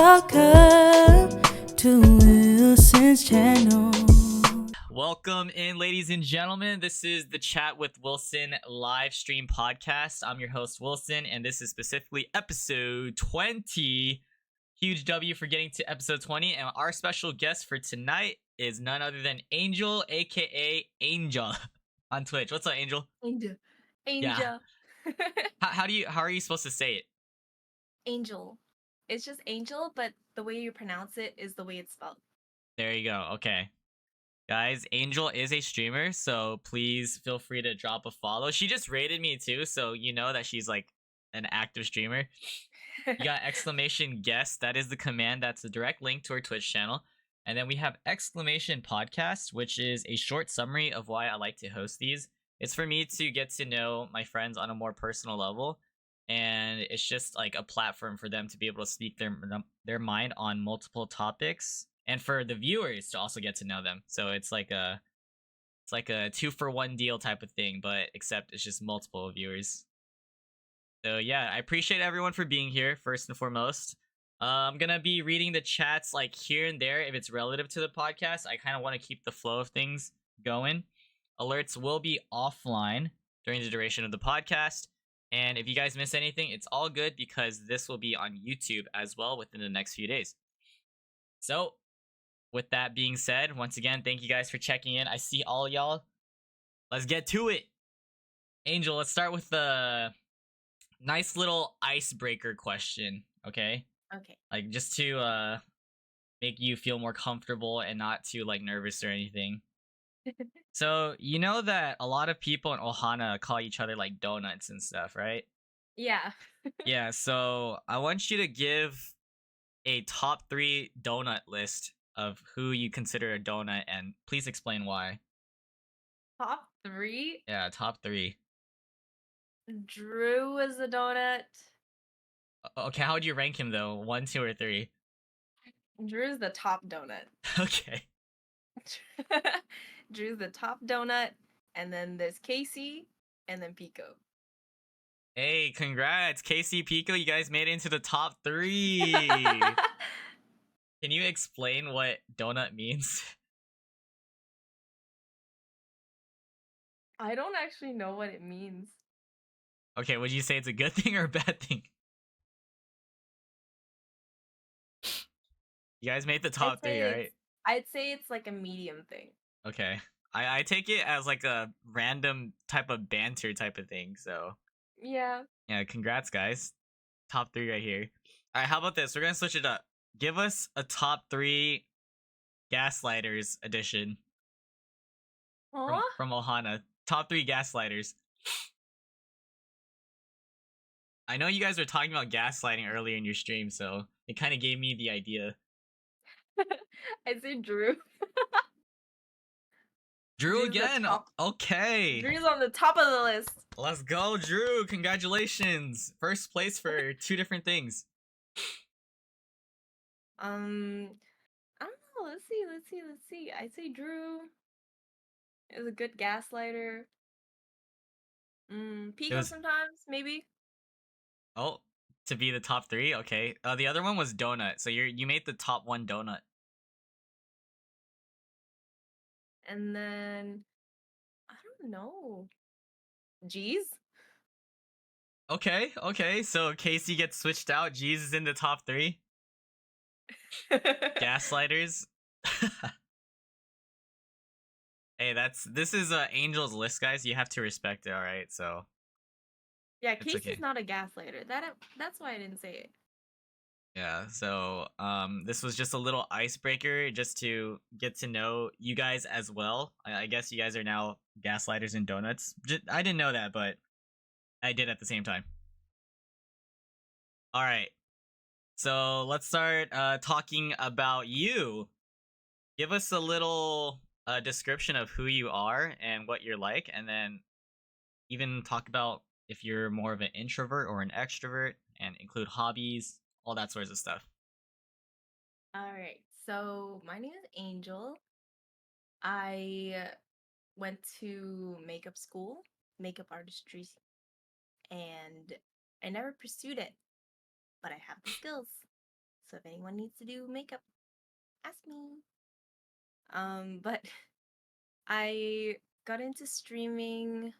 Welcome to Wilson's channel. Welcome in, ladies and gentlemen. This is the Chat with Wilson live stream podcast. I'm your host, Wilson, and this is specifically episode 20. Huge W for getting to episode 20. And our special guest for tonight is none other than Angel, aka Angel, on Twitch. What's up, Angel? Angel. Yeah. How are you supposed to say it? Angel. It's just Angel, but the way you pronounce it is the way it's spelled. There you go. Okay. Guys, Angel is a streamer, so please feel free to drop a follow. She just rated me too, so you know that she's like an active streamer. You got exclamation guest. That is the command. That's a direct link to our Twitch channel. And then we have exclamation podcast, which is a short summary of why I like to host these. It's for me to get to know my friends on a more personal level. And it's just like a platform for them to be able to speak their mind on multiple topics, and for the viewers to also get to know them. So it's like a 2-for-1 deal type of thing, but except it's just multiple viewers. So yeah, I appreciate everyone for being here first and foremost. I'm gonna be reading the chats like here and there if it's relative to the podcast. I kind of want to keep the flow of things going. Alerts will be offline during the duration of the podcast. And if you guys miss anything, it's all good because this will be on YouTube as well within the next few days. So, with that being said, once again, thank you guys for checking in. I see all y'all. Let's get to it. Angel, let's start with the nice little icebreaker question, okay? Okay. Like, just to make you feel more comfortable and not too, like, nervous or anything. So, you know that a lot of people in Ohana call each other, like, donuts and stuff, right? Yeah. Yeah, so I want you to give a top 3 donut list of who you consider a donut, and please explain why. Top 3? Yeah, top 3. Drew is a donut. Okay, how would you rank him though? 1, 2, or 3? Drew's the top donut. Okay. Drew's the top donut, and then there's Casey, and then Pico. Hey, congrats, Casey, Pico, you guys made it into the top 3. Can you explain what donut means? I don't actually know what it means. Okay, would you say it's a good thing or a bad thing? You guys made the top 3, right? I'd say it's like a medium thing. Okay. I take it as like a random type of banter type of thing, so. Yeah. Yeah, congrats, guys. Top 3 right here. Alright, how about this? We're gonna switch it up. Give us a top 3 Gaslighters edition. Huh? From Ohana. Top 3 Gaslighters. I know you guys were talking about gaslighting earlier in your stream, so it kind of gave me the idea. I'd say Drew. Drew Drew's the again? top. Okay. Drew's on the top of the list. Let's go, Drew. Congratulations. First place for 2 different things. I don't know. Let's see. I'd say Drew is a good gaslighter. Pico sometimes, maybe. Oh, to be the top 3? Okay. The other one was donut. So you made the top 1 donut. And then I don't know. G's? Okay. So Casey gets switched out. G's is in the top 3. Gaslighters. Hey, this is Angel's list, guys. You have to respect it, all right? So yeah, it's Casey's okay. not a gaslighter. That's why I didn't say it. Yeah, so this was just a little icebreaker just to get to know you guys as well. I guess you guys are now gaslighters and donuts. I didn't know that, but I did at the same time. All right. So let's start talking about you. Give us a little description of who you are and what you're like, and then even talk about if you're more of an introvert or an extrovert, and include hobbies, all that sorts of stuff. All right. So my name is Angel. I went to makeup school, makeup artistry, and I never pursued it, but I have the skills. So if anyone needs to do makeup, ask me. But I got into streaming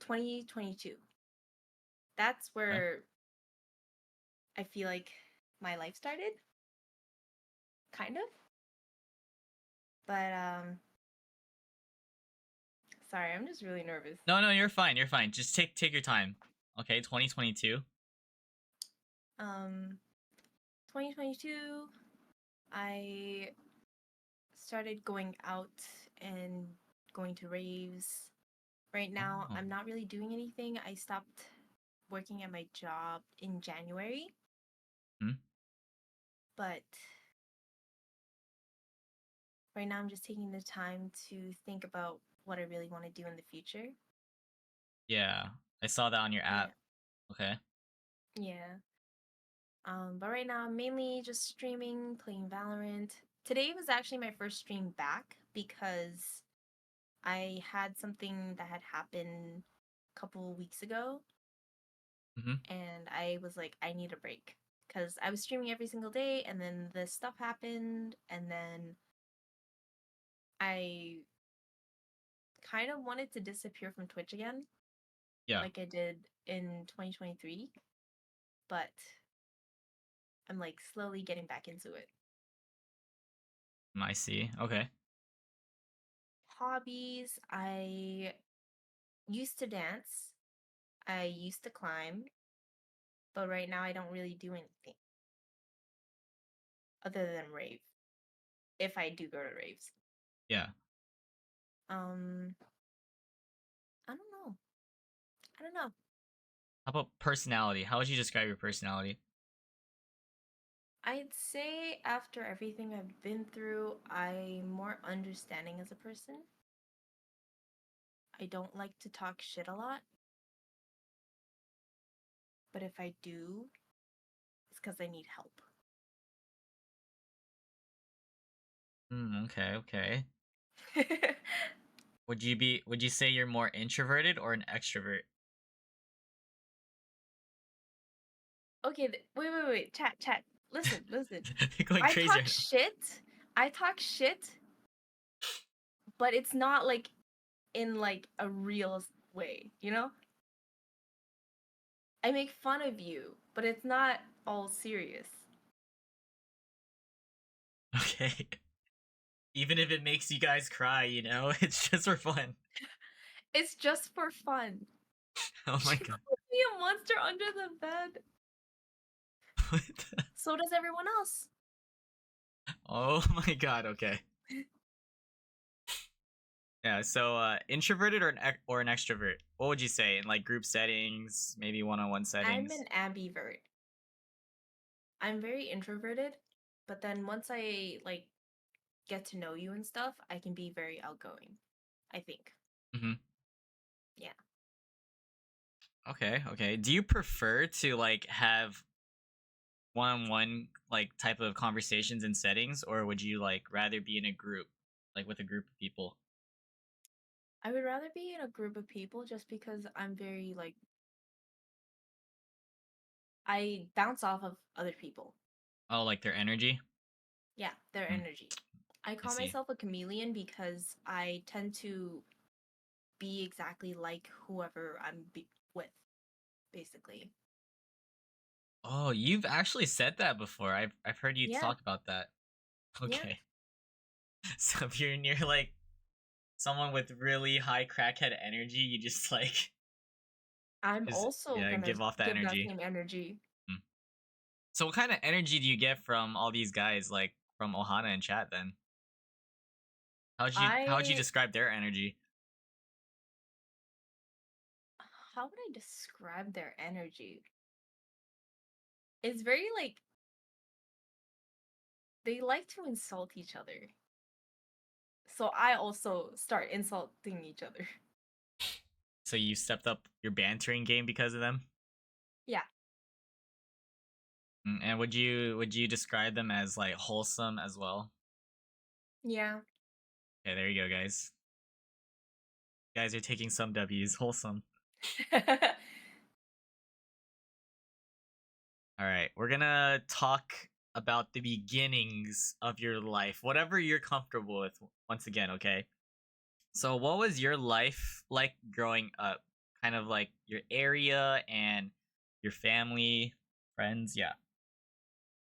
2022. That's Okay. where I feel like my life started, kind of. But sorry, I'm just really nervous. No, no, you're fine. You're fine. Just take your time. Okay, 2022. 2022, I started going out and going to raves. Right now, Oh. I'm not really doing anything. I stopped working at my job in January, Hmm? but right now I'm just taking the time to think about what I really want to do in the future. Yeah. I saw that on your Yeah. app. Okay. Yeah. But right now I'm mainly just streaming, playing Valorant. Today was actually my first stream back because I had something that had happened a couple weeks ago, Mm-hmm. and I was like, I need a break because I was streaming every single day, and then this stuff happened, and then I kind of wanted to disappear from Twitch again, Yeah. like I did in 2023, but I'm like slowly getting back into it. I see. Okay. Hobbies, I used to dance, I used to climb, but right now I don't really do anything other than rave, if I do go to raves. Yeah. Um, I don't know. I don't know. How about personality? How would you describe your personality? I'd say after everything I've been through, I'm more understanding as a person. I don't like to talk shit a lot, but if I do, it's because I need help. Okay, okay. Would you say you're more introverted or an extrovert? Okay, wait. Chat. Listen. You're going I crazy talk right now. shit. I talk shit, but it's not like in like a real way, you know? I make fun of you, but it's not all serious. Okay. Even if it makes you guys cry, it's just for fun. It's just for fun. Oh my She god. calls me a monster under the bed. What the- So does everyone else. Oh my god, okay. Yeah, so introverted or an extrovert? What would you say in like group settings, maybe one-on-one I'm settings? an ambivert. I'm very introverted, but then once I like get to know you and stuff, I can be very outgoing. I think. Hmm. Yeah. Okay, okay. Do you prefer to like have one-on-one like type of conversations and settings, or would you like rather be in a group, like with a group of people? I would rather be in a group of people just because I'm very like I bounce off of other people. Oh, like their energy? Yeah, their Mm, energy. I I call see. myself a chameleon because I tend to be exactly like whoever with, basically. Oh, you've actually said that before. I've heard you Yeah, talk about that. yeah. Okay. So if you're near like someone with really high crackhead energy, you just like I'm just also yeah, gonna give off that give that energy. same energy. Hmm. So what kind of energy do you get from all these guys like from Ohana and chat then? How'd you I describe their energy? how would I describe their energy? It's very like they like to insult each other. So I also start insulting each other. So you stepped up your bantering game because of them? Yeah. And would you describe them as like wholesome as well? Yeah. Okay, there you go, guys. You guys are taking some W's. Wholesome. All right, we're gonna talk about the beginnings of your life, whatever you're comfortable with. Once again, okay. So, what was your life like growing up? Kind of like your area and your family, friends, yeah,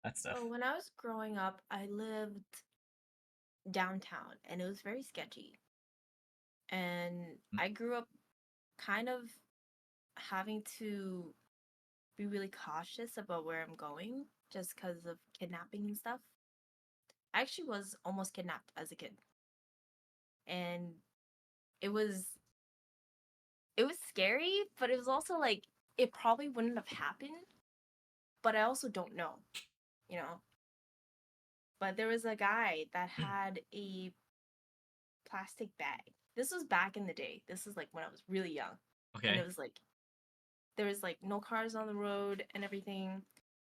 that So stuff. when I was growing up, I lived downtown and it was very sketchy. And Mm. I grew up kind of having to be really cautious about where I'm going just because of kidnapping and stuff. I actually was almost kidnapped as a kid. And it was it was scary, but it was also like it probably wouldn't have happened, but I also don't know, you know. But there was a guy that had a plastic bag. This was back in the day. This is like when I was really young. And it Okay. was like there was like no cars on the road and everything.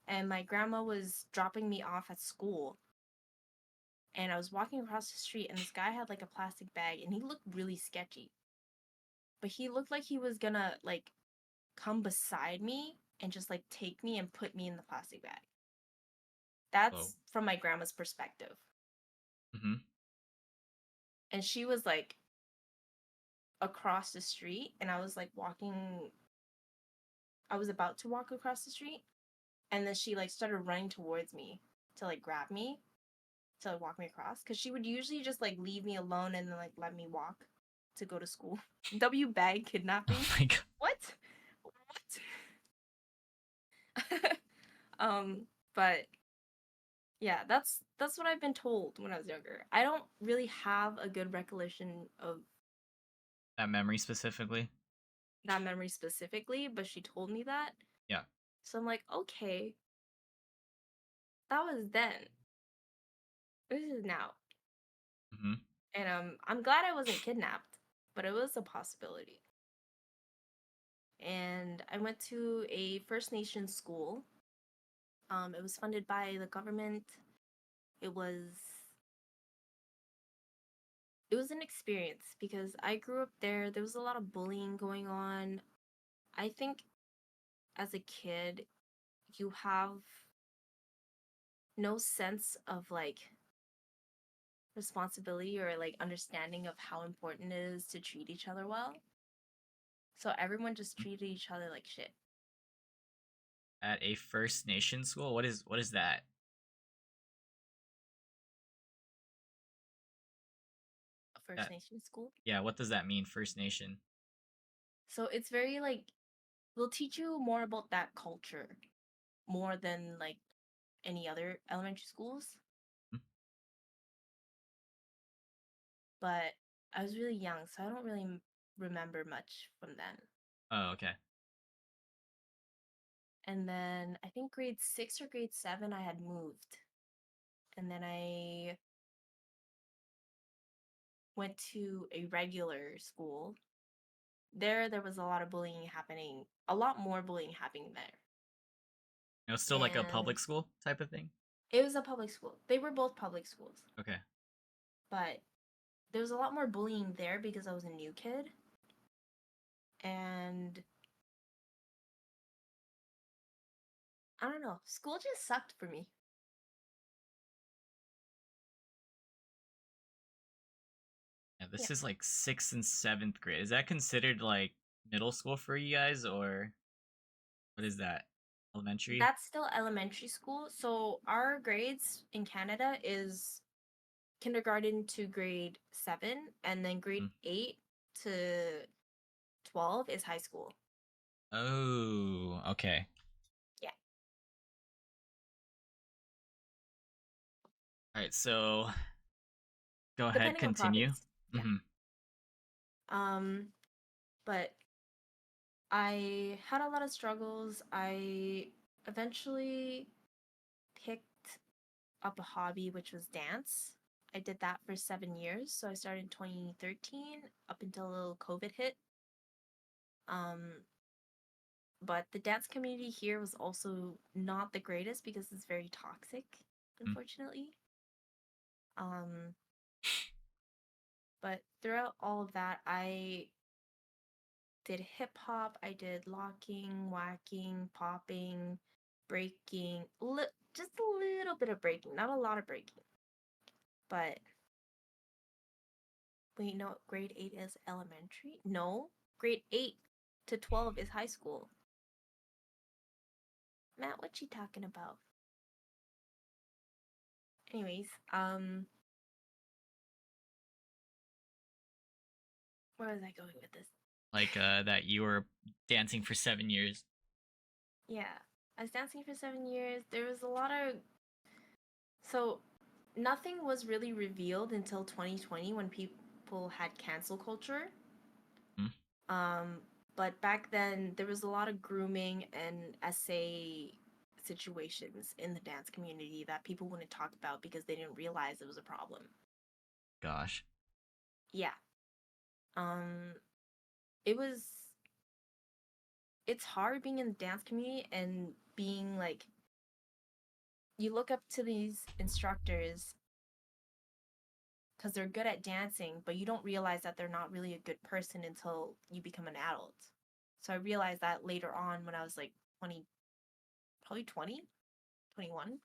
And my grandma was dropping me off at school. And I was walking across the street and this guy had like a plastic bag and he looked really sketchy. But he looked like he was gonna like come beside me and just like take me and put me in the plastic bag. Oh. That's from my grandma's perspective. Mm-hmm. And she was like across the street and I was like walking I was about to walk across the street and then she like started running towards me to like grab me to like, walk me across because she would usually just like leave me alone and then like let me walk to go to school. W bag Oh kidnapping. my god. What? What? But yeah, that's what I've been told when I was younger. I don't really have a good recollection of That memory specifically. that memory specifically, but she told me that. Yeah. So I'm like, okay, that was then. This is now. Mm-hmm. And I'm glad I wasn't kidnapped, but it was a possibility. And I went to a First Nations school. It was funded by the government. It was it was an experience because I grew up there. There was a lot of bullying going on. I think as a kid, you have no sense of like responsibility or like understanding of how important it is to treat each other well. So everyone just treated each other like shit. At a First Nation school. What is that? A First That Nation school. yeah. What does that mean, First Nation? So it's very like we'll teach you more about that culture more than like any other elementary schools. Hmm? But I was really young, so I don't really remember much from then. Oh, okay. And then I think grade 6 or grade 7 I had moved. And then I went to a regular school. There was a lot of bullying happening, a lot more bullying happening there. It was still like a And public school type of thing. it was a public school. They were both public schools. Okay. But there was a lot more bullying there because I was a new kid. And I don't know, school just sucked for me. Yeah, Yeah. this is like sixth and seventh grade. Is that considered like middle school for you guys, or what is that? Elementary? That's still elementary school. So our grades in Canada is kindergarten to grade 7 and then grade Mm. 8 to 12 is high school. Oh, okay. Yeah. All right. So go ahead, Depending on continue. province. Yeah. Mm-hmm. Um but I had a lot of struggles. I eventually picked up a hobby which was dance. I did that for 7 years. So I started in 2013 up until COVID hit. Um but the dance community here was also not the greatest because it's very toxic, Mm. unfortunately. Um, but throughout all of that, I did hip hop, I did locking, whacking, popping, breaking, just a little bit of breaking, not a lot of breaking. But wait, no, grade 8 is elementary? No, grade 8 to 12 is high school. Matt, what you talking about? Anyways, where was I going with this? Like that you were dancing for 7 years. Yeah, I was dancing for 7 years. There was a lot of so nothing was really revealed until 2020 when people had cancel culture. Hmm? But back then there was a lot of grooming and essay situations in the dance community that people wouldn't talk about because they didn't realize it was a problem. Gosh. Yeah. Um, it was it's hard being in the dance community and being like you look up to these instructors because they're good at dancing, but you don't realize that they're not really a good person until you become an adult. So I realized that later on when I was like 20, probably 20, 21,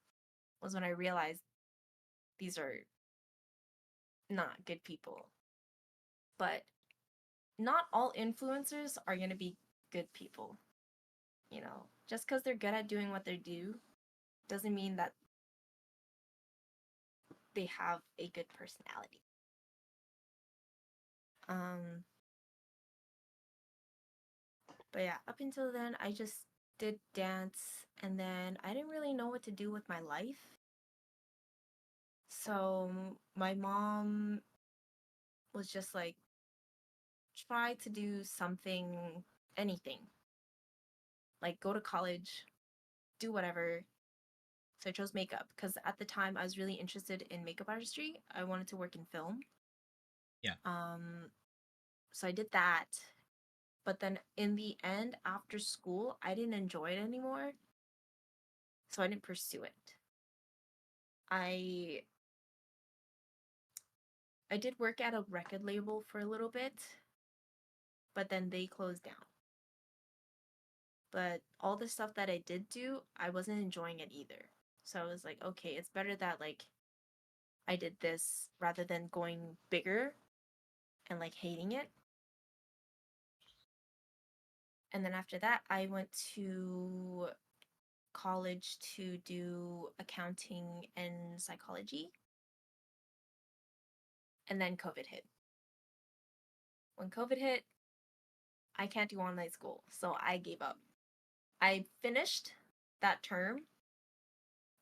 was when I realized these are not good people. But not all influencers are going to be good people. You know, just because they're good at doing what they do doesn't mean that they have a good personality. Um, but yeah, up until then, I just did dance, and then I didn't really know what to do with my life. So my mom was just like, try to do something, anything. Like go to college, do whatever. So I chose makeup because at the time I was really interested in makeup artistry. I wanted to work in film. Yeah. So I did that. But then in the end, after school, I didn't enjoy it anymore. So I didn't pursue it. I I did work at a record label for a little bit, but then they closed down. But all the stuff that I did do, I wasn't enjoying it either. So I was like, okay, it's better that like I did this rather than going bigger and like hating it. And then after that, I went to college to do accounting and psychology. And then COVID hit. When COVID hit, I can't do online school, so I gave up. I finished that term,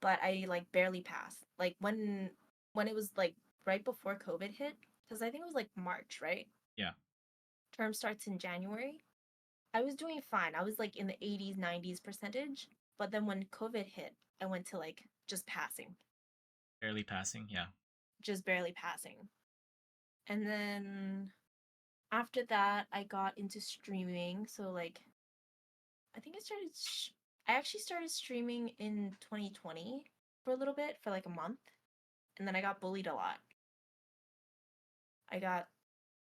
but I like barely passed. Like when it was like right before COVID hit, because I think it was like March, right? Yeah. Term starts in January. I was doing fine. I was like in the 80s, 90s percentage. But then when COVID hit, I went to like just passing, Barely passing. Yeah. just barely passing. And then after that, I got into streaming. So like I think I actually started streaming in 2020 for a little bit, for like a month. And then I got bullied a lot. I got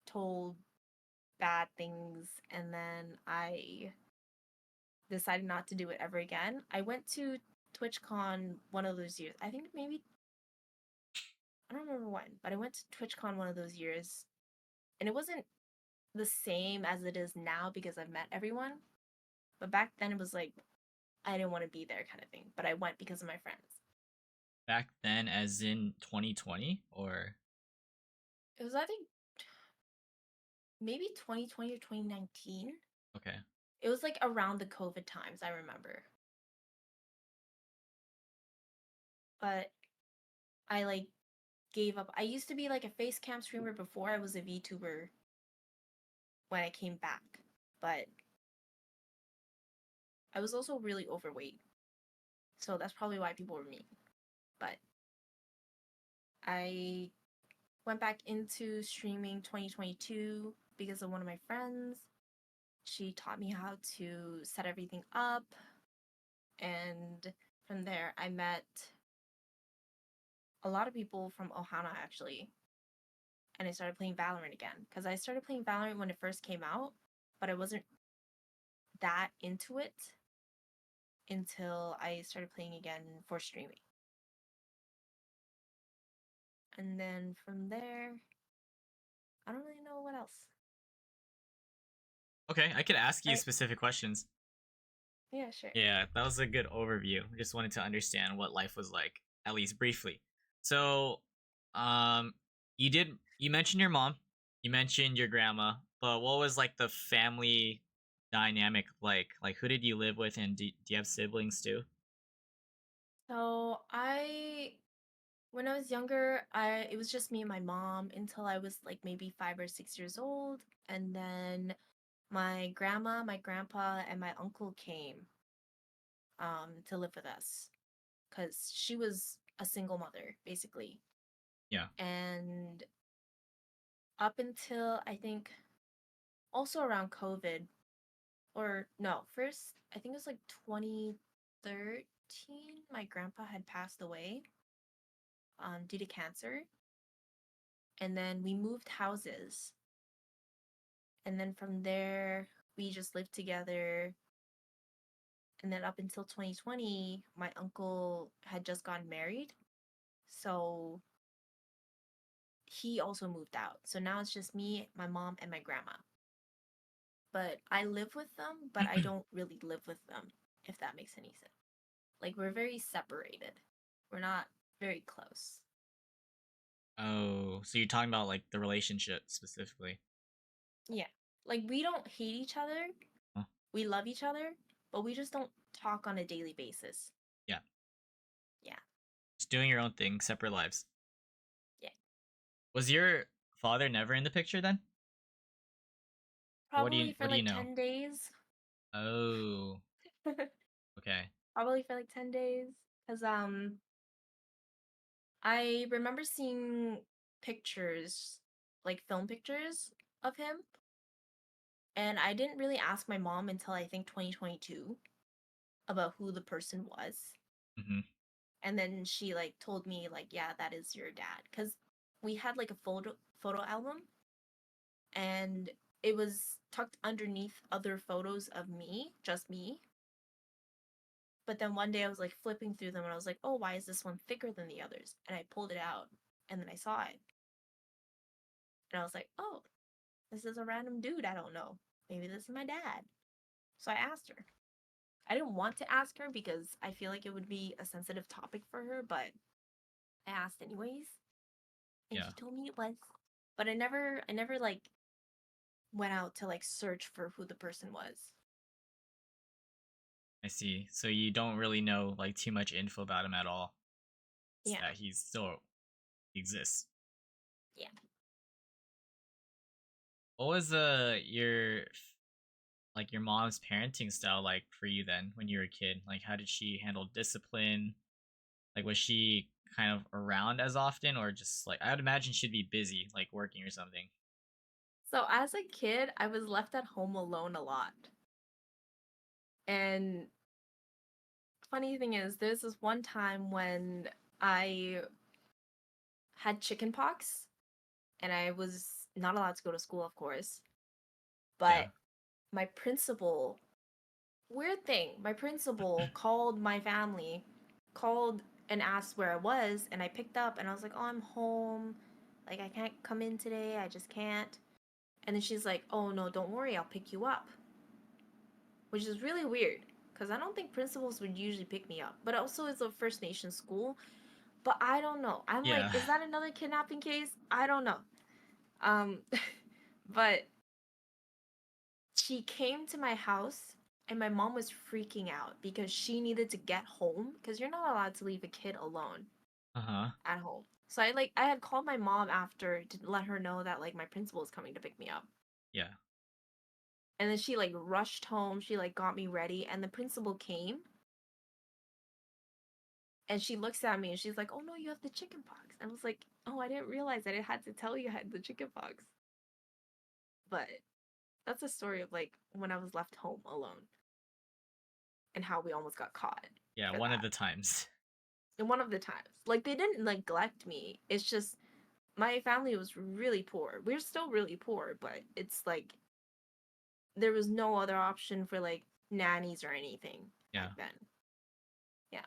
told bad things, and then I decided not to do it ever again. I went to TwitchCon one of those years. I think maybe I don't remember when, but I went to TwitchCon one of those years, and it wasn't the same as it is now because I've met everyone. But back then it was like I didn't want to be there kind of thing, but I went because of my friends. Back then, as in 2020, or It was I think maybe 2020 or 2019. okay. It was like around the COVID times, I remember. But I like gave up. I used to be like a face cam streamer before I was a VTuber when I came back, but I was also really overweight. So that's probably why people were mean. But I went back into streaming 2022 because of one of my friends. She taught me how to set everything up. And from there, I met a lot of people from Ohana actually. And I started playing Valorant again. Because I started playing Valorant when it first came out, but I wasn't that into it. until I started playing again for streaming. And then from there, I don't really know what else. Okay, I could ask you I specific questions. Yeah, sure. Yeah, that was a good overview. I just wanted to understand what life was like, at least briefly. So, um, you mentioned your mom, you mentioned your grandma, but what was like the family dynamic like? Like, who did you live with, and do you have siblings too? So when I was younger, I it was just me and my mom until I was like maybe 5 or 6 years old, and then my grandma, my grandpa, and my uncle came to live with us because she was a single mother basically, Yeah. and up until I think also around COVID, or no, first I think it was like 2013, my grandpa had passed away due to cancer, and then we moved houses, and then from there we just lived together, and then up until 2020 my uncle had just gotten married, so he also moved out, so now it's just me, my mom, and my grandma. But I live with them, but I don't really live with them, if that makes any sense. Like, we're very separated, we're not very close. Oh, so you're talking about like the relationship specifically? Yeah, like we don't hate each other, Huh? we love each other, but we just don't talk on a daily basis. Yeah, Yeah. just doing your own thing, separate lives. Yeah. Was your father never in the picture then? Or Probably for what do you like know? 10 days. Oh, okay. Probably for like 10 days. Because I remember seeing pictures, like film pictures of him, and I didn't really ask my mom until I think 2022 about who the person was. Mm-hmm. And then she like told me like, yeah, that is your dad. Because we had like a photo album, and it was tucked underneath other photos of me, just me. But then one day I was like flipping through them and I was like, oh, why is this one thicker than the others? And I pulled it out and then I saw it. And I was like, oh, this is a random dude I don't know. Maybe this is my dad. So I asked her. I didn't want to ask her because I feel like it would be a sensitive topic for her, but I asked anyways. And Yeah, she told me it was. But I never like went out to like search for who the person was. I see. So you don't really know like too much info about him at all. It's Yeah. that he's still exists. Yeah. What was your mom's parenting style like for you then when you were a kid? Like how did she handle discipline? Like was she kind of around as often, or just like I would imagine she'd be busy like working or something. So as a kid, I was left at home alone a lot. And funny thing is, there's this one time when I had chicken pox and I was not allowed to go to school, of course. Yeah. But my principal, weird thing, my principal called my family, called and asked where I was, and I picked up and I was like, oh, I'm home. Like, I can't come in today. I just can't. And then she's like, oh, no, don't worry. I'll pick you up. Which is really weird because I don't think principals would usually pick me up. But also, it's a First Nation school. But I don't know. I'm like, Yeah. is that another kidnapping case? I don't know. Um, but she came to my house and my mom was freaking out because she needed to get home because you're not allowed to leave a kid alone Uh-huh. at home. So I had called my mom after to let her know that like my principal is coming to pick me up. Yeah. And then she like rushed home, she like got me ready and the principal came and she looks at me and she's like, "Oh no, you have the chicken pox." I was like, "Oh, I didn't realize that I had to tell you I had the chicken pox." But that's a story of like when I was left home alone and how we almost got caught Yeah, for one of that. the times. And one of the times, like they didn't neglect me. It's just my family was really poor. We're still really poor, but it's like there was no other option for like nannies or anything back Yeah. then. Yeah.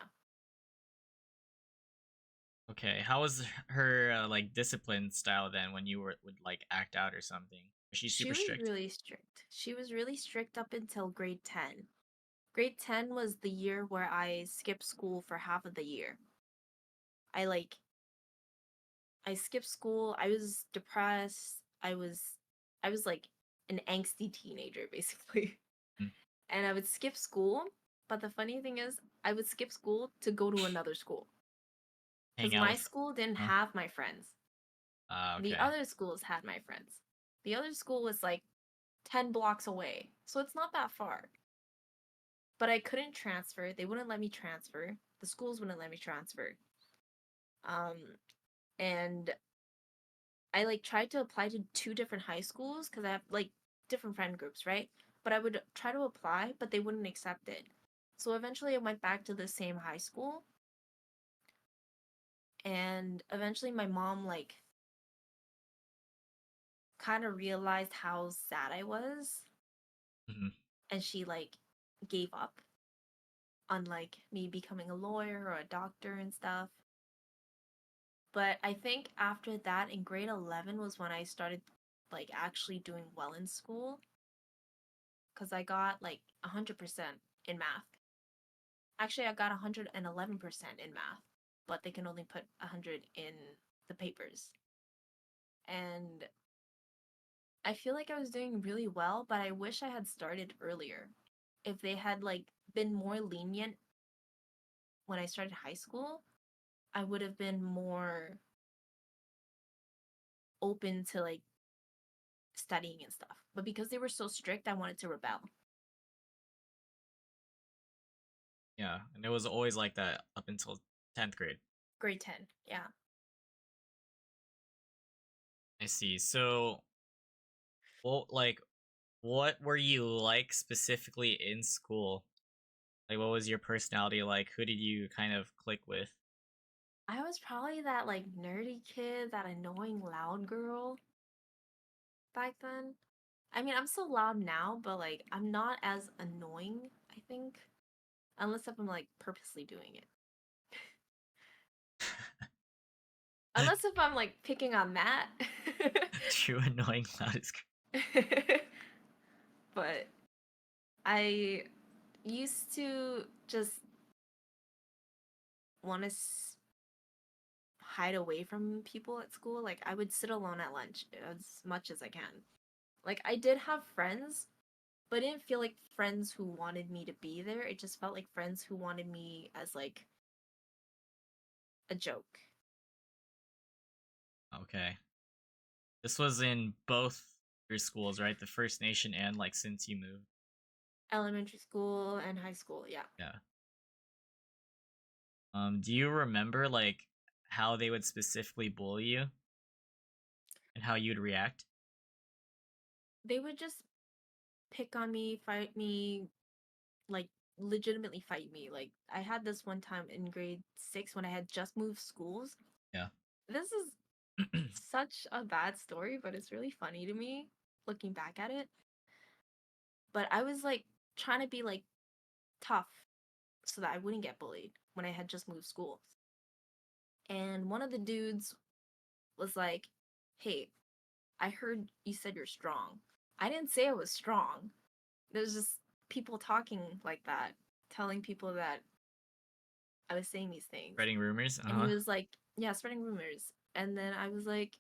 Okay, how was her like discipline style then when you would like act out or something? Was she She super was strict? really strict. She was really strict up until grade 10. Grade 10 was the year where I skipped school for half of the year. I like I skipped school. I was depressed. I was like an angsty teenager basically. Mm. And I would skip school, but the funny thing is I would skip school to go to another school cuz Hang out my with. school didn't Huh? have my friends. The Okay. other schools had my friends. The other school was like 10 blocks away. So it's not that far. But I couldn't transfer. They wouldn't let me transfer. The schools wouldn't let me transfer. Um, and I like tried to apply to two different high schools because I have like different friend groups, right? But I would try to apply, but they wouldn't accept it. So eventually I went back to the same high school. And eventually my mom like kind of realized how sad I was. Mhm. And she like gave up on like me becoming a lawyer or a doctor and stuff. But I think after that, in grade 11 was when I started like actually doing well in school because I got like 100% in math. Actually, I got 111% in math, but they can only put 100 in the papers. And I feel like I was doing really well, but I wish I had started earlier. If they had like been more lenient when I started high school, I would have been more open to like studying and stuff. But because they were so strict, I wanted to rebel. Yeah, and it was always like that up until 10th grade. Grade 10. Yeah. I see. So, well, like, what were you like specifically in school? Like, what was your personality like? Who did you kind of click with? I was probably that like nerdy kid, that annoying loud girl back then. I mean, I'm still loud now, but like I'm not as annoying, I think, unless if I'm like purposely doing it. Unless if I'm like picking on Matt. True annoying loudest. But I used to just want to hide away from people at school. Like I would sit alone at lunch as much as I can. Like I did have friends, but it didn't feel like friends who wanted me to be there. It just felt like friends who wanted me as like a joke. Okay. This was in both your schools, right? The First Nation and like since you moved. Elementary school and high school, yeah. Yeah. Do you remember like how they would specifically bully you and how you'd react? They would just pick on me, fight me, like legitimately fight me. Like I had this one time in grade 6 when I had just moved schools. Yeah. This is such a bad story, but it's really funny to me looking back at it. But I was like trying to be like tough so that I wouldn't get bullied when I had just moved schools. And one of the dudes was like, "Hey, I heard you said you're strong." I didn't say I was strong. There's just people talking like that, telling people that I was saying these things. Spreading rumors? And he Uh-huh. was like, "Yeah, spreading rumors." And then I was like,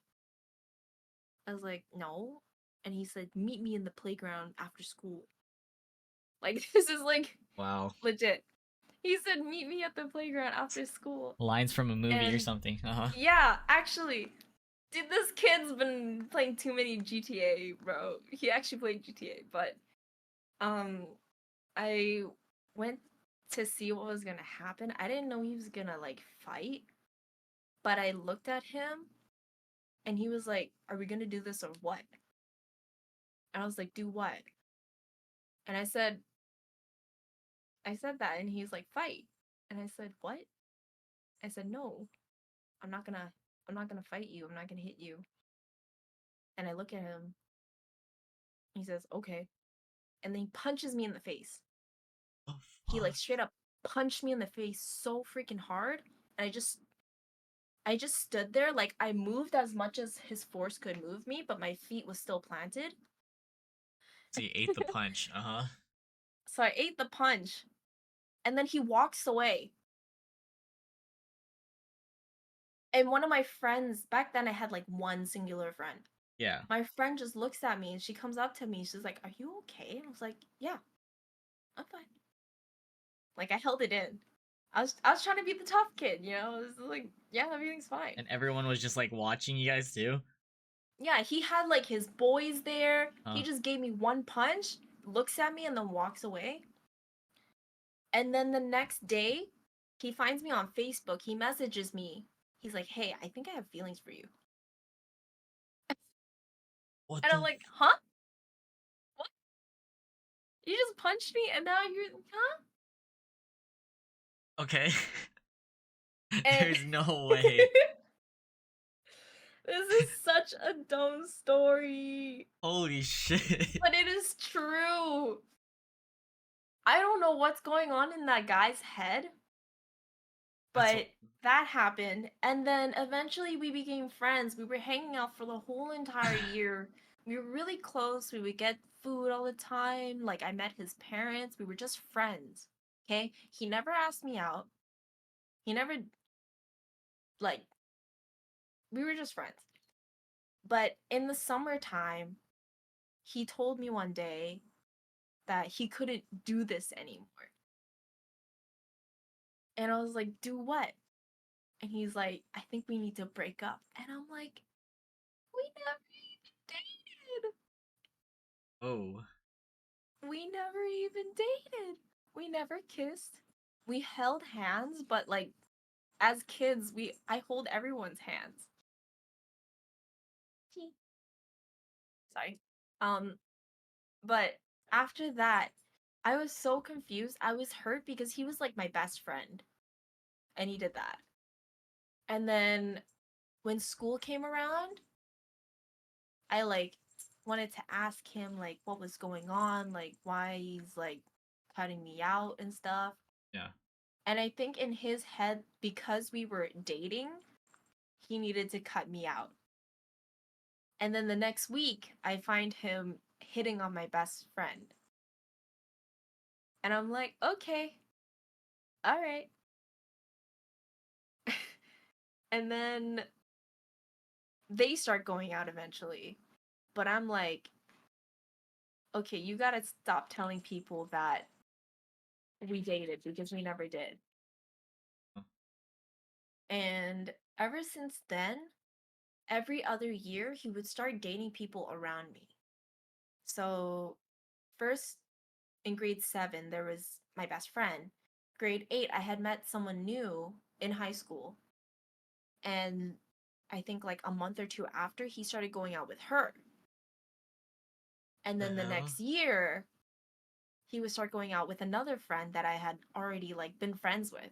"No." And he said, "Meet me in the playground after school." Like this is like Wow. legit. He said, "Meet me at the playground after school." Lines from a movie or And something. Uh-huh. yeah, actually, dude, this kid's been playing too many GTA, bro. He actually played GTA, but um I went to see what was gonna happen. I didn't know he was gonna like fight, but I looked at him and he was like, "Are we gonna do this or what?" And I was like, "Do what?" And I said that, and he's like, "Fight." And I said, "What?" I said, "No, I'm not gonna fight you. I'm not gonna hit you." And I look at him. He says, "Okay." And then he punches me in the face. Oh He like fuck. straight up punched me in the face so freaking hard, and I just stood there. Like, I moved as much as his force could move me, but my feet was still planted. So you ate the punch. Uh-huh. So I ate the punch, and then he walks away. And one of my friends, back then I had like one singular friend. Yeah. My friend just looks at me and she comes up to me. She's like, "Are you okay?" And I was like, "Yeah, I'm fine." Like, I held it in. I was trying to be the tough kid, you know? It was like, "Yeah, everything's fine." And everyone was just like watching you guys too? Yeah, he had like his boys there. He Huh. just gave me one punch, looks at me, and then walks away. And then the next day, he finds me on Facebook. He messages me. He's like, "Hey, I think I have feelings for you." What And the I'm like, "Huh? What? You just punched me and now you're, huh?" Okay. And There's no way. this is such a dumb story, Holy shit. but it is true. I don't know what's going on in that guy's head, That's but that happened. And then eventually we became friends. We were hanging out for the whole entire year. We were really close. We would get food all the time. Like, I met his parents. We were just friends. Okay? He never asked me out. He never, like, we were just friends. But in the summertime, he told me one day that he couldn't do this anymore. And I was like, "Do what?" And he's like, "I think we need to break up." And I'm like, "We never even dated. Oh. We never even dated. We never kissed. We held hands, but like, as kids, I hold everyone's hands." Sorry. Um, but after that, I was so confused. I was hurt because he was like my best friend, and he did that. And then when school came around, I like wanted to ask him like what was going on, like why he's like cutting me out and stuff. Yeah. And I think in his head, because we were dating, he needed to cut me out. And then the next week, I find him hitting on my best friend. And I'm like, "Okay, all right." And then they start going out eventually. But I'm like, "Okay, you gotta stop telling people that we dated because we never did." And ever since then, every other year, he would start dating people around me. So, first in grade 7, there was my best friend. Grade 8, I had met someone new in high school. And I think like a month or two after, he started going out with her. And The then the hell? next year, he would start going out with another friend that I had already like been friends with.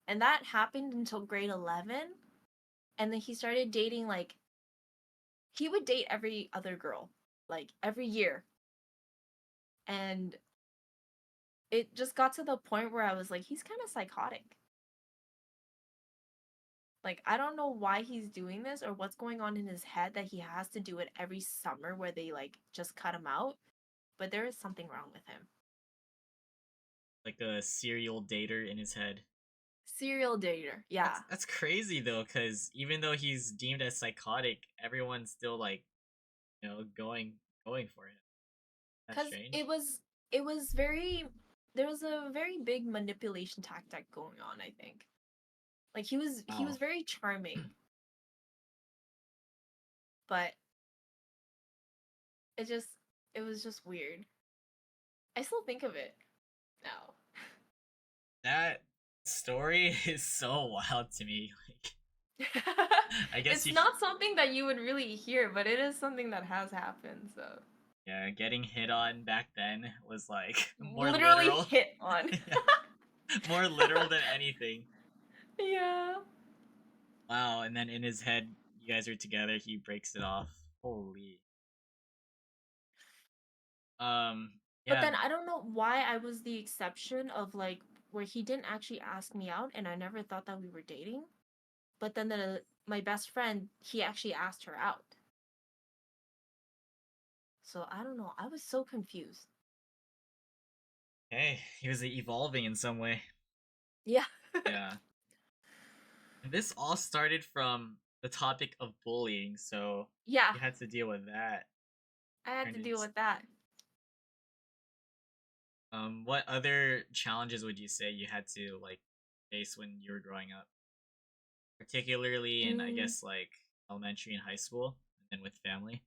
And that happened until grade 11. And then he started dating like he would date every other girl, like every year. And it just got to the point where I was like, he's kind of psychotic. Like, I don't know why he's doing this or what's going on in his head that he has to do it every summer where they like just cut him out, but there is something wrong with him. Like a serial dater in his head. Serial dater, yeah. That's crazy though, because even though he's deemed as psychotic, everyone's still like, going for him. That's Because strange. it was very, there was a very big manipulation tactic going on, I think. Like, he was Wow. very charming, but it just it was just weird. I still think of it now. That story is so wild to me. Like, I guess It's you, not something that you would really hear, but it is something that has happened, so yeah, getting hit on back then was like more literally literal. hit on. Yeah, more literal than anything. Yeah. Wow, and then in his head, you guys are together. He breaks it off. Holy. Um. But Yeah. then I don't know why I was the exception of like where he didn't actually ask me out, and I never thought that we were dating. But then my best friend, he actually asked her out. So I don't know. I was so confused. Hey, he was evolving in some way. Yeah. Yeah. And this all started from the topic of bullying, so Yeah. you had to deal with that. I had Turned to deal into- with that. What other challenges would you say you had to like face when you were growing up? Particularly in, I Mm, guess, like elementary and high school, and then with family.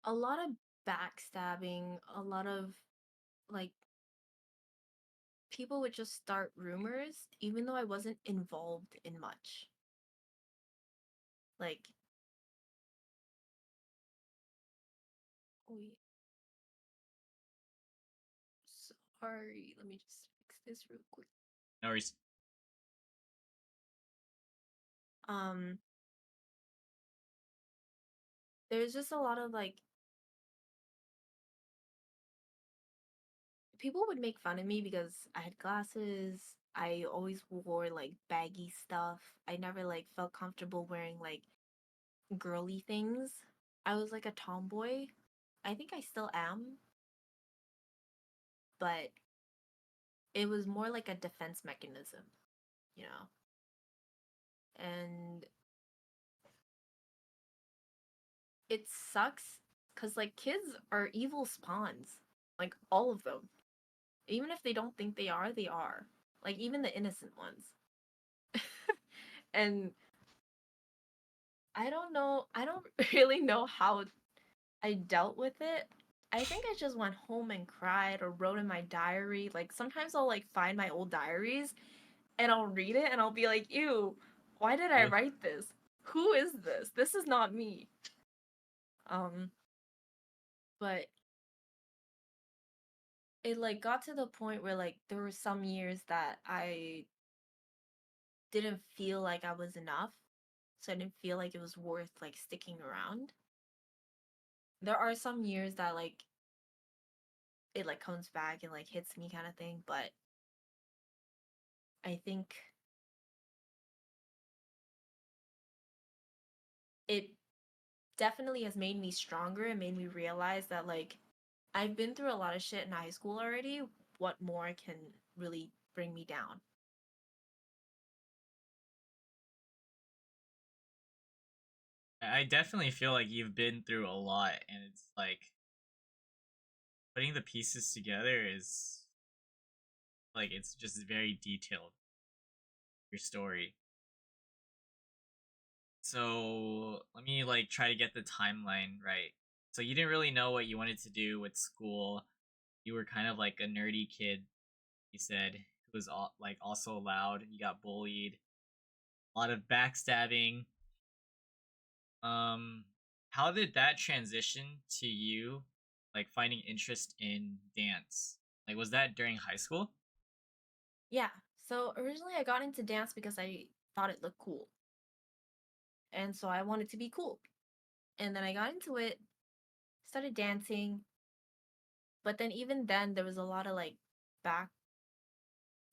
a lot of backstabbing, a lot of like people would just start rumors even though I wasn't involved in much. Like, wait, sorry, let me just fix this real quick. No worries. Um, there's just a lot of like people would make fun of me because I had glasses. I always wore like baggy stuff. I never like felt comfortable wearing like girly things. I was like a tomboy. I think I still am, but it was more like a defense mechanism, you know? And it sucks because like kids are evil spawns. Like all of them. Even if they don't think they are, they are. Like even the innocent ones. And I don't know, I don't really know how I dealt with it. I think I just went home and cried or wrote in my diary. Like sometimes I'll like find my old diaries and I'll read it and I'll be like, ew, why did I Ugh. write this? Who is this? This is not me. Um, but it like got to the point where like there were some years that I didn't feel like I was enough. So I didn't feel like it was worth like sticking around. There are some years that like it like comes back and like hits me kind of thing, but I think it definitely has made me stronger and made me realize that like I've been through a lot of shit in high school already. What more can really bring me down? I definitely feel like you've been through a lot, and it's like putting the pieces together is like it's just very detailed, your story. So let me like try to get the timeline right. So you didn't really know what you wanted to do with school. You were kind of like a nerdy kid, you said, who was like also loud. You got bullied, a lot of backstabbing. Um, how did that transition to you, like finding interest in dance? Like, was that during high school? Yeah. So originally I got into dance because I thought it looked cool. And so I wanted to be cool. And then I got into it, started dancing, but then even then there was a lot of like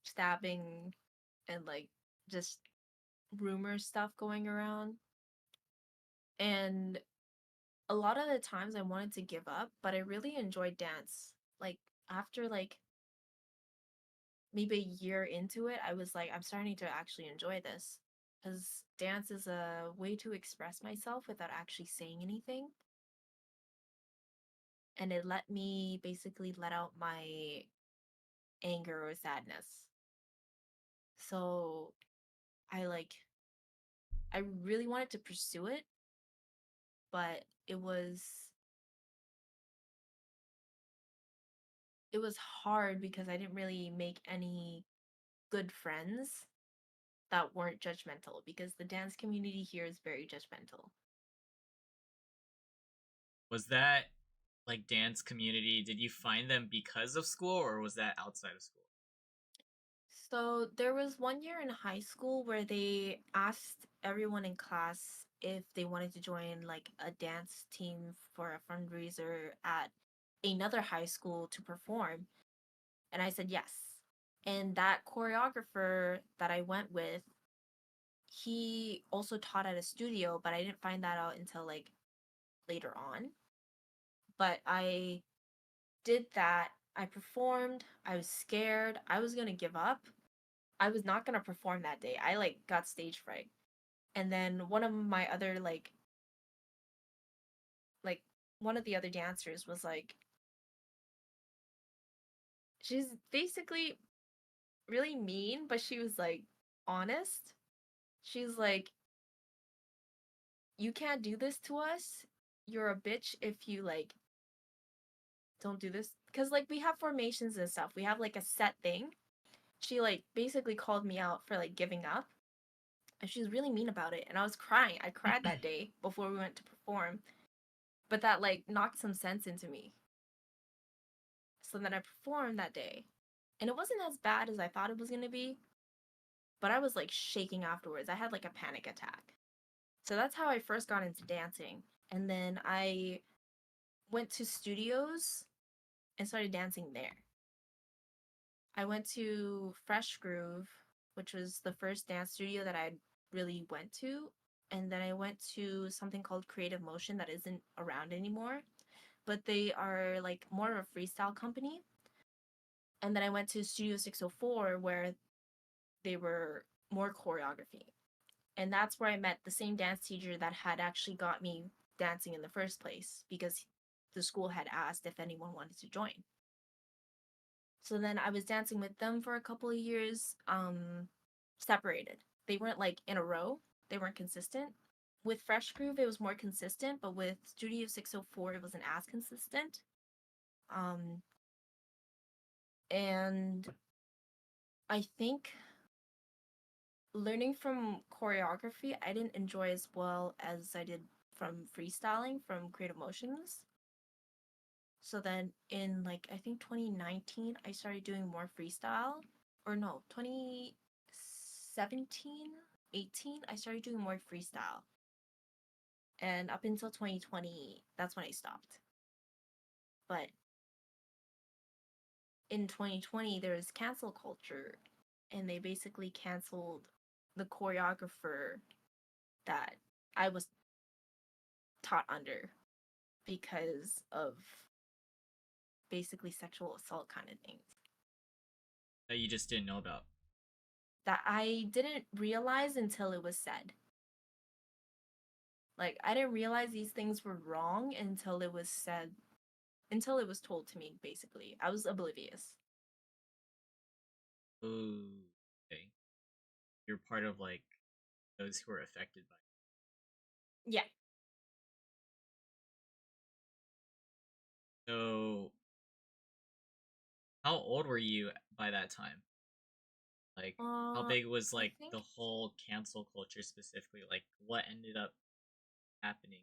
backstabbing and like just rumor stuff going around. And a lot of the times I wanted to give up, but I really enjoyed dance. Like after like maybe a year into it, I was like, I'm starting to actually enjoy this because dance is a way to express myself without actually saying anything. And it let me basically let out my anger or sadness. So I like, I really wanted to pursue it, but it was hard because I didn't really make any good friends that weren't judgmental because the dance community here is very judgmental. Was that like dance community? Did you find them because of school, or was that outside of school? So there was one year in high school where they asked everyone in class if they wanted to join like a dance team for a fundraiser at another high school to perform. And I said yes. And that choreographer that I went with, he also taught at a studio, but I didn't find that out until like later on. But I did that. I performed. I was scared. I was going to give up. I was not going to perform that day. I like got stage fright. And then one of my other like one of the other dancers was like, she's basically really mean, but she was like honest. She's like, you can't do this to us. You're a bitch if you like don't do this. Because like we have formations and stuff. We have like a set thing. She like basically called me out for like giving up. And she was really mean about it. And I was crying. I cried that day before we went to perform. But that like knocked some sense into me. So then I performed that day. And it wasn't as bad as I thought it was gonna be. But I was like shaking afterwards. I had like a panic attack. So that's how I first got into dancing. And then I went to studios and started dancing there. I went to Fresh Groove, which was the first dance studio that I really went to. And then I went to something called Creative Motion that isn't around anymore, but they are like more of a freestyle company. And then I went to Studio 604 where they were more choreography. And that's where I met the same dance teacher that had actually got me dancing in the first place because the school had asked if anyone wanted to join. So then I was dancing with them for a couple of years, separated. They weren't like in a row, they weren't consistent. With Fresh Groove, it was more consistent, but with Studio 604, it wasn't as consistent. Um, and I think learning from choreography, I didn't enjoy as well as I did from freestyling from Creative Motions. So then in like I think 2019 I started doing more freestyle, or no, 2017, 18 I started doing more freestyle. And up until 2020 that's when I stopped. But in 2020 there was cancel culture and they basically canceled the choreographer that I was taught under because of basically sexual assault kind of things That you just didn't know about. that I didn't realize until it was said. Like, I didn't realize these things were wrong until it was said, until it was told to me, basically. I was oblivious. Ooh, okay. You're part of like those who are affected by. Yeah. So, how old were you by that time? Like, how big was I like think the whole cancel culture specifically? Like, what ended up happening?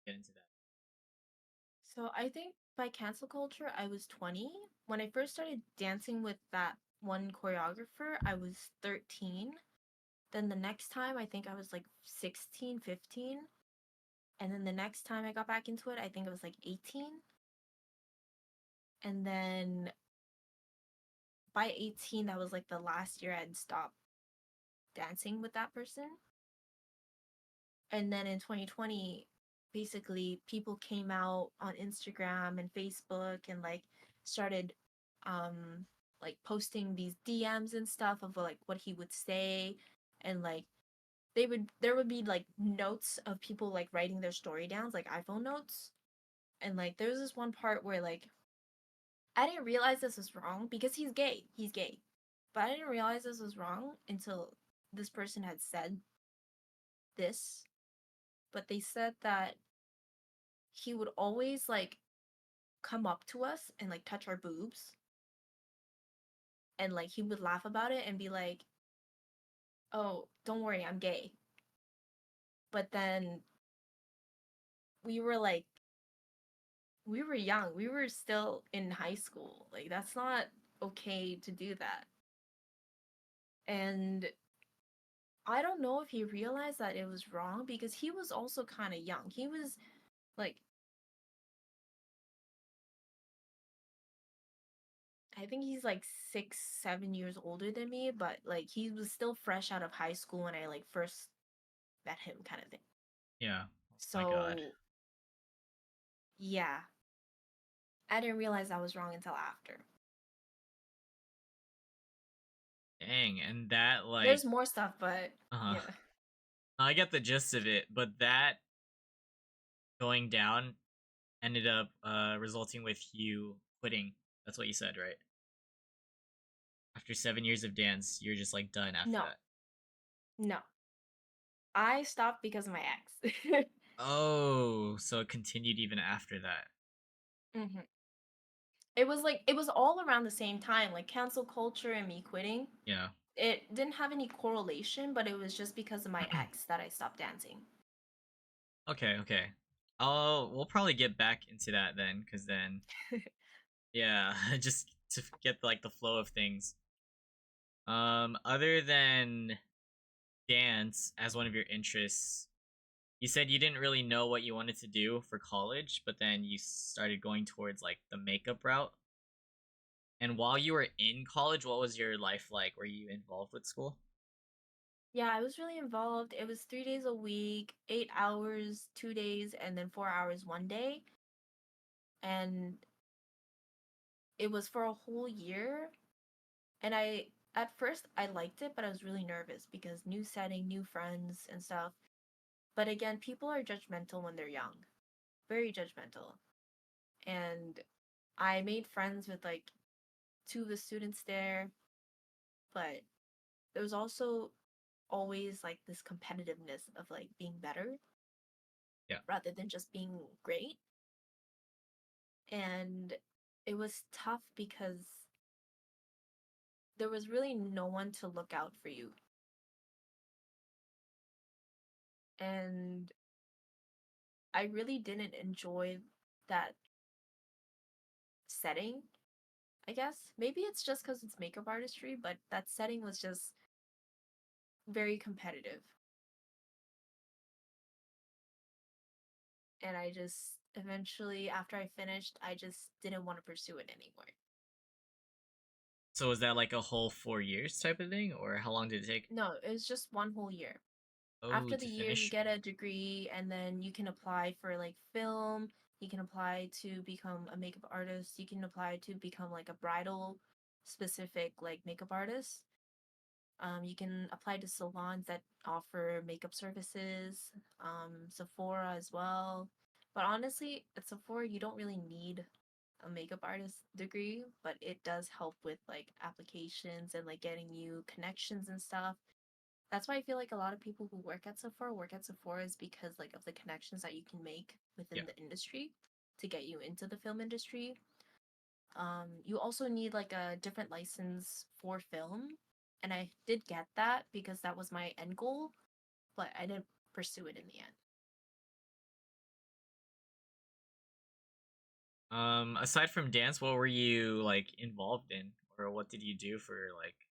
Get into that. so. I think by cancel culture, I was 20. When I first started dancing with that one choreographer, I was 13. Then the next time, I think I was like 16, 15. And then the next time I got back into it, I think it was like 18. And then by 18, that was like the last year I'd stopped dancing with that person. And then in 2020, basically people came out on Instagram and Facebook and like started like posting these DMs and stuff of like what he would say, and like there would be like notes of people like writing their story downs, like iPhone notes. And like there was this one part where like I didn't realize this was wrong because he's gay. He's gay. But I didn't realize this was wrong until this person had said this. But they said that he would always like come up to us and like touch our boobs, and like he would laugh about it and be like, "Oh, don't worry, I'm gay." But then we were like we were young. We were still in high school. Like that's not okay to do that. And I don't know if he realized that it was wrong because he was also kind of young. He was like I think he's like 6, 7 years older than me, but like he was still fresh out of high school when I like first met him, kind of thing. Yeah. Oh my god. So yeah, I didn't realize I was wrong until after. Dang, and that like There's more stuff, but uh-huh. yeah. I get the gist of it, but that going down ended up resulting with you quitting. That's what you said, right? After 7 years of dance, you're just like done after No, that. no. I stopped because of my ex. Oh, so it continued even after that. hmm It was like it was all around the same time, like cancel culture and me quitting. Yeah. It didn't have any correlation, but it was just because of my ex that I stopped dancing. Okay, okay. We'll probably get back into that then, because then, yeah, just to get like the flow of things. Other than dance as one of your interests, you said you didn't really know what you wanted to do for college, but then you started going towards like the makeup route. And while you were in college, what was your life like? Were you involved with school? Yeah, I was really involved. It was 3 days a week, 8 hours, 2 days, and then 4 hours one day. And it was for a whole year. And at first, I liked it, but I was really nervous because new setting, new friends, and stuff. But again, people are judgmental when they're young, very judgmental. And I made friends with like two of the students there, but there was also always like this competitiveness of like being better Yeah. rather than just being great. And it was tough because there was really no one to look out for you. And I really didn't enjoy that setting, I guess. Maybe it's just because it's makeup artistry, but that setting was just very competitive. And I just eventually, after I finished, I just didn't want to pursue it anymore. So was that like a whole 4 years type of thing, or how long did it take? No, it was just one whole year. Oh, After to the year, you finish. get a degree, and then you can apply for like film. You can apply to become a makeup artist. You can apply to become like a bridal specific like makeup artist. You can apply to salons that offer makeup services, Sephora as well. But honestly, at Sephora, you don't really need a makeup artist degree, but it does help with like applications and like getting you connections and stuff. That's why I feel like a lot of people who work at Sephora is because like of the connections that you can make Yeah. within the industry to get you into the film industry. You also need like a different license for film, and I did get that because that was my end goal, but I didn't pursue it in the end. Aside from dance, what were you like involved in, or what did you do for like,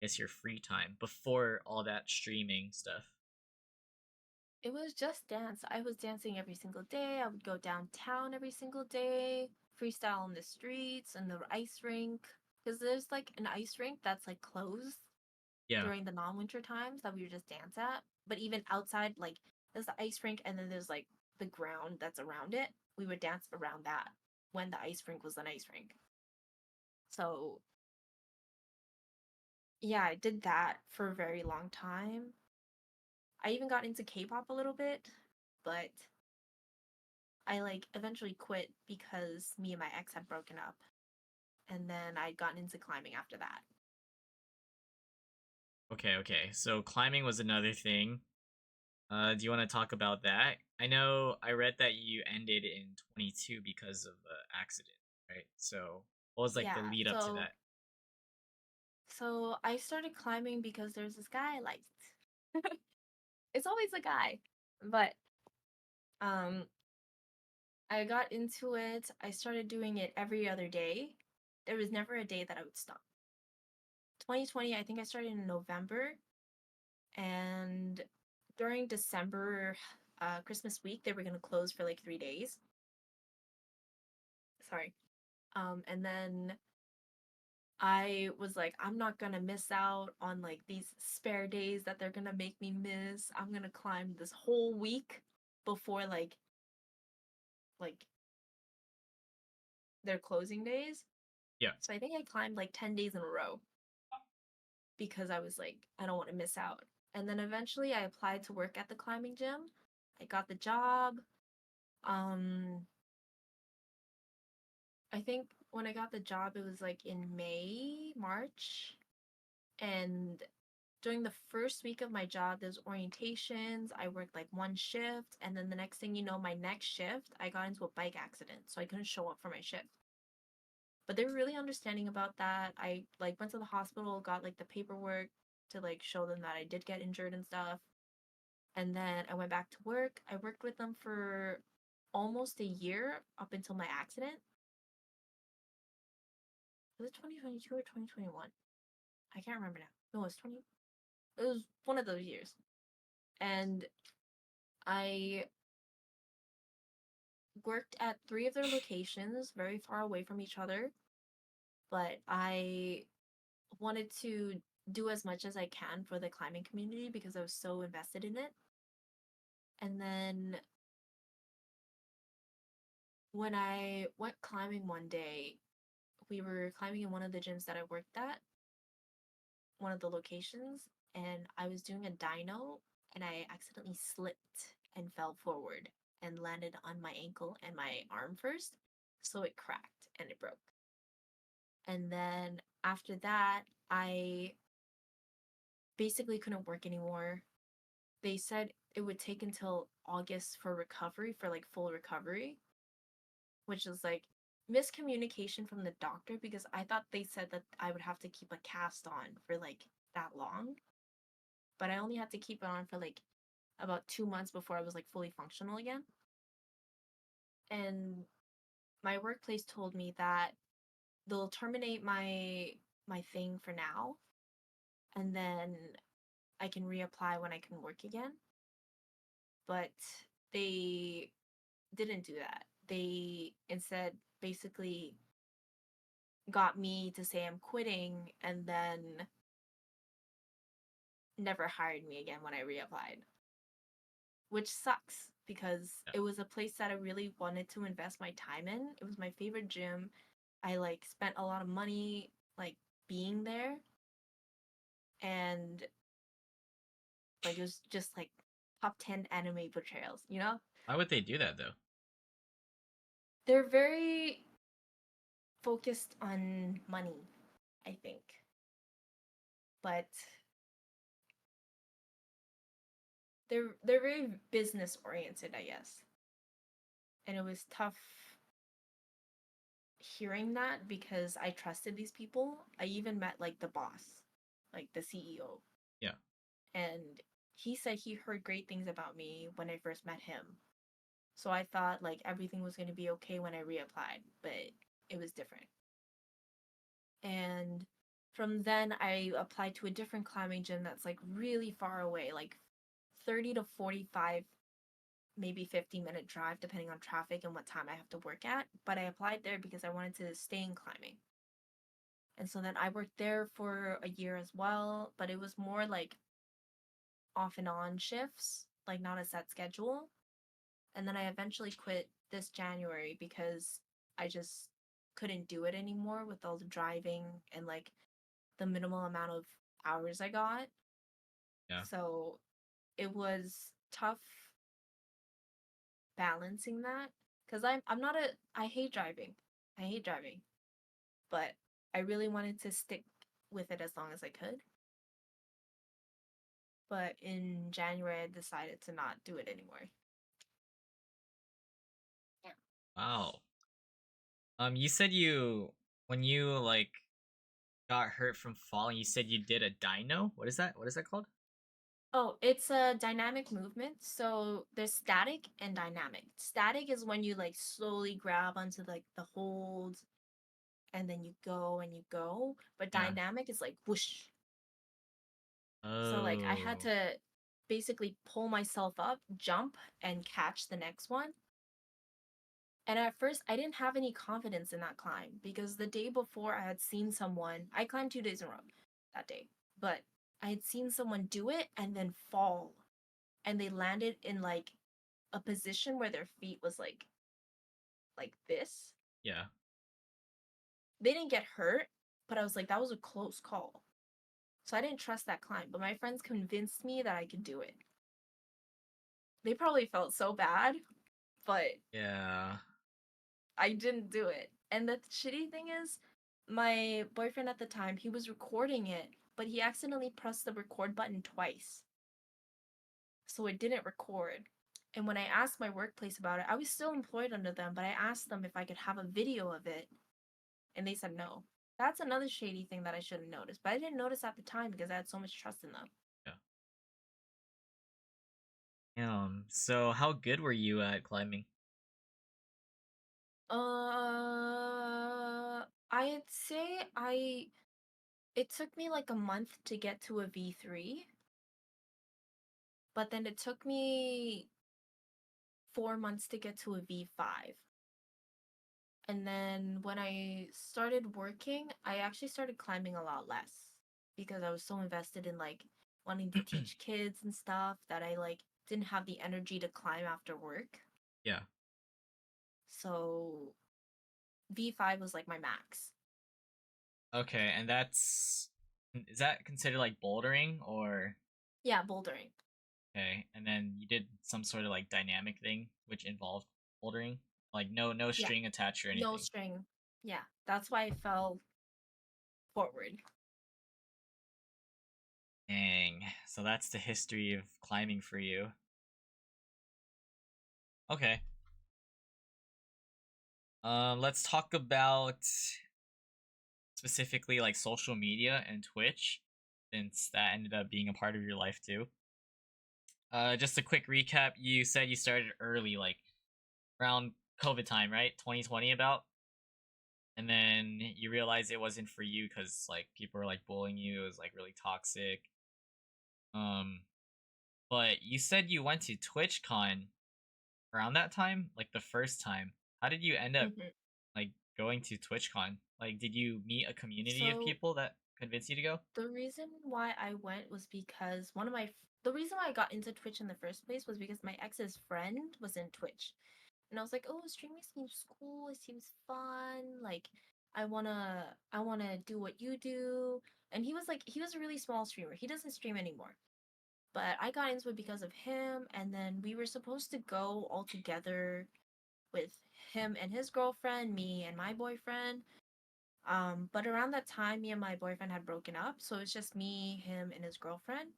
I guess your free time before all that streaming stuff? It was just dance. I was dancing every single day. I would go downtown every single day, freestyle on the streets and the ice rink. Because there's like an ice rink that's like closed Yeah. during the non-winter times that we would just dance at. But even outside, like there's the ice rink and then there's like the ground that's around it. We would dance around that when the ice rink was an ice rink. So yeah, I did that for a very long time. I even got into K-pop a little bit, but I like eventually quit because me and my ex had broken up. And then I'd gotten into climbing after that. Okay, okay. So climbing was another thing. Do you want to talk about that? I know I read that you ended in 22 because of an accident, right? So what was like the Yeah, lead up to so that? I started climbing because there's this guy I liked. It's always a guy. But um I got into it. I started doing it every other day. There was never a day that I would stop. 2020, I think I started in November, and during December, Christmas week, they were gonna close for like 3 days. Sorry. And then I was like, I'm not gonna miss out on like these spare days that they're gonna make me miss. I'm gonna climb this whole week before like their closing days. Yeah. So I think I climbed like 10 days in a row because I was like, I don't want to miss out. And then eventually I applied to work at the climbing gym. I got the job. Um I think when I got the job it was like in May, March, and during the first week of my job, there's orientations. I worked like one shift, and then the next thing you know, my next shift, I got into a bike accident, so I couldn't show up for my shift. But they were really understanding about that. I like went to the hospital, got like the paperwork to like show them that I did get injured and stuff. And then I went back to work. I worked with them for almost a year up until my accident. Was it 2022 or 2021? I can't remember now. No, it was 20. It was one of those years. And I worked at three of their locations, very far away from each other, but I wanted to do as much as I can for the climbing community because I was so invested in it. And then when I went climbing one day, we were climbing in one of the gyms that I worked at, one of the locations, and I was doing a dyno and I accidentally slipped and fell forward and landed on my ankle and my arm first. So it cracked and it broke. And then after that, I basically couldn't work anymore. They said it would take until August for recovery, for like full recovery, which is like miscommunication from the doctor because I thought they said that I would have to keep a cast on for like that long. But I only had to keep it on for like about 2 months before I was like fully functional again. And my workplace told me that they'll terminate my thing for now and then I can reapply when I can work again. But they didn't do that. They instead basically got me to say I'm quitting and then never hired me again when I reapplied, which sucks because Yeah. it was a place that I really wanted to invest my time in. It was my favorite gym. I like spent a lot of money like being there, and like it was just like top 10 anime portrayals, you know? Why would they do that though? They're very focused on money, I think. But they're very business oriented, I guess. And it was tough hearing that because I trusted these people. I even met like the boss, like the CEO, Yeah. and he said he heard great things about me when I first met him. So I thought like everything was going to be okay when I reapplied, but it was different. And from then I applied to a different climbing gym that's like really far away, like 30 to 45, maybe 50-minute drive depending on traffic and what time I have to work at. But I applied there because I wanted to stay in climbing. And so then I worked there for a year as well, but it was more like off and on shifts, like not a set schedule. And then I eventually quit this January because I just couldn't do it anymore with all the driving and like the minimal amount of hours I got. Yeah. So it was tough balancing that because I'm not a I hate driving. I hate driving. But I really wanted to stick with it as long as I could. But in January I decided to not do it anymore. Yeah. Wow. You said you when you like got hurt from falling, you said you did a dyno? What is that? What is that called? Oh, it's a dynamic movement. So there's static and dynamic. Static is when you like slowly grab onto like the hold and then you go and you go. But Yeah. dynamic is like whoosh. So like I had Oh. to basically pull myself up, jump, and catch the next one. And at first, I didn't have any confidence in that climb because the day before, I had seen someone. I climbed 2 days in a row that day, but I had seen someone do it and then fall, and they landed in like a position where their feet was like this. Yeah. They didn't get hurt, but I was like, that was a close call. So I didn't trust that climb, but my friends convinced me that I could do it. They probably felt so bad, but Yeah. I didn't do it. And the shitty thing is, my boyfriend at the time, he was recording it, but he accidentally pressed the record button twice. So it didn't record. And when I asked my workplace about it, I was still employed under them, but I asked them if I could have a video of it, and they said no. That's another shady thing that I should have noticed, but I didn't notice at the time because I had so much trust in them. Yeah. So how good were you at climbing? I'd say it took me like a month to get to a V3, but then it took me 4 months to get to a V5. And then when I started working, I actually started climbing a lot less because I was so invested in like wanting to teach kids and stuff that I like didn't have the energy to climb after work. Yeah. So V5 was like my max. Okay, and that's is that considered like bouldering or Yeah, bouldering. okay? And then you did some sort of like dynamic thing which involved bouldering, like no Yeah, string attached or no anything. string. Yeah, that's why I fell forward. Dang. So that's the history of climbing for you. Okay. Let's talk about specifically like social media and Twitch, since that ended up being a part of your life too. Just a quick recap. You said you started early, like around COVID time, right? 2020 about, and then you realized it wasn't for you because like people were like bullying you. It was like really toxic. Um, but you said you went to TwitchCon around that time, like the first time. How did you end up Hmm. like going to TwitchCon? Like, did you meet a community of So people that convinced you to go? the reason why I went was because the reason why I got into Twitch in the first place was because my ex's friend was in Twitch. And I was like, "Oh, streaming seems cool. It seems fun. Like I wanna do what you do." And he was a really small streamer. He doesn't stream anymore. But I got into it because of him, and then we were supposed to go all together with him and his girlfriend, me and my boyfriend. But around that time, me and my boyfriend had broken up, so it's just me, him, and his girlfriend.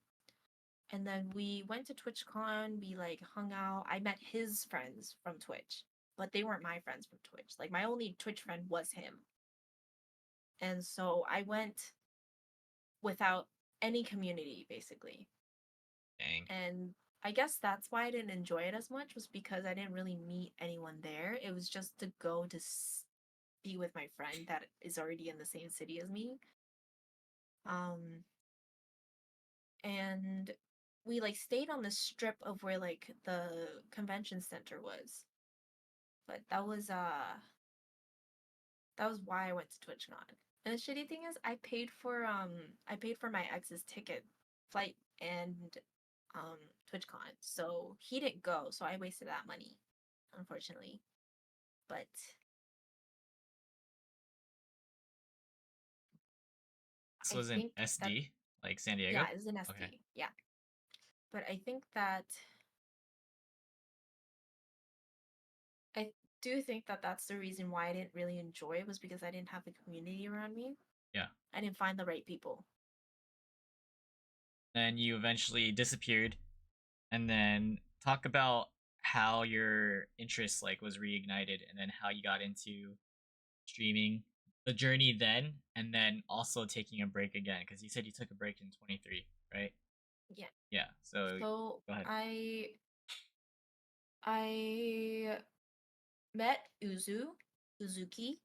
And then we went to TwitchCon. We like hung out. I met his friends from Twitch, but they weren't my friends from Twitch. Like my only Twitch friend was him, and so I went without any community basically. Dang. And I guess that's why I didn't enjoy it as much was because I didn't really meet anyone there. It was just to go to be with my friend that is already in the same city as me. Um, and we like stayed on the strip of where like the convention center was. But that was why I went to TwitchCon. And the shitty thing is I paid for my ex's ticket, flight and TwitchCon. So he didn't go, so I wasted that money, unfortunately. But This I was in think that SD, like San yeah, Diego. it's an Okay. SD. Yeah. But I do think that that's the reason why I didn't really enjoy it was because I didn't have a community around me. Yeah. I didn't find the right people. Then you eventually disappeared, and then talk about how your interest like was reignited, and then how you got into streaming, the journey then, and then also taking a break again because you said you took a break in 23, right? Yeah. Yeah. So So go ahead. I met Uzuki,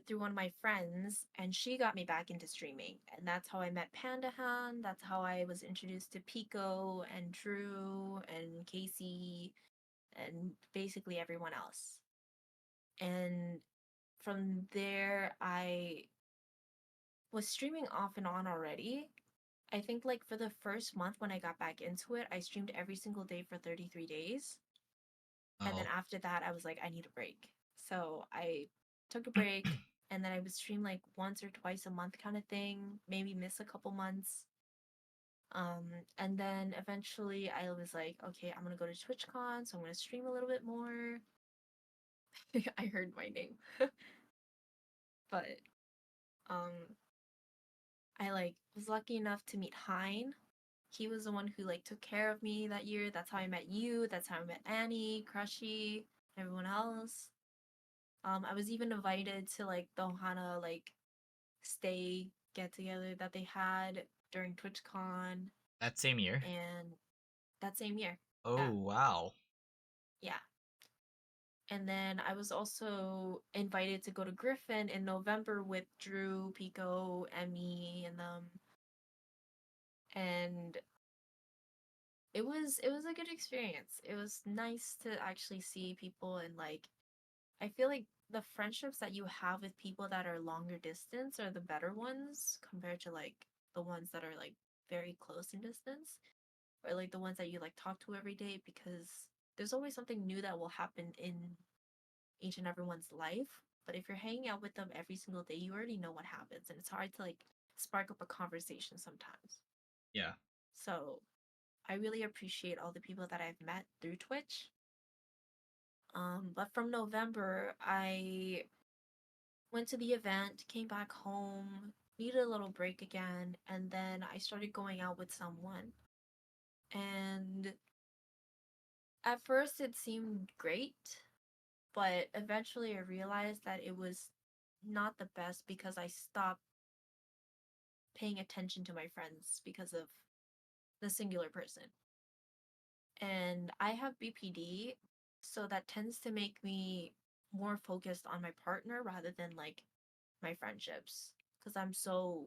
through one of my friends, and she got me back into streaming. And that's how I met Pandahan. That's how I was introduced to Pico and Drew and Casey and basically everyone else. And from there, I was streaming off and on already. I think like for the first month when I got back into it, I streamed every single day for 33 days. And then Oh. after that, I was like, I need a break. So I took a break and then I would stream like once or twice a month kind of thing, maybe miss a couple months. And then eventually I was like, okay, I'm gonna go to TwitchCon, so I'm gonna stream a little bit more. I heard my name. But um I like was lucky enough to meet Hein. He was the one who like took care of me that year. That's how I met you. That's how I met Annie, Crushy, everyone else. I was even invited to like the Ohana like stay get together that they had during TwitchCon That same year? and that same year. Yeah, Oh, wow. yeah. And then I was also invited to go to Griffin in November with Drew, Pico, Emmy, and them. And it was a good experience. It was nice to actually see people and like I feel like the friendships that you have with people that are longer distance are the better ones compared to like the ones that are like very close in distance or like the ones that you like talk to every day because there's always something new that will happen in each and everyone's life. But if you're hanging out with them every single day, you already know what happens and it's hard to like spark up a conversation sometimes. Yeah. So I really appreciate all the people that I've met through Twitch. But from November, I went to the event, came back home, needed a little break again, and then I started going out with someone. And at first it seemed great, but eventually I realized that it was not the best because I stopped paying attention to my friends because of the singular person. And I have BPD, so that tends to make me more focused on my partner rather than like my friendships because I'm so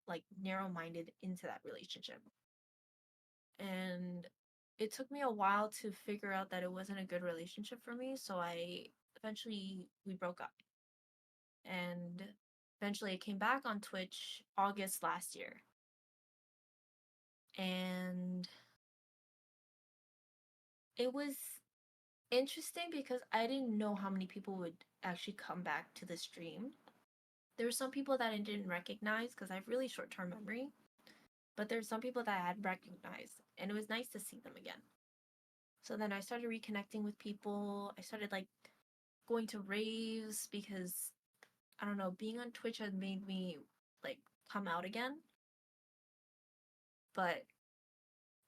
like narrow-minded into that relationship. And it took me a while to figure out that it wasn't a good relationship for me, so I eventually we broke up. And eventually I came back on Twitch August last year. And it was interesting because I didn't know how many people would actually come back to the stream. There were some people that I didn't recognize because I have really short-term memory, but there's some people that I had recognized, and it was nice to see them again. So then I started reconnecting with people. I started like going to raves because I don't know, being on Twitch had made me like come out again. But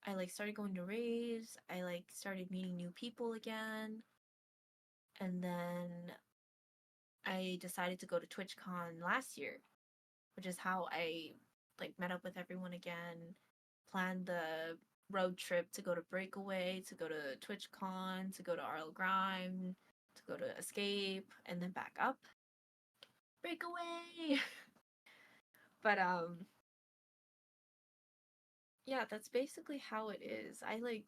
I like started going to raves. I like started meeting new people again. And then I decided to go to TwitchCon last year, which is how I like met up with everyone again, planned the road trip to go to Breakaway, to go to TwitchCon, to go to RL Grime, to go to Escape, and then back up. Breakaway. But yeah, that's basically how it is. I like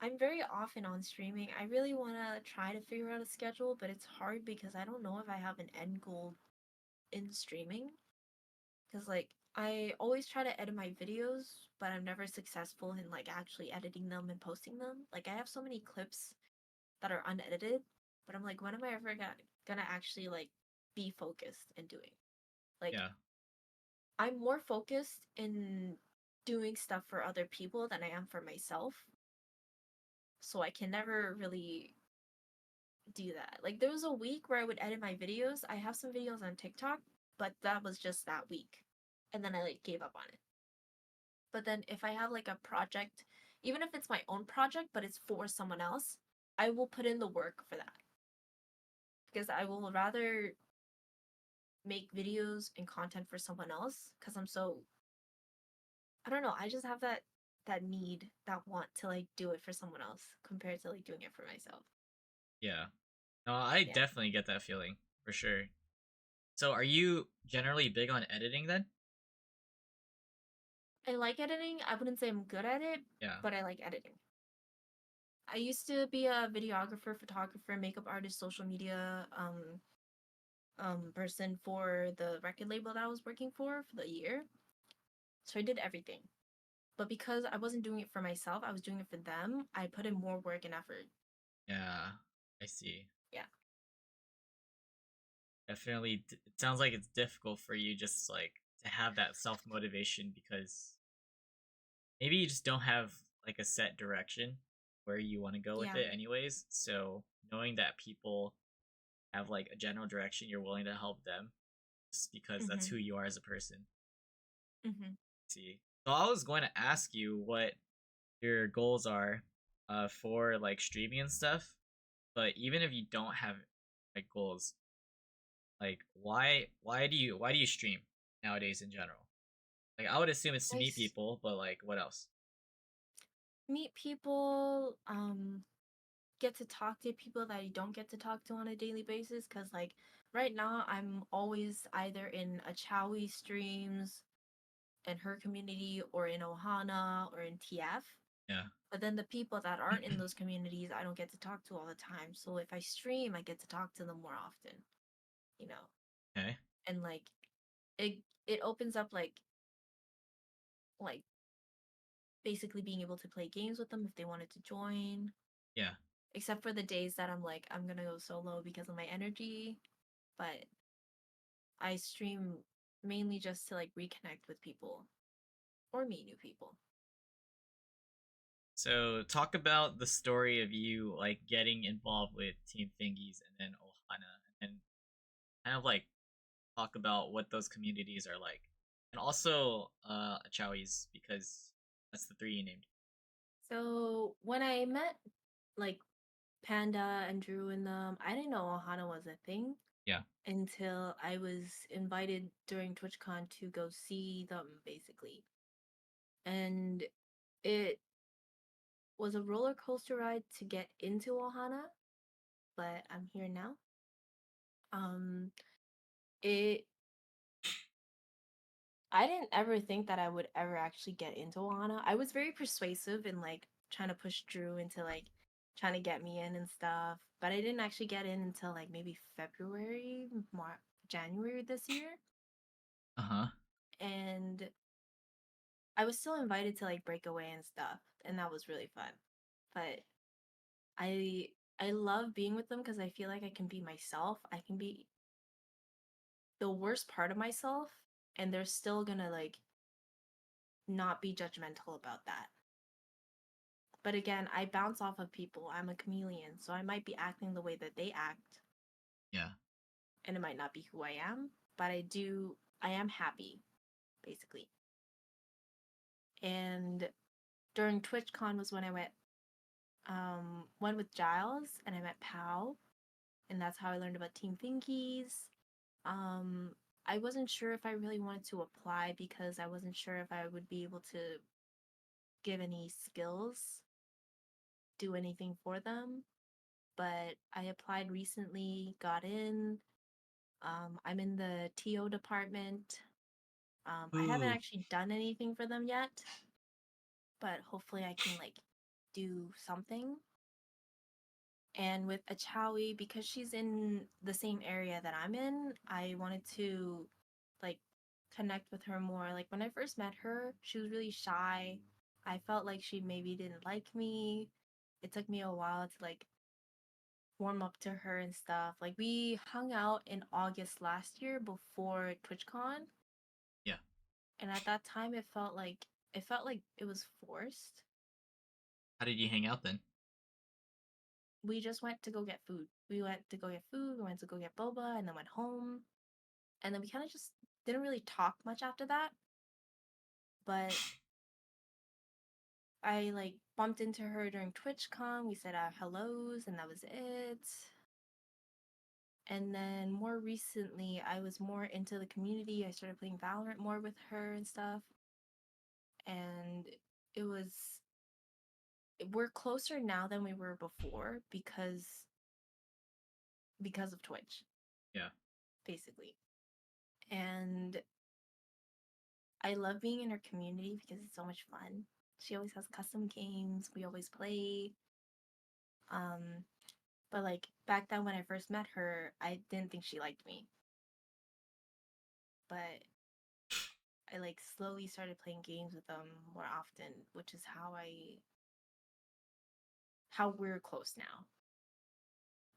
I'm very often on streaming. I really want to try to figure out a schedule, but it's hard because I don't know if I have an end goal in streaming. Because like I always try to edit my videos, but I'm never successful in like actually editing them and posting them. Like I have so many clips that are unedited, but I'm like, when am I ever gonna actually like be focused and doing? Like Yeah. I'm more focused in doing stuff for other people than I am for myself. So I can never really do that. Like there was a week where I would edit my videos. I have some videos on TikTok, but that was just that week. And then I like gave up on it. But then if I have like a project, even if it's my own project, but it's for someone else, I will put in the work for that. Because I will rather make videos and content for someone else because I'm so I don't know, I just have that need, that want to like do it for someone else compared to like doing it for myself. Yeah. No, I Yeah. definitely get that feeling for sure. So, are you generally big on editing then? I like editing. I wouldn't say I'm good at it, Yeah. but I like editing. I used to be a videographer, photographer, makeup artist, social media person for the record label that I was working for the year. So I did everything. But because I wasn't doing it for myself, I was doing it for them, I put in more work and effort. Yeah, I see. Yeah. Definitely, it sounds like it's difficult for you just like to have that self motivation because maybe you just don't have like a set direction where you want to go with Yeah. it, anyways. So knowing that people have like a general direction, you're willing to help them just because that's Mhm. who you are as a person. Mhm. See, so I was going to ask you what your goals are for like streaming and stuff, but even if you don't have like goals, like why do you stream nowadays in general? Like I would assume it's to I meet s- people, but like what else? meet people, get to talk to people that you don't get to talk to on a daily basis cuz like right now I'm always either in a Chowie streams in her community or in Ohana or in TF. Yeah. But then the people that aren't in those communities, I don't get to talk to all the time. So if I stream, I get to talk to them more often, you know. Okay. And like it it opens up like basically being able to play games with them if they wanted to join. Yeah. Except for the days that I'm like I'm gonna go solo because of my energy. But I stream mainly just to like reconnect with people or meet new people. So talk about the story of you like getting involved with Team Thingies and then Ohana, and then kind of like talk about what those communities are like, and also Chowies because that's the three you named. So when I met like Panda and Drew and them, I didn't know Ohana was a thing Yeah. until I was invited during TwitchCon to go see them basically. And it was a roller coaster ride to get into Ohana, but I'm here now. Um it I didn't ever think that I would ever actually get into Ohana. I was very persuasive in like trying to push Drew into like trying to get me in and stuff, but I didn't actually get in until like maybe February, January this year. Uh huh. And I was still invited to like break away and stuff, and that was really fun. But I I love being with them because I feel like I can be myself. I can be the worst part of myself, and they're still gonna like not be judgmental about that. But again, I bounce off of people. I'm a chameleon, so I might be acting the way that they act, Yeah. and it might not be who I am, but I am happy, basically. And during TwitchCon was when I went with Giles and I met Pau, and that's how I learned about Team Thinkies. Um, I wasn't sure if I really wanted to apply because I wasn't sure if I would be able to give any skills, do anything for them. But I applied recently, got in. I'm in the TO department. I haven't Ooh. actually done anything for them yet, but hopefully I can like do something. And with Achawi, because she's in the same area that I'm in, I wanted to like connect with her more. Like when I first met her, she was really shy. I felt like she maybe didn't like me. It took me a while to like warm up to her and stuff. Like we hung out in August last year before TwitchCon, Yeah. and at that time it felt like it was forced. How did you hang out then? We just went to go get food. We went to go get food, we went to go get boba, and then went home. And then we kind of just didn't really talk much after that. But I like bumped into her during TwitchCon. We said our hellos, and that was it. And then more recently, I was more into the community. I started playing Valorant more with her and stuff. And it was, we're closer now than we were before because of Twitch, Yeah. basically. And I love being in her community because it's so much fun. She always has custom games. We always play. Um, but like back then when I first met her, I didn't think she liked me. But I like slowly started playing games with them more often, which is how we're close now.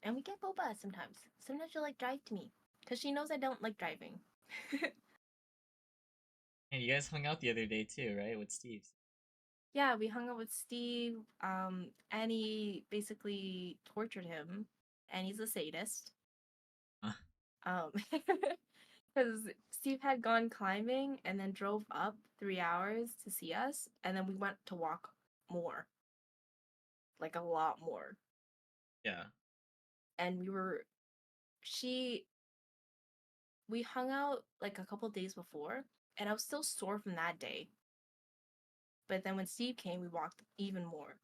And we get boba sometimes. Sometimes she'll like drive to me because she knows I don't like driving. And you guys hung out the other day too, right? With Steve. Yeah, we hung out with Steve. Annie basically tortured him, and he's a sadist. Huh? Because Steve had gone climbing and then drove up 3 hours to see us, and then we went to walk more, like a lot more. Yeah. And we hung out like a couple days before, and I was still sore from that day. But then when Steve came, we walked even more.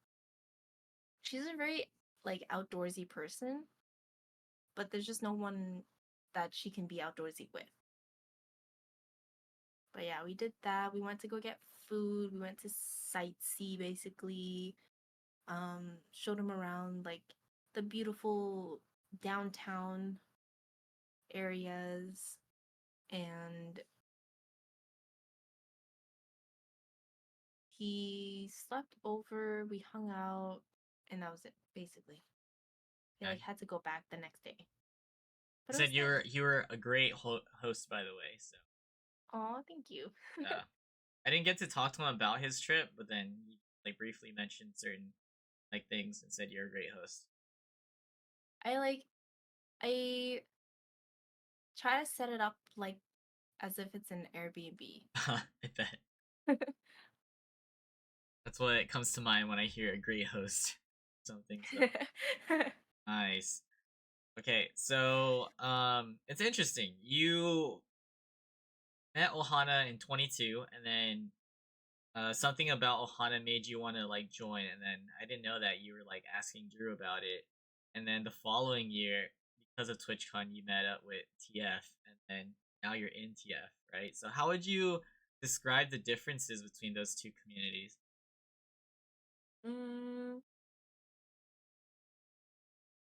She's a very like outdoorsy person, but there's just no one that she can be outdoorsy with. But yeah, we did that. We went to go get food. We went to sightsee basically. Showed him around like the beautiful downtown areas, and he slept over. We hung out, and that was it basically. He Yeah. like had to go back the next day. He But it said was nice. you were a great host, by the way. So Aw, thank you. yeah, I didn't get to talk to him about his trip, but then he like briefly mentioned certain like things and said you're a great host. I try to set it up like as if it's an Airbnb. I bet that's what comes to mind when I hear a great host. Something so nice. Okay, so it's interesting. You met Ohana in 22, and then something about Ohana made you want to like join, and then I didn't know that you were like asking Drew about it, and then the following year, because of TwitchCon, you met up with TF, and then now you're in TF, right? So how would you describe the differences between those two communities? mm,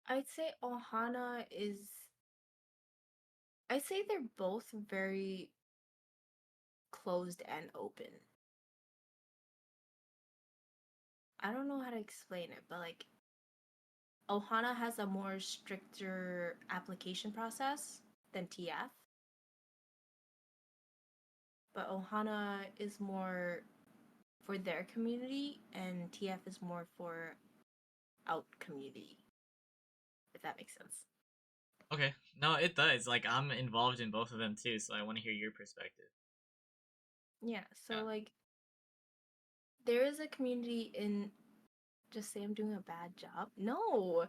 I'd say Ohana is. I'd say they're both very closed and open. I don't know how to explain it, but like Ohana has a more stricter application process than TF, but Ohana is more for their community and TF is more for out community, if that makes sense. Okay, no, it does. Like I'm involved in both of them too, so I want to hear your perspective. Yeah, so Yeah. like there is a community in just say I'm doing a bad job. No,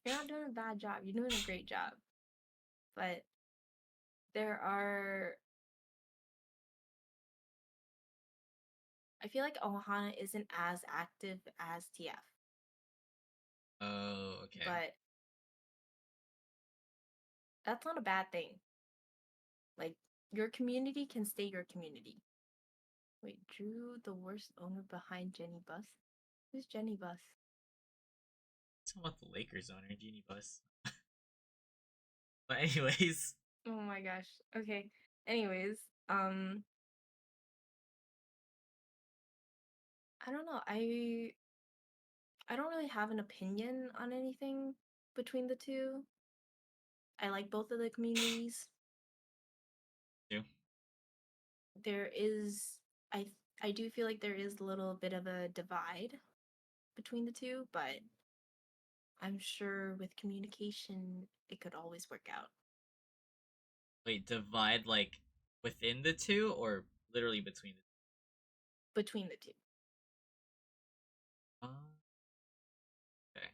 you're not doing a bad job. You're doing a great job. But there are, I feel like Ohana isn't as active as TF, Oh, okay. but that's not a bad thing. Like, your community can stay your community. Wait, Drew, the worst owner behind Jenny Bus? Who's Jenny Bus? Talking about the Lakers owner, Genie Bus. But anyways, Oh my gosh. Okay. Anyways, um, I don't know. I don't really have an opinion on anything between the two. I like both of the communities. too. There is I I do feel like there is a little bit of a divide between the two, but I'm sure with communication it could always work out Wait, divide like within the two or literally between the between the two. two? Okay.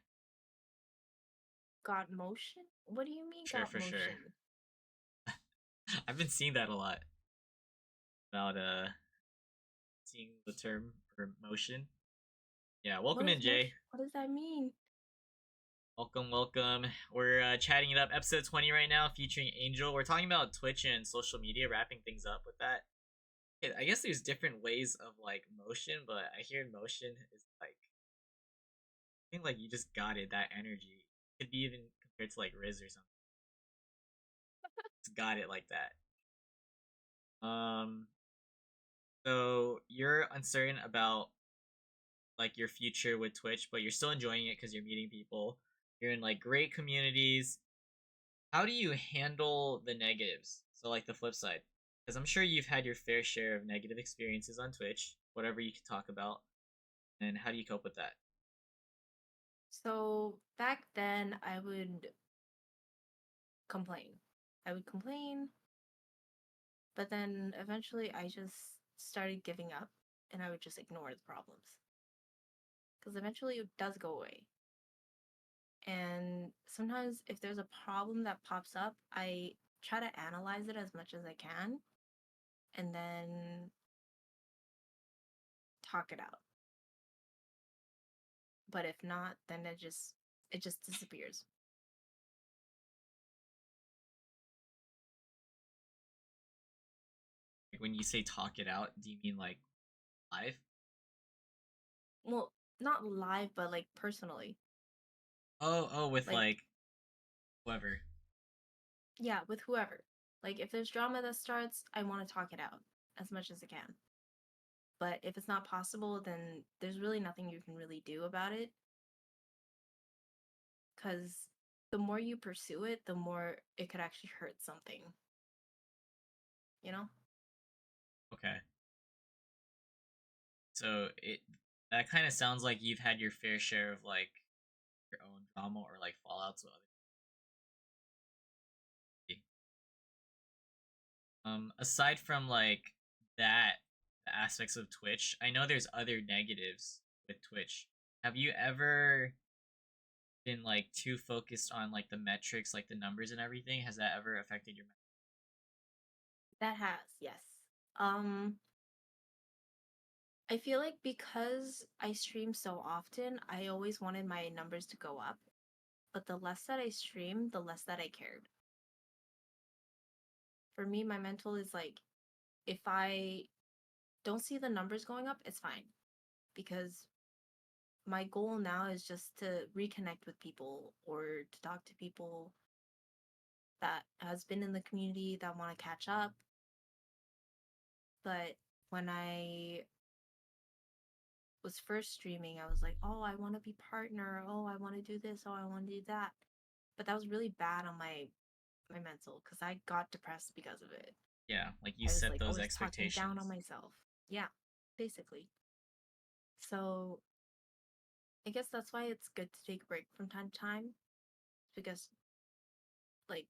Got motion? What do you mean Sure, got for sure. motion? I've been seeing that a lot about seeing the term for motion. Yeah, What welcome is in, motion? Jay. What does that mean? Welcome, welcome. We're chatting it up, episode 20 right now, featuring Angel. We're talking about Twitch and social media, wrapping things up with that. I guess there's different ways of like motion, but I hear motion is like think like you just got it, that energy. It could be even compared to like Riz or something. Just got it like that. Um, so you're uncertain about like your future with Twitch, but you're still enjoying it because you're meeting people. You're in like great communities. How do you handle the negatives? So like the flip side, because I'm sure you've had your fair share of negative experiences on Twitch, whatever you can talk about. And how do you cope with that? So back then, I would complain. I would complain, but then eventually I just started giving up and I would just ignore the problems. Because eventually it does go away. And sometimes if there's a problem that pops up, I try to analyze it as much as I can and then talk it out. But if not, then it just disappears. Like when you say talk it out, do you mean like live? Well, not live, but like personally. Oh, with Like, like whoever. yeah, with whoever. Like if there's drama that starts, I want to talk it out as much as I can. But if it's not possible, then there's really nothing you can really do about it. Because the more you pursue it, the more it could actually hurt something, you know? Okay. So it that kind of sounds like you've had your fair share of like your own drama or like fallouts with other people. Aside from like that the aspects of Twitch, I know there's other negatives with Twitch. Have you ever been like too focused on like the metrics, like the numbers and everything? Has that ever affected your That has, yes. Um, I feel like because I stream so often, I always wanted my numbers to go up. But the less that I streamed, the less that I cared. For me, my mental is like, if I don't see the numbers going up, it's fine. Because my goal now is just to reconnect with people or to talk to people that has been in the community that want to catch up. But when I was first streaming, I was like, oh, I want to be partner. Oh, I want to do this. Oh, I want to do that. But that was really bad on my mental because I got depressed because of it. yeah, like you I was set like those always talking down on expectations. myself. Yeah, basically. So I guess that's why it's good to take a break from time to time because like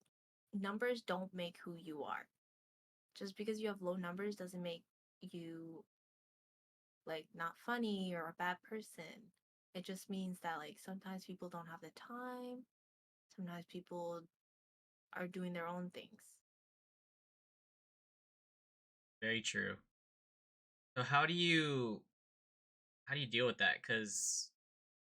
numbers don't make who you are. Just because you have low numbers doesn't make you like not funny or a bad person. It just means that like sometimes people don't have the time. Sometimes people are doing their own things. Very true. So how do you deal with that? Because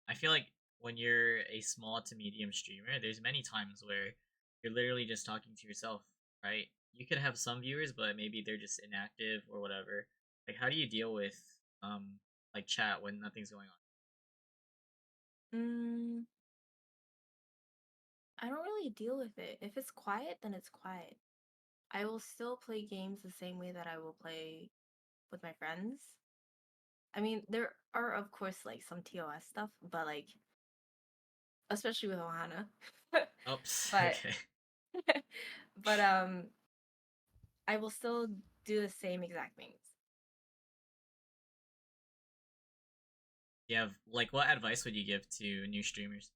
I feel like when you're a small to medium streamer, there's many times where you're literally just talking to yourself, right? You could have some viewers, but maybe they're just inactive or whatever. Like, how do you deal with like chat when nothing's going on? Mm, I don't really deal with it. If it's quiet, then it's quiet. I will still play games the same way that I will play with my friends. I mean, there are of course like some TOS stuff, but like especially with Ohana. Oops. but Okay. but I will still do the same exact things. You have like what advice would you give to new streamers?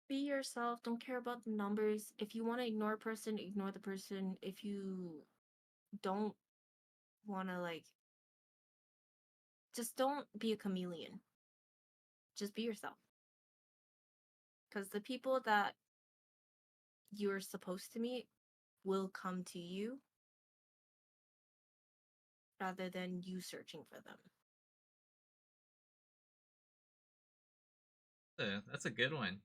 Be yourself, don't care about the numbers. If you want to ignore a person, ignore the person. If you don't want to like just don't be a chameleon. Just be yourself. Cuz the people that you're supposed to meet will come to you rather than you searching for them. That's a good one.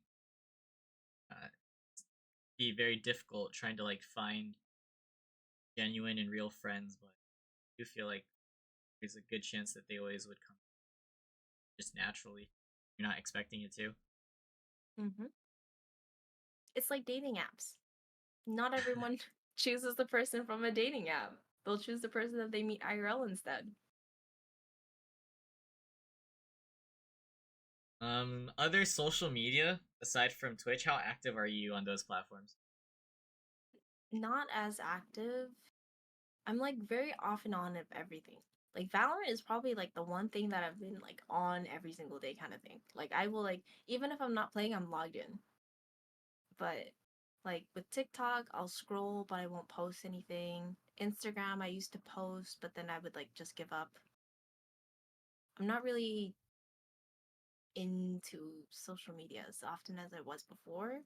It'd be very difficult trying to like find genuine and real friends, but I do feel like there's a good chance that they always would come. just naturally. You're not expecting it to. Hmm. It's like dating apps. Not everyone chooses the person from a dating app. They'll choose the person that they meet IRL instead. Other social media aside from Twitch, how active are you on those platforms? Not as active. I'm like very off and on of everything. Like Valorant is probably like the one thing that I've been like on every single day kind of thing. Like I will like even if I'm not playing, I'm logged in. But like with TikTok, I'll scroll but I won't post anything. Instagram, I used to post, but then I would like just give up. I'm not really into social media as often as I was before.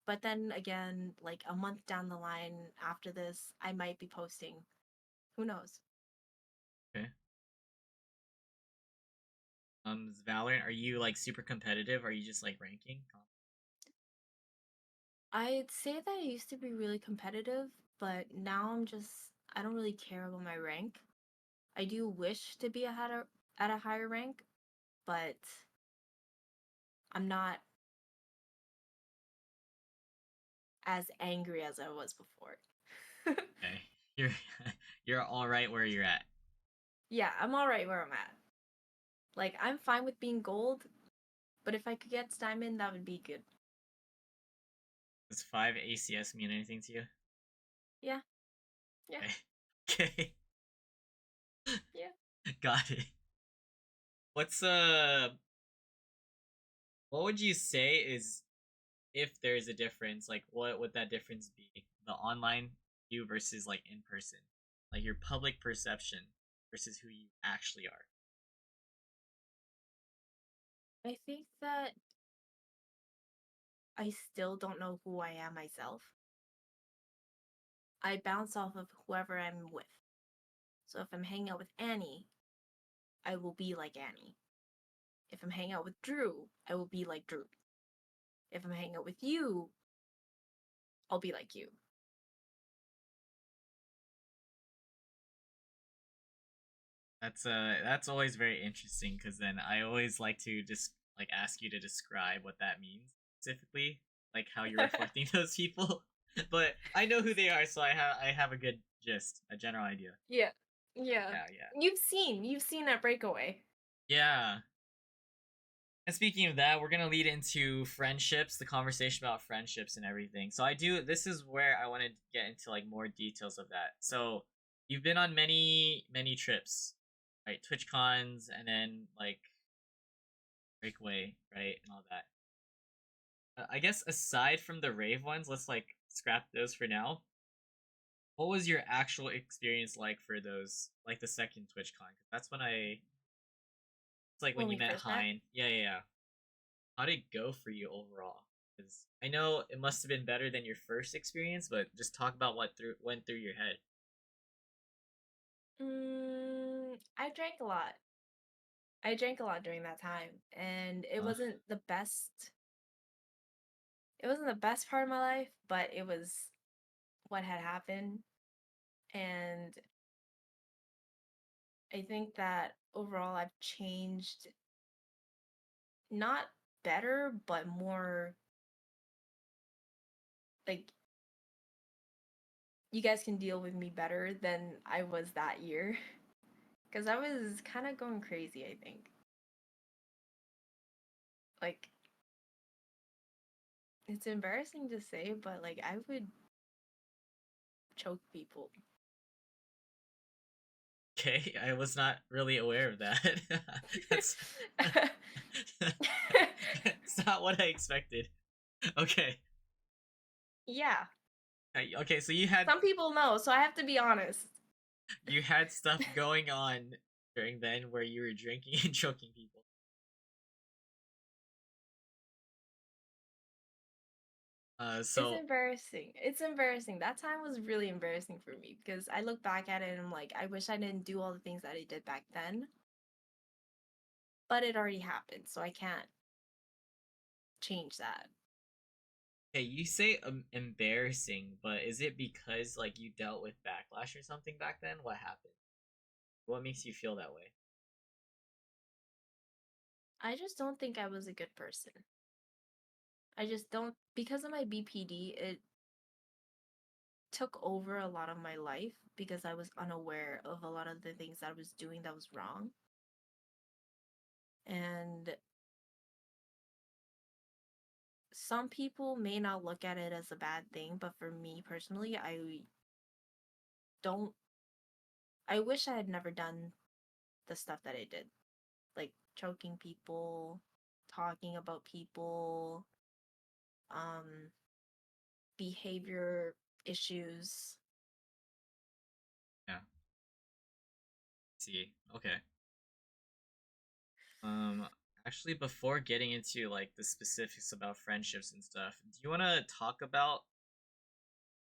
But then again, like a month down the line after this, I might be posting. Who knows? Okay. Valorant, are you like super competitive? Are you just like ranking? I'd say that I used to be really competitive, but now I don't really care about my rank. I do wish to be at a higher rank, but I'm not as angry as I was before. Okay, you're you're all right where you're at. Yeah, I'm all right where I'm at. Like, I'm fine with being gold, but if I could get to diamond, that would be good. Does 5 ACS mean anything to you? Yeah, yeah, Okay. yeah. Got it. What's what would you say is, if there's a difference, like what would that difference be? The online you versus like in person. Like your public perception versus who you actually are. I think that I still don't know who I am myself. I bounce off of whoever I'm with. So if I'm hanging out with Annie, I will be like Annie. If I'm hanging out with Drew, I will be like Drew. If I'm hanging out with you, I'll be like you. That's always very interesting because then I always like to just like ask you to describe what that means specifically, like how you're reflecting those people. But I know who they are, so I have a good gist, a general idea. Yeah. Yeah. Yeah, yeah. You've seen that breakaway. Yeah. And speaking of that, we're gonna lead into friendships, the conversation about friendships and everything. So I do. This is where I want to get into like more details of that. So you've been on many trips, right? Twitch cons, and then like breakaway, right, and all that. I guess aside from the rave ones, let's like scrap those for now. What was your actual experience like for those, like the second TwitchCon? 'Cause that's when it's like when When you we met first met. Hein. Yeah, yeah, yeah. How did it go for you overall? Because I know it must have been better than your first experience, but just talk about what went through your head. I drank a lot. I drank a lot during that time, and Uh, it wasn't the best part of my life, but it was what had happened. And I think that overall I've changed, not better, but more like you guys can deal with me better than I was that year. Because I was kind of going crazy, I think. Like, it's embarrassing to say, but like I would choke people. okay, I was not really aware of that. That's that's not what I expected. Okay. Yeah. Okay, so you had Some people know, so I have to be honest. you had stuff going on during then where you were drinking and choking people. It's So embarrassing. It's embarrassing. That time was really embarrassing for me because I look back at it and I'm like, I wish I didn't do all the things that I did back then. But it already happened, so I can't change that. okay, you say embarrassing, but is it because like you dealt with backlash or something back then? What happened? What makes you feel that way? I just don't think I was a good person. I just don't, because of my BPD, it took over a lot of my life because I was unaware of a lot of the things that I was doing that was wrong. And some people may not look at it as a bad thing, but for me personally, don't, I wish I had never done the stuff that I did, like choking people, talking about people, um, behavior issues. Yeah. See. Okay. Um, Actually, before getting into like the specifics about friendships and stuff, do you want to talk about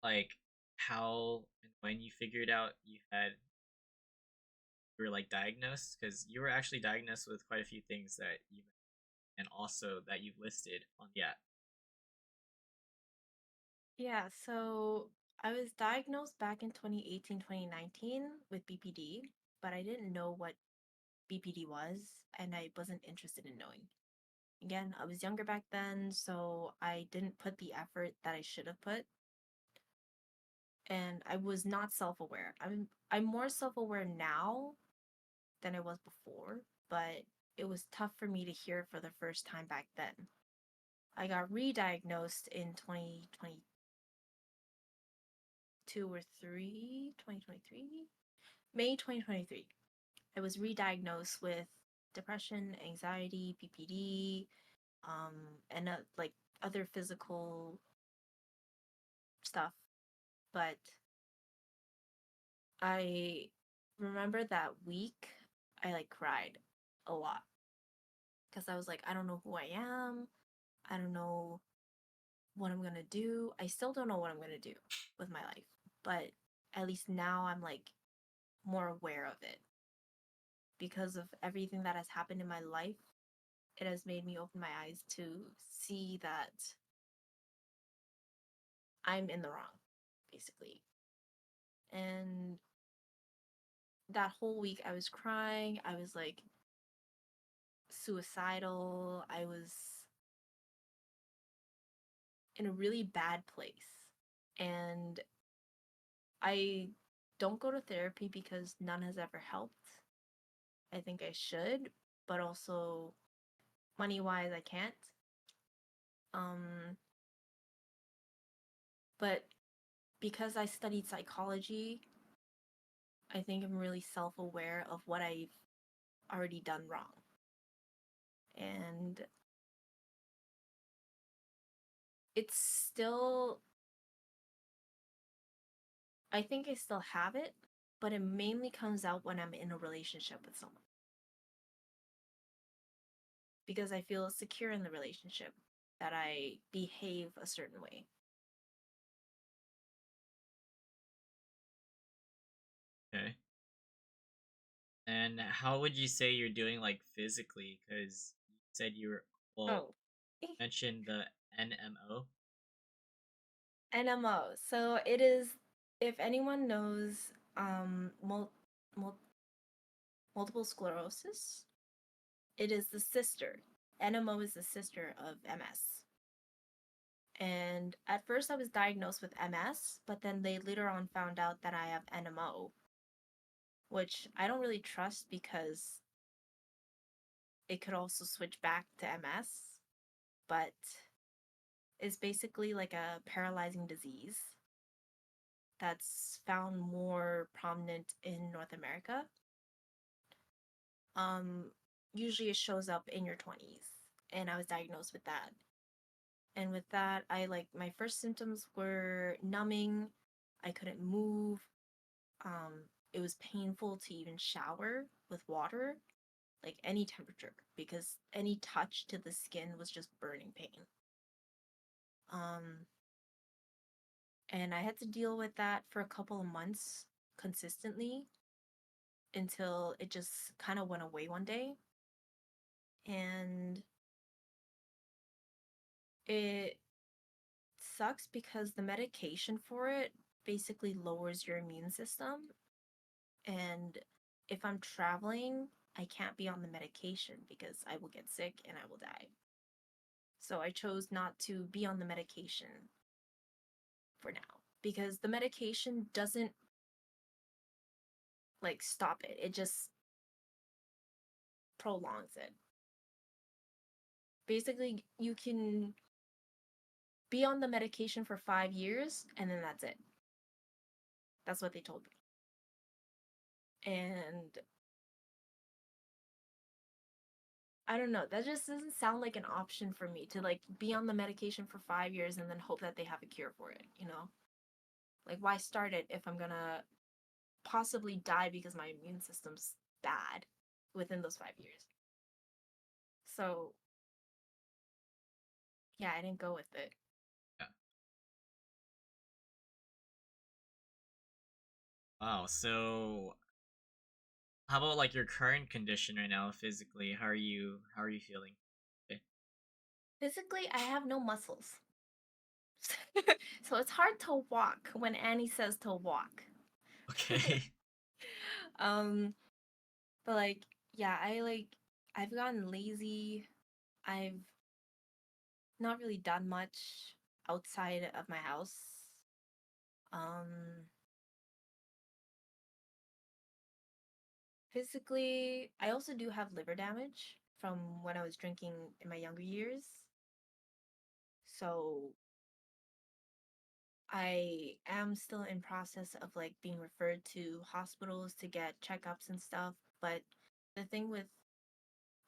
like how and when you figured out you were like diagnosed? Because you were actually diagnosed with quite a few things that you and also that you've listed on the app. Yeah, so I was diagnosed back in 2018, 2019 with BPD, but I didn't know what BPD was, and I wasn't interested in knowing. Again, I was younger back then, so I didn't put the effort that I should have put, and I was not self-aware. I'm more self-aware now than I was before, but it was tough for me to hear for the first time back then. I got re-diagnosed in 2022 or 3, 2023, May 2023. I was re-diagnosed with depression, anxiety, PPD, and like other physical stuff. But I remember that week, I like cried a lot because I was like, I don't know who I am. I don't know what I'm gonna do. I still don't know what I'm gonna do with my life, but at least now I'm like more aware of it because of everything that has happened in my life. It has made me open my eyes to see that I'm in the wrong, basically. And that whole week I was crying. I was like suicidal. I was in a really bad place. And I don't go to therapy because none has ever helped. I think I should, but also money wise, I can't. Um, but because I studied psychology, I think I'm really self aware of what I've already done wrong. And it's still, I think I still have it, but it mainly comes out when I'm in a relationship with someone because I feel secure in the relationship that I behave a certain way. Okay. And how would you say you're doing like physically? Because you said you were well Oh, mentioned the NMO. NMO. So it is, if anyone knows mul- multiple sclerosis, it is the sister. NMO is the sister of MS. And at first I was diagnosed with MS, but then they later on found out that I have NMO, which I don't really trust because it could also switch back to MS, but it's basically like a paralyzing disease that's found more prominent in North America. Um, Usually it shows up in your 20s, and I was diagnosed with that. And with that, I like my first symptoms were numbing. I couldn't move. It was painful to even shower with water, like any temperature, because any touch to the skin was just burning pain. Um, and I had to deal with that for a couple of months consistently until it just kind of went away one day. And it sucks because the medication for it basically lowers your immune system. And if I'm traveling I can't be on the medication because I will get sick and I will die. So I chose not to be on the medication for now because the medication doesn't like stop it. It just prolongs it. Basically, you can be on the medication for 5 years and then that's it. That's what they told me. And I don't know, that just doesn't sound like an option for me to like be on the medication for 5 years and then hope that they have a cure for it, you know? Like, why start it if I'm gonna possibly die because my immune system's bad within those 5 years? So, yeah, I didn't go with it. Yeah. Wow. So, how about like your current condition right now, physically? How are you? How are you feeling? Okay. Physically, I have no muscles. So it's hard to walk when Annie says to walk. Okay. um, but like, yeah, I've gotten lazy. I've not really done much outside of my house. Um, Physically, I also do have liver damage from when I was drinking in my younger years. So I am still in process of like being referred to hospitals to get checkups and stuff. But the thing with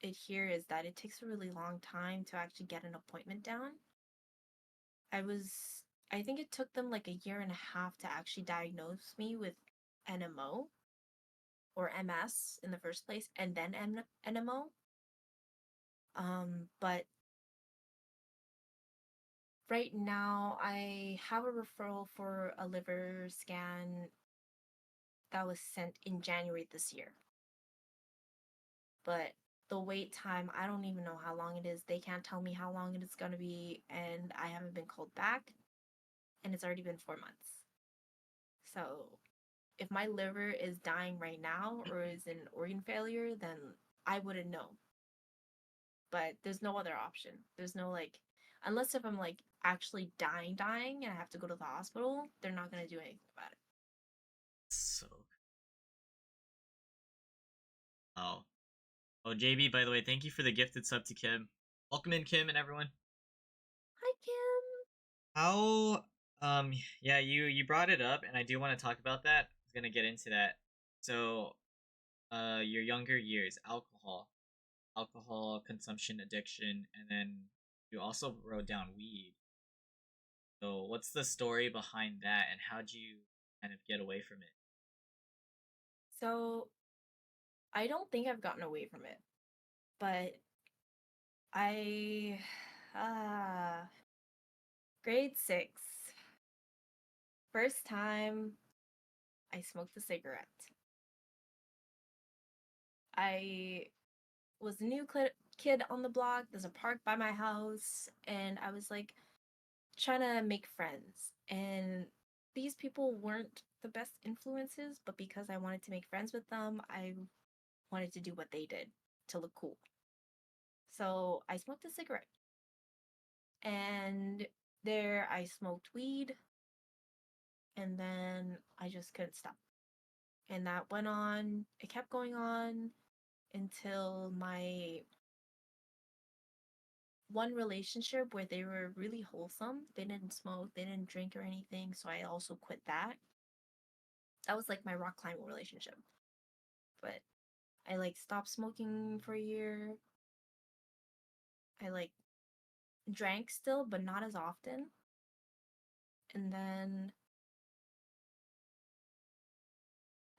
it here is that it takes a really long time to actually get an appointment down. I was, I think it took them like a year and a half to actually diagnose me with NMO or MS in the first place, and then NMO. But right now I have a referral for a liver scan that was sent in January this year. But the wait time, I don't even know how long it is. They can't tell me how long it is going to be, and I haven't been called back, and it's already been 4 months. So if my liver is dying right now or is in organ failure, then I wouldn't know. But there's no other option. There's no like, unless if I'm like actually dying, and I have to go to the hospital, they're not gonna do anything about it. So, oh, oh, JB. By the way, thank you for the gifted sub to Kim. Welcome in, Kim, and everyone. Hi, Kim. How? Yeah, you brought it up, and I do want to talk about that. I was gonna get into that. So, your younger years, alcohol consumption addiction, and then you also wrote down weed. So what's the story behind that, and how'd you kind of get away from it? So I don't think I've gotten away from it, but I, grade six, first time I smoked a cigarette. I was a new kid on the block. There's a park by my house, and I was like trying to make friends. And these people weren't the best influences, but because I wanted to make friends with them, I wanted to do what they did to look cool. So I smoked a cigarette. And there I smoked weed, and then I just couldn't stop. And that went on, it kept going on until my one relationship where they were really wholesome. They didn't smoke, they didn't drink or anything, so I also quit that. That was like my rock climbing relationship. But I like stopped smoking for a year. I like drank still, but not as often. And then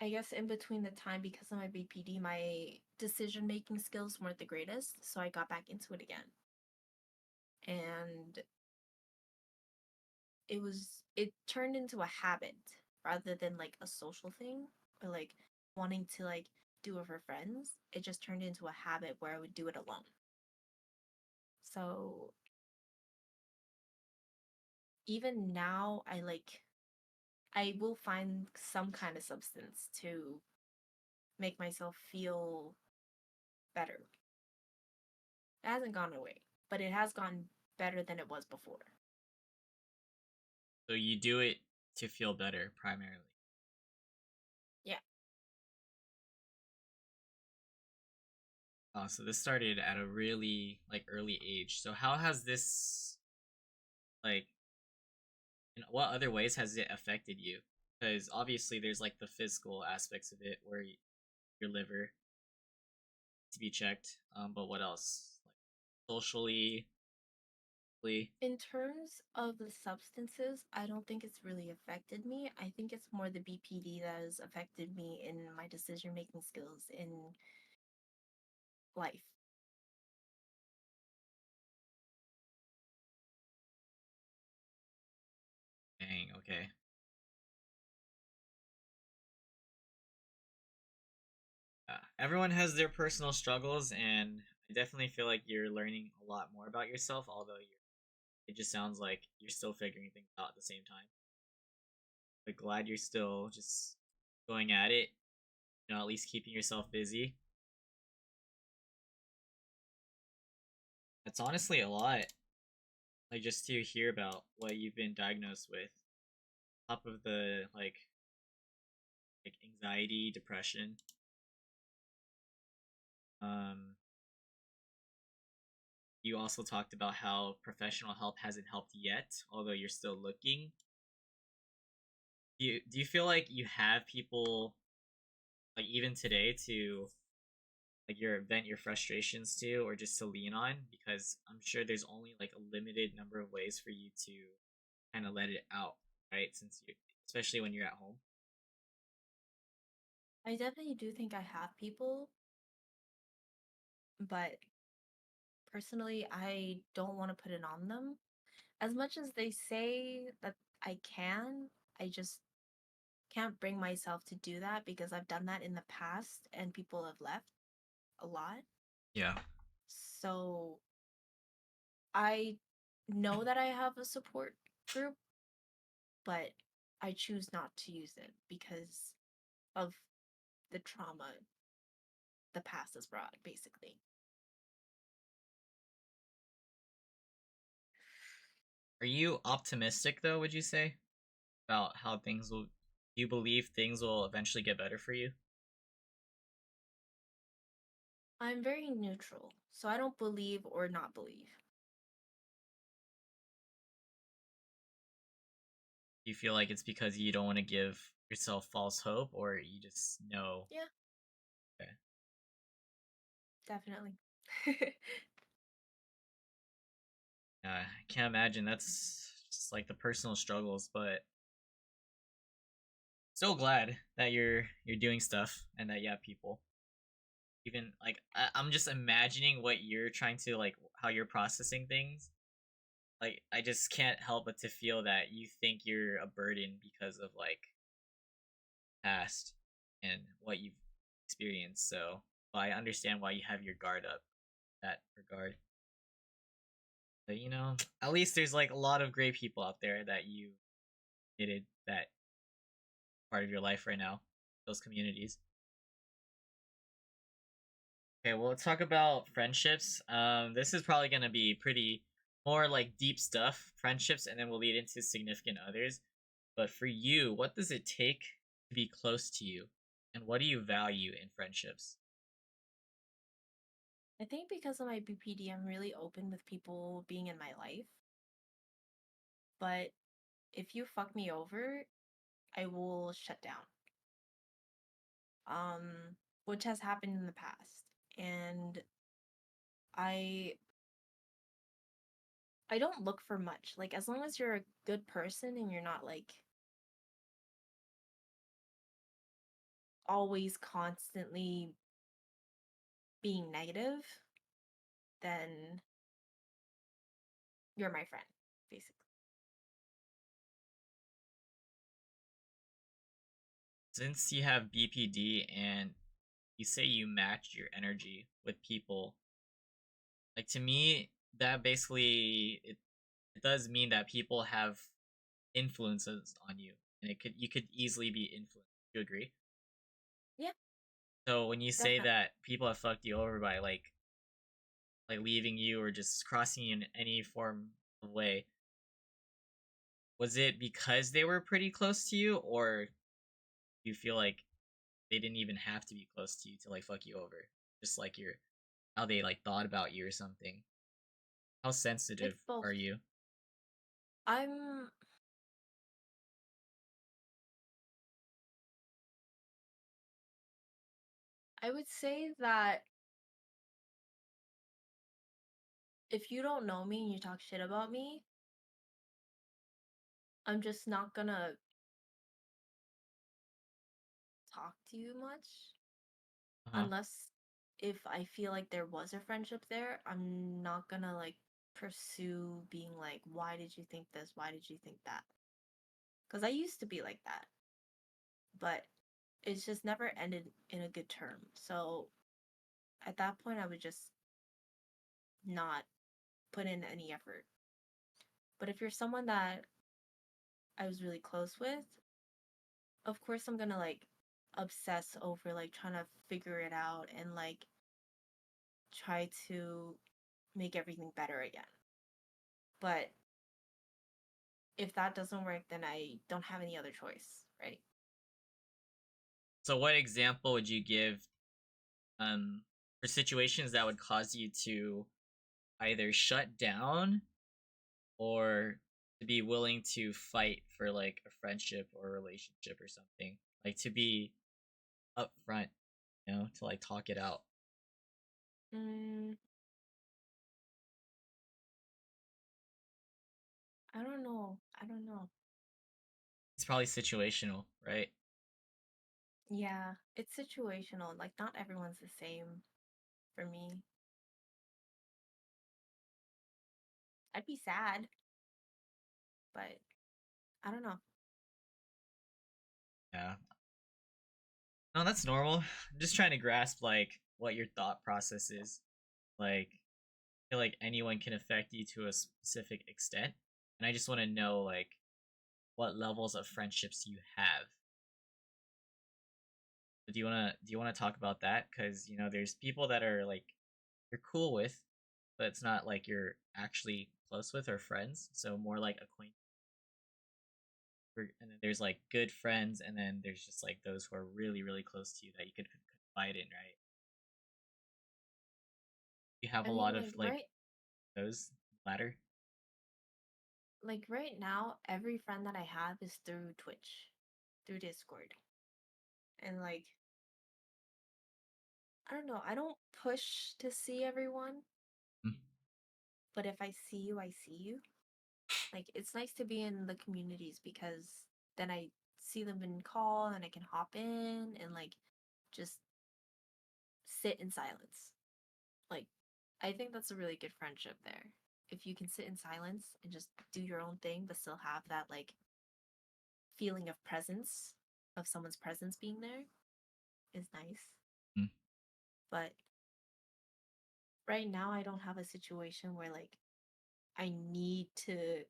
I guess in between the time, because of my BPD, my decision making skills weren't the greatest, so I got back into it again. And it turned into a habit rather than like a social thing or like wanting to like do it for friends. It just turned into a habit where I would do it alone. So even now, I will find some kind of substance to make myself feel better. It hasn't gone away, but it has gone better than it was before. So you do it to feel better primarily. Yeah. So this started at a really like early age. So how has this like in what other ways has it affected you? Because obviously there's like the physical aspects of it where your liver to be checked. But what else? Like socially, In terms of the substances, I don't think it's really affected me. I think it's more the BPD that has affected me in my decision making skills in life. dang, okay. Everyone has their personal struggles, and I definitely feel like you're learning a lot more about yourself. Although it just sounds like you're still figuring things out at the same time. But glad you're still just going at it. You know, at least keeping yourself busy. That's honestly a lot. Like just to hear about what you've been diagnosed with, top of the like anxiety, depression. Um, you also talked about how professional help hasn't helped yet, although you're still looking. Do you feel like you have people like even today to like your vent your frustrations to or just to lean on? Because I'm sure there's only like a limited number of ways for you to kind of let it out, right? Since you especially when you're at home. I definitely do think I have people, but personally, I don't want to put it on them. As much as they say that I can, I just can't bring myself to do that because I've done that in the past and people have left a lot. Yeah. So I know that I have a support group, but I choose not to use it because of the trauma the past has brought, basically. Are you optimistic though, would you say? About how things will do you believe things will eventually get better for you? I'm very neutral, so I don't believe or not believe. Do you feel like it's because you don't want to give yourself false hope or you just know? Yeah, Okay. definitely. I can't imagine that's just like the personal struggles, but so glad that you're doing stuff and that you have people. Even like I'm just imagining what you're trying to like how you're processing things. Like I just can't help but to feel that you think you're a burden because of like past and what you've experienced. So I understand why you have your guard up in that regard. But you know, at least there's like a lot of great people out there that you needed that part of your life right now. Those communities. Okay, well, let's talk about friendships. This is probably gonna be pretty more like deep stuff, friendships, and then we'll lead into significant others. But for you, what does it take to be close to you, and what do you value in friendships? I think because of my BPD, I'm really open with people being in my life. But if you fuck me over, I will shut down. Which has happened in the past. And I I don't look for much. Like as long as you're a good person and you're not like always constantly being negative, then you're my friend, basically. Since you have BPD and you say you match your energy with people, like to me, that basically it does mean that people have influences on you, and it could you could easily be influenced. Do you agree? Yeah. So when you say Definitely. that people have fucked you over by like leaving you or just crossing you in any form of way, was it because they were pretty close to you, or you feel like they didn't even have to be close to you to like fuck you over? Just like your how they like thought about you or something. How sensitive It's both. are you? I'm I would say that if you don't know me and you talk shit about me, I'm just not gonna talk to you much Uh-huh. unless if I feel like there was a friendship there, I'm not gonna like pursue being like, why did you think this? Why did you think that? Because I used to be like that, but it's just never ended in a good term. So at that point, I would just not put in any effort. But if you're someone that I was really close with, of course I'm gonna like obsess over like trying to figure it out and like try to make everything better again. But if that doesn't work, then I don't have any other choice, right? So what example would you give for situations that would cause you to either shut down or to be willing to fight for like a friendship or a relationship or something? Like to be upfront, to like talk it out. Mm, I don't know. I don't know. It's probably situational, right? Yeah, it's situational. Like not everyone's the same for me. I'd be sad, but I don't know. Yeah. No, that's normal. I'm just trying to grasp like what your thought process is. Like I feel like anyone can affect you to a specific extent. And I just want to know like what levels of friendships you have. Do you wanna talk about that? Because there's people that are like you're cool with, but it's not like you're actually close with or friends. So more like acquaintance. And then there's like good friends, and then there's just like those who are really really close to you that you could confide in, right? You have I a mean, lot of like those latter. like right now, every friend that I have is through Twitch, through Discord. And like, I don't know, I don't push to see everyone, Mm. but if I see you, I see you. Like, it's nice to be in the communities because then I see them in call and I can hop in and like just sit in silence. Like, I think that's a really good friendship there. If you can sit in silence and just do your own thing, but still have that like feeling of presence, of someone's presence being there, is nice. Mm. But right now, I don't have a situation where like I need to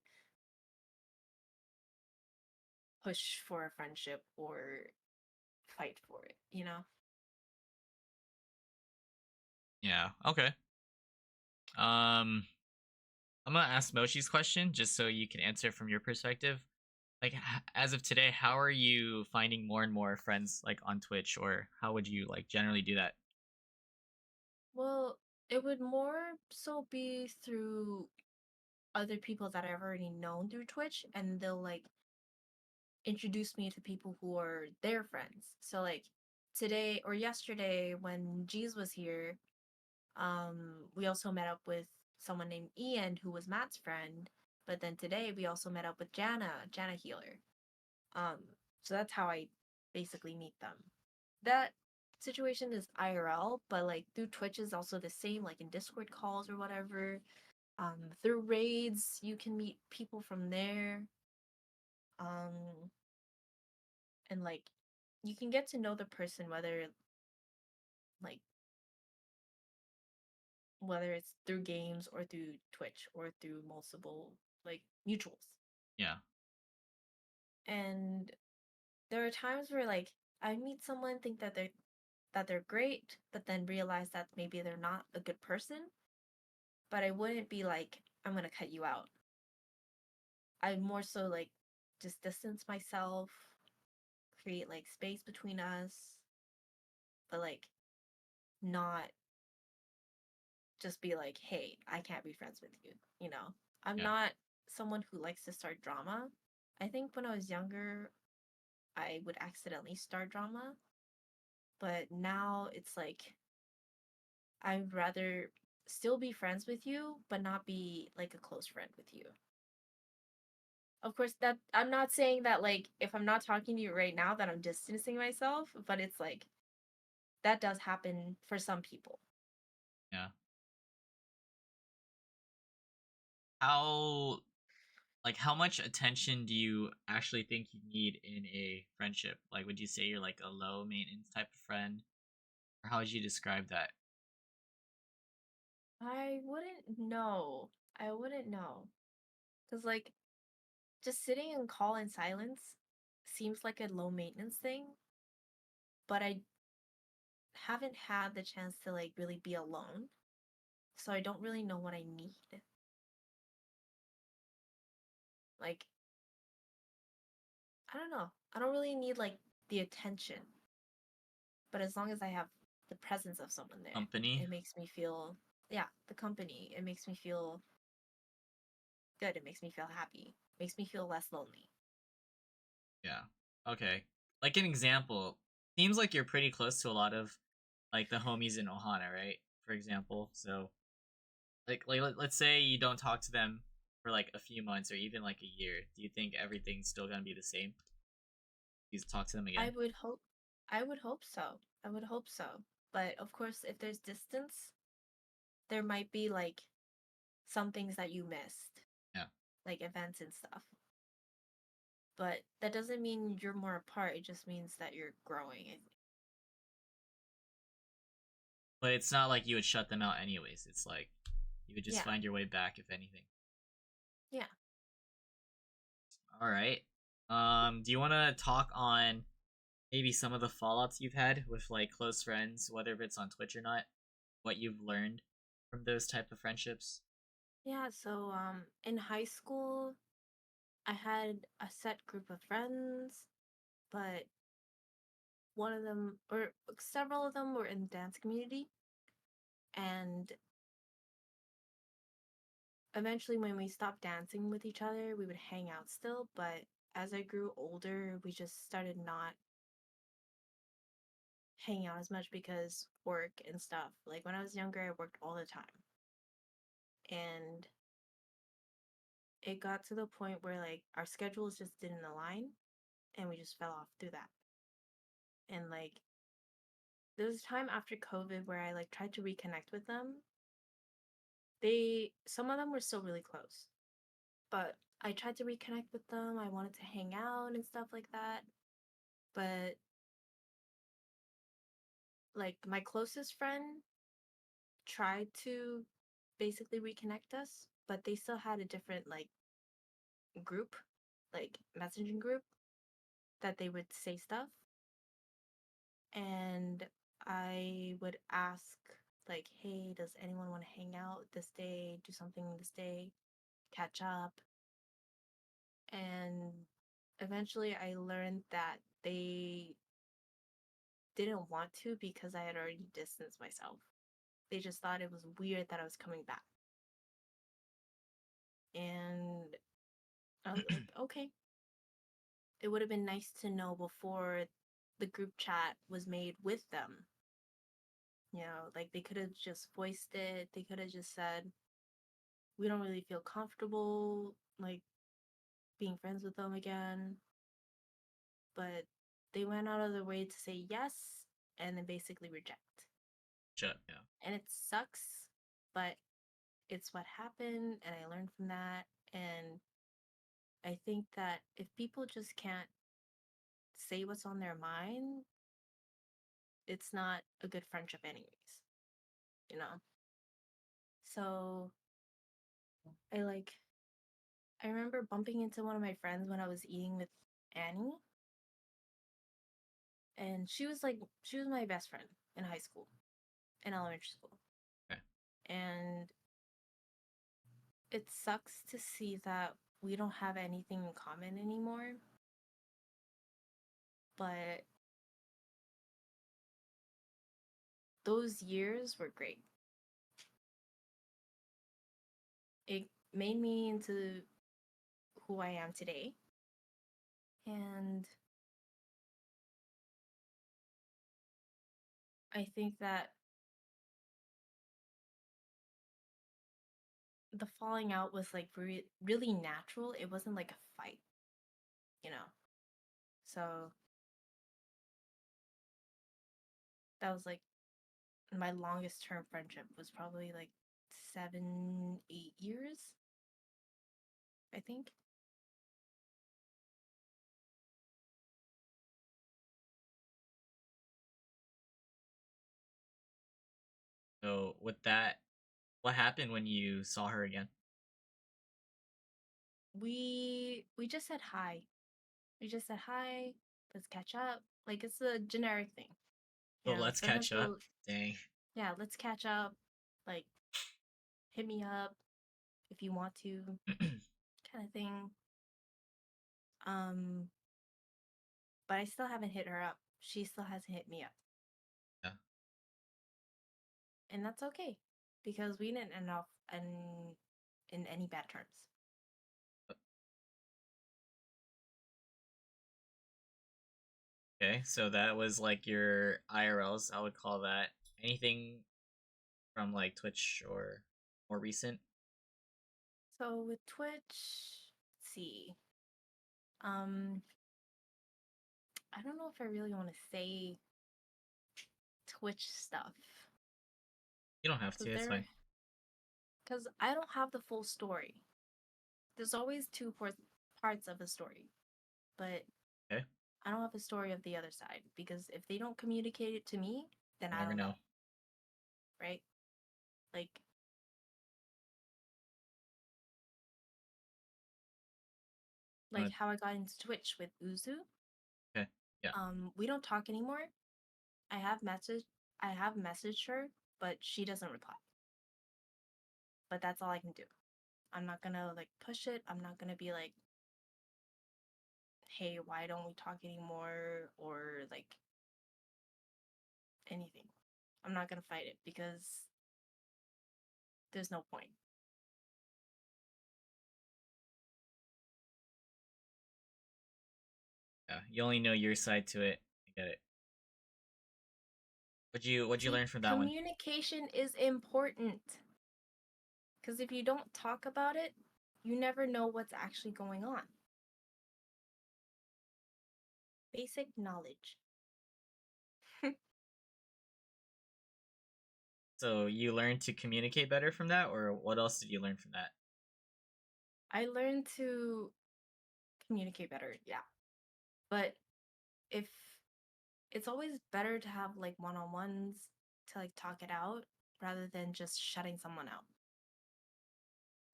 push for a friendship or fight for it, you know? Yeah. Okay. Um, I'm gonna ask Mochi's question just so you can answer from your perspective. Like, as of today, how are you finding more and more friends like on Twitch, or how would you like generally do that? Well, it would more so be through other people that I've already known through Twitch, and they'll like introduce me to people who are their friends. So like today or yesterday when Jeez was here, we also met up with someone named Ian who was Matt's friend. But then today we also met up with Jana Healer. Um, so that's how I basically meet them. That situation is IRL, but like through Twitch is also the same, like in Discord calls or whatever. Through raids, you can meet people from there. Um, and like you can get to know the person like whether it's through games or through Twitch or through multiple like mutuals. Yeah. And there are times where like I meet someone, think that they're that they're great, but then realize that maybe they're not a good person. But I wouldn't be like, I'm gonna cut you out. I'd more so like just distance myself, create like space between us, but like not just be like, hey, I can't be friends with you, you know? I'm Yeah. not someone who likes to start drama. I think when I was younger, I would accidentally start drama, but now it's like I'd rather still be friends with you, but not be like a close friend with you. Of course, that I'm not saying that like if I'm not talking to you right now that I'm distancing myself, but it's like that does happen for some people. Yeah. How like how much attention do you actually think you need in a friendship? Like would you say you're like a low maintenance type of friend? Or how would you describe that? I wouldn't know. I wouldn't know. Cuz like just sitting in call in silence seems like a low maintenance thing, but I haven't had the chance to like really be alone. So I don't really know what I need. Like I don't know. I don't really need like the attention, but as long as I have the presence of someone there, Company? it makes me feel, yeah, the company. It makes me feel good. It makes me feel happy. Makes me feel less lonely. Yeah. Okay. Like an example, seems like you're pretty close to a lot of like the homies in Ohana, right? For example. So let's say you don't talk to them for like a few months or even like a year. Do you think everything's still gonna be the same? You talk to them I again? would hope I would hope so. I would hope so. But of course, if there's distance, there might be like some things that you missed, Yeah. like events and stuff. But that doesn't mean you're more apart. It just means that you're growing. But it's not like you would shut them out anyways. It's like you would just Yeah. find your way back if anything. Yeah. All right. Do you want to talk on maybe some of the fallouts you've had with like close friends, whether it's on Twitch or not? What you've learned from those type of friendships? Yeah, so in high school, I had a set group of friends, but one of them or several of them were in the dance community, and eventually when we stopped dancing with each other, we would hang out still, but as I grew older, we just started not hanging out as much because work and stuff. Like when I was younger, I worked all the time. And it got to the point where like our schedules just didn't align and we just fell off through that. And like there was a time after COVID where I like tried to reconnect with them. Some of them were still really close, but I tried to reconnect with them. I wanted to hang out and stuff like that. But like my closest friend tried to basically reconnect us, but they still had a different like group, like messaging group that they would say stuff. And I would ask like, "Hey, does anyone want to hang out this day, do something this day, catch up?" And eventually I learned that they didn't want to because I had already distanced myself. They just thought it was weird that I was coming back. And I was like, okay. It would have been nice to know before the group chat was made with them. You know, like they could have just voiced it. They could have just said, we don't really feel comfortable, like being friends with them again. But they went out of their way to say yes and then basically reject. Shut. Yeah. And it sucks, but it's what happened and I learned from that. And I think that if people just can't say what's on their mind, it's not a good friendship anyways, you know? So I like I remember bumping into one of my friends when I was eating with Annie And she was my best friend in high school, in elementary school. Okay. And it sucks to see that we don't have anything in common anymore. But those years were great. It made me into who I am today. And I think that the falling out was like really natural. It wasn't like a fight, you know? So that was like my longest term friendship was probably like 7, 8 years, I think. So with that, what happened when you saw her again? We just said hi. We just said hi. Let's catch up. Like it's a generic thing, So you know. let's Sometimes catch up. we'll Dang. yeah, let's catch up. Like hit me up if you want to, kind of thing. Um, but I still haven't hit her up. She still hasn't hit me up, Yeah. and that's okay because we didn't end off in any bad terms. Okay, so that was like your IRLs, I would call that. Anything from like Twitch or more recent? So with Twitch, let's see. Um, I don't know if I really want to say Twitch stuff You don't have to, it's fine. because I don't have the full story. There's always parts of a story, but Okay. I don't have a story of the other side because if they don't communicate it to me, then You I never don't know. know, right? Like Uh, how I got into Twitch with Uzu. okay. Yeah. We don't talk anymore. I have message I have messaged her, but she doesn't reply. But that's all I can do. I'm not gonna like push it. I'm not gonna be like, hey, why don't we talk anymore? Or like anything. I'm not gonna fight it because there's no point. Yeah. You only know your side to it. I get it. What'd you See, learn from that one? communication is important. Because if you don't talk about it, you never know what's actually going on. Basic knowledge. So you learned to communicate better from that, or what else did you learn from that? I learned to communicate better, yeah. But if it's always better to have like one-on-ones to like talk it out rather than just shutting someone out.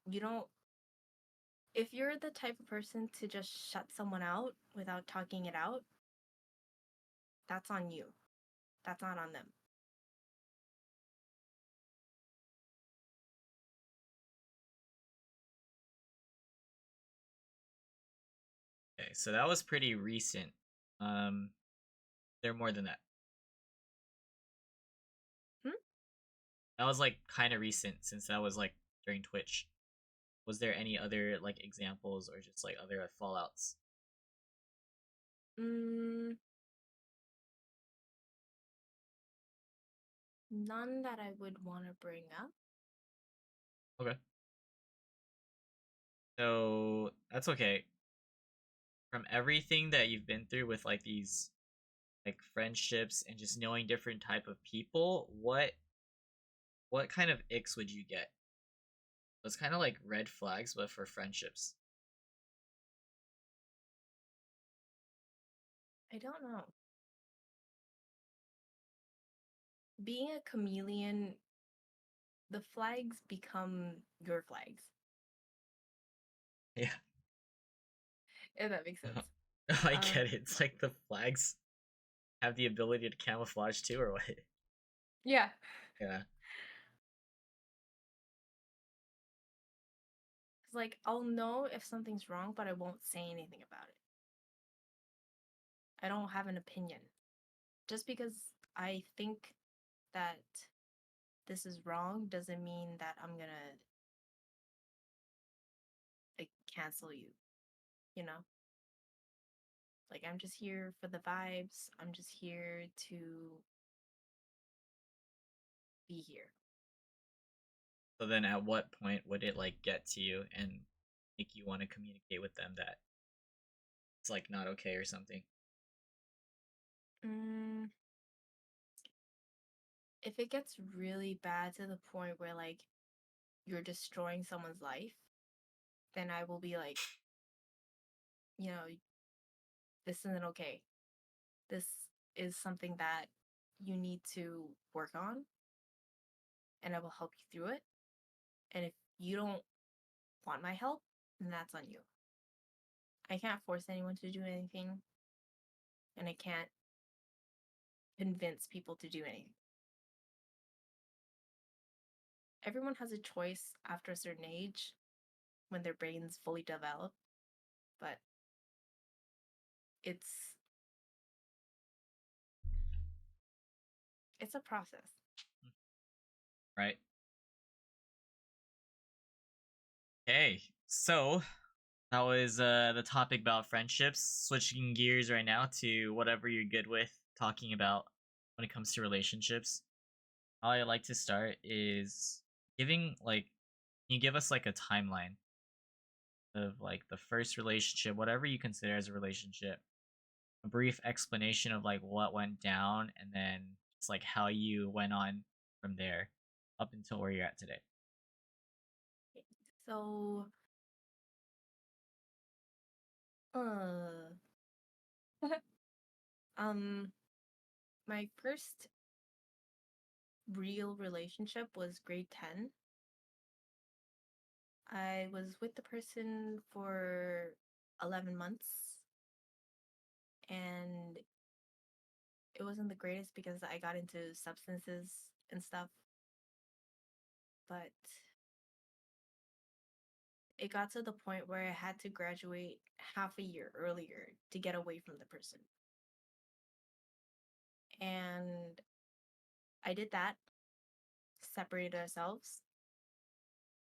You don't If you're the type of person to just shut someone out without talking it out, that's on you. That's not on them. Okay, so that was pretty recent. Um, there more than that. Hmm? That was like kind of recent since that was like during Twitch. Was there any other like examples or just like other fallouts? Mm, none that I would want to bring up. Okay. So that's okay. From everything that you've been through with like these like friendships and just knowing different type of people, what kind of icks would you get? It's kind of like red flags, but for friendships. I don't know. Being a chameleon, the flags become your flags, Yeah, if that makes sense. I Um, get it. It's like the flags have the ability to camouflage too, or what? Yeah. Yeah. It's like I'll know if something's wrong, but I won't say anything about it. I don't have an opinion. Just because I think that this is wrong doesn't mean that I'm gonna like cancel you, you know? Like I'm just here for the vibes. I'm just here to be here. So then, at what point would it like get to you and make you want to communicate with them that it's like not okay or something? Mm, if it gets really bad to the point where like you're destroying someone's life, then I will be like, you know, this isn't okay. This is something that you need to work on, and I will help you through it. And if you don't want my help, then that's on you. I can't force anyone to do anything, and I can't convince people to do anything. Everyone has a choice after a certain age when their brains fully develop, but it's it's a process. Right. Okay. So that was the topic about friendships. Switching gears right now to whatever you're good with talking about when it comes to relationships. How I like to start is giving like, can you give us like a timeline of like the first relationship, whatever you consider as a relationship, a brief explanation of like what went down, and then it's like how you went on from there up until where you're at today. So, uh, um, my first real relationship was grade 10. I was with the person for 11 months, and it wasn't the greatest because I got into substances and stuff, but it got to the point where I had to graduate half a year earlier to get away from the person. And I did that, separated ourselves,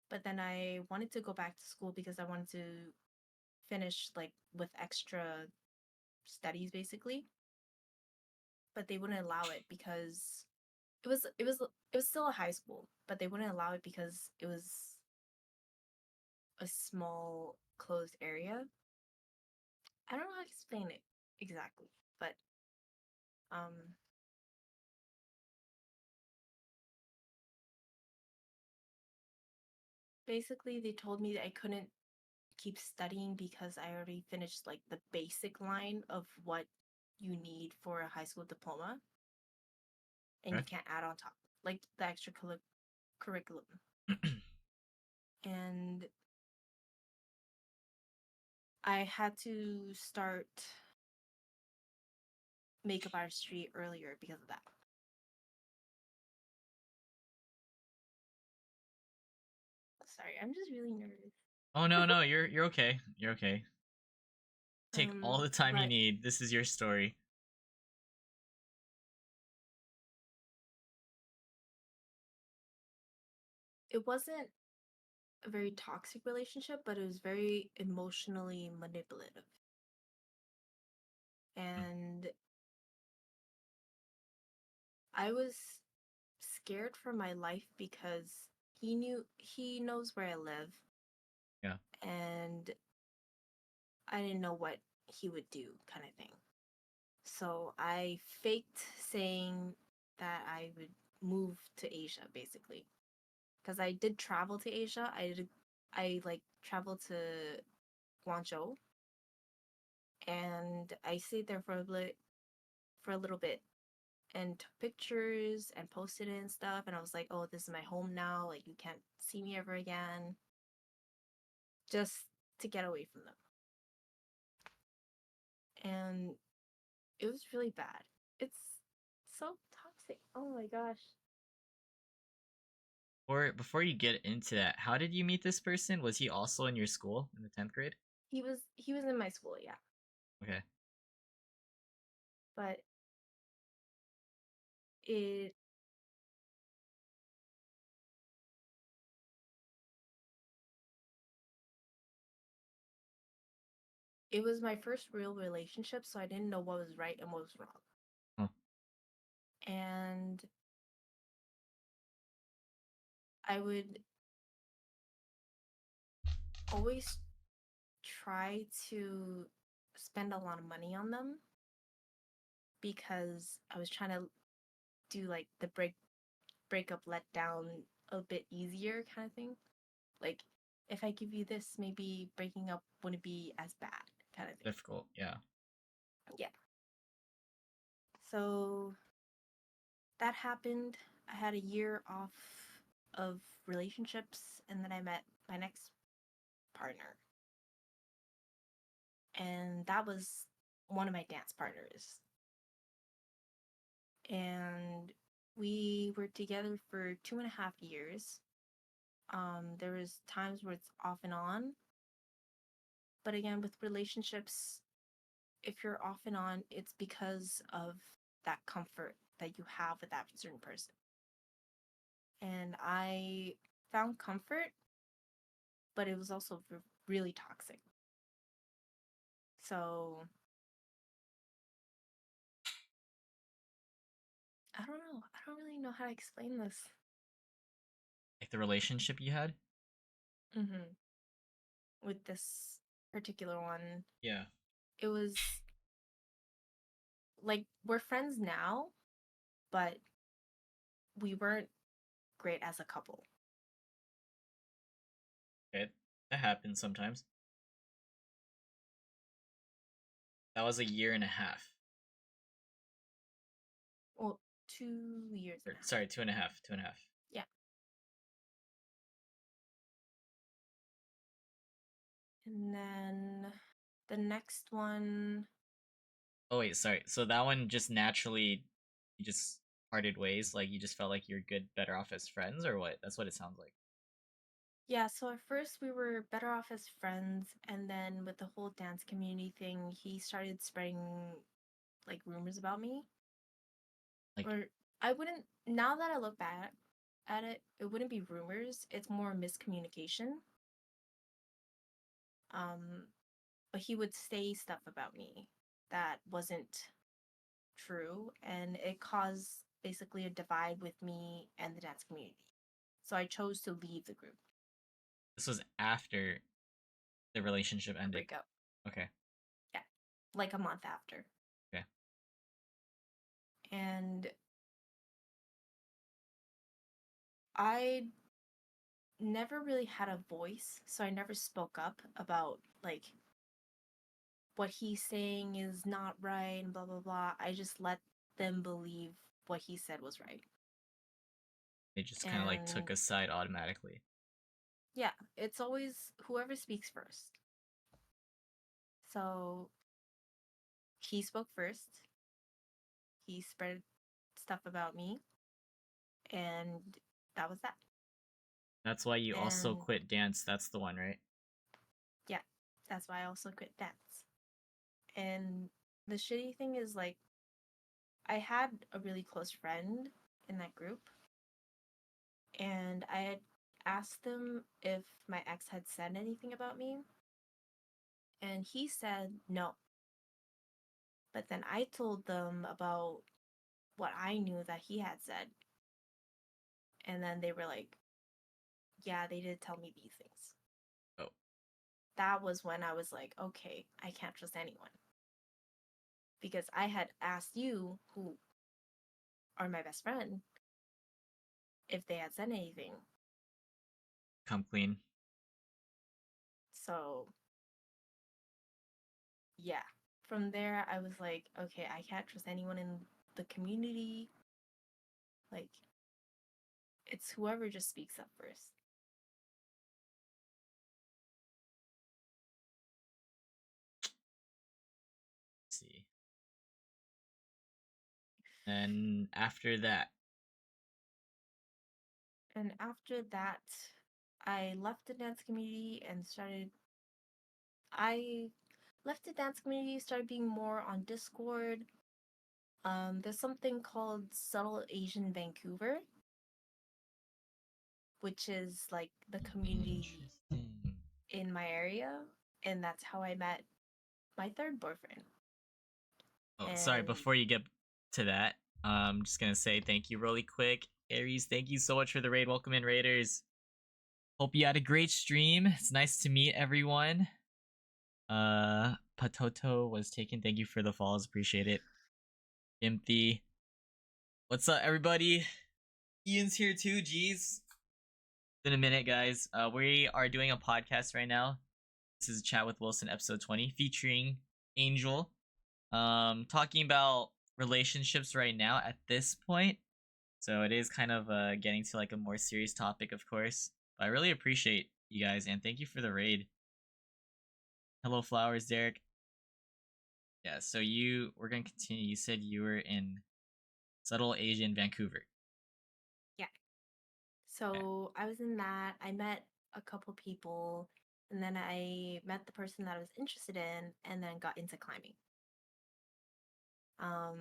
but then I wanted to go back to school because I wanted to finish like with extra studies basically, but they wouldn't allow it because it was still a high school, but they wouldn't allow it because it was a small closed area. I don't know how to explain it exactly, but um basically they told me that I couldn't keep studying because I already finished like the basic line of what you need for a high school diploma, and you Okay. can't add on top like the extra curriculum. And I had to start makeup artistry earlier because of that. Sorry, I'm just really nervous. Oh no, no, you're okay. You're okay. Take all the time you But need. This is your story. it wasn't a very toxic relationship, but it was very emotionally manipulative. Mm. And I was scared for my life because he knows where I live, Yeah. and I didn't know what he would do kind of thing. So I faked saying that I would move to Asia basically. Because I did travel to Asia. I like traveled to Guangzhou, and I stayed there for a little bit and took pictures and posted it and stuff, and I was like, "Oh, this is my home now. Like you can't see me ever again." Just to get away from them. And it was really bad. it's so toxic. Oh my gosh. Or before you get into that, how did you meet this person? Was he also in your school in the 10th grade? He was in my school, yeah. Okay. But it it was my first real relationship, so I didn't know what was right and what was wrong. Huh. And I would always try to spend a lot of money on them because I was trying to do like the breakup let down a bit easier kind of thing. Like if I give you this, maybe breaking up wouldn't be as bad kind of thing. Difficult, yeah. Yeah. So that happened. I had a year off of relationships and then I met my next partner. And that was one of my dance partners. And we were together for 2.5 years. There was times where it's off and on. But again, with relationships, if you're off and on, it's because of that comfort that you have with that certain person. And I found comfort, but it was also really toxic. So I don't know. I don't really know how to explain this. Like the relationship you had? Mm-hmm. With this particular one, Yeah. it was like we're friends now, but we weren't great as a couple. Okay. That happens sometimes. That was a year and a half. Well, 2 years Or, and a half. sorry, 2.5. 2.5. Yeah. And then the next one, Oh wait, sorry. So that one just naturally you just parted ways, like you just felt like you're good better off as friends or what? That's what it sounds like. yeah, so at first we were better off as friends, and then with the whole dance community thing, he started spreading like rumors about me. Like Or I wouldn't, now that I look back at it, it wouldn't be rumors, it's more miscommunication. Um, but he would say stuff about me that wasn't true, and it caused basically a divide with me and the dance community. So I chose to leave the group, this was after the relationship a ended. breakup. Okay. Yeah, like a month after. Okay. And I never really had a voice, so I never spoke up about like what he's saying is not right and blah blah blah. I just let them believe what he said was right. They just kind of like took And a side automatically. yeah, it's always whoever speaks first. So he spoke first. He spread stuff about me, and that was that. That's why you also And quit dance. That's the one, right? yeah, that's why I also quit dance. And the shitty thing is, like, I had a really close friend in that group, and I had asked them if my ex had said anything about me, and he said no. But then I told them about what I knew that he had said, and then they were like, yeah, they did tell me these things. Oh. That was when I was like, okay, I can't trust anyone. Because I had asked you, who are my best friend, if they had said anything. Come clean. So, yeah. From there, I was like, okay, I can't trust anyone in the community. Like, it's whoever just speaks up first. Let's see. And after that, And after that, I left the dance community and started. I left the dance community, started being more on Discord. There's something called Subtle Asian Vancouver, which is like the community interesting. in my area, and that's how I met my third boyfriend. Oh, sorry. And Before you get to that, I'm just gonna say thank you really quick, Aries. Thank you so much for the raid. Welcome in, Raiders. Hope you had a great stream. It's nice to meet everyone. Patoto was taken. Thank you for the follows. Appreciate it. Empty. What's up, everybody? Ian's here too. Jeez. Been a minute, guys. We are doing a podcast right now. This is Chat with Wilson, episode 20, featuring Angel. Talking about relationships right now at this point. So it is kind of getting to like a more serious topic, of course. But I really appreciate you guys and thank you for the raid. Hello, Flowers, Derek. Yeah, so we're gonna continue. You said you were in Subtle Asian Vancouver. yeah, Okay. so I was in that. I met a couple people, and then I met the person that I was interested in, and then got into climbing. Um,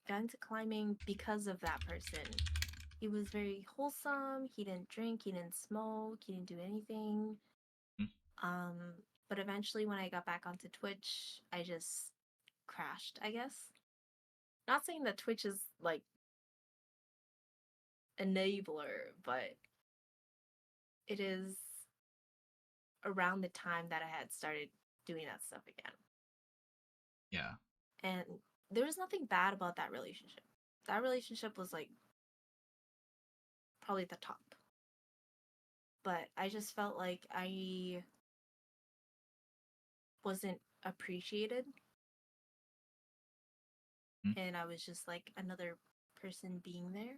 got into climbing because of that person. He was very wholesome. He didn't drink, he didn't smoke, he didn't do anything. Mm. Um, but eventually, when I got back onto Twitch, I just crashed, I guess. Not saying that Twitch is like enabler, but it is around the time that I had started doing that stuff again. Yeah. And there was nothing bad about that relationship. That relationship was like probably the top. But I just felt like I wasn't appreciated. Mm. And I was just like another person being there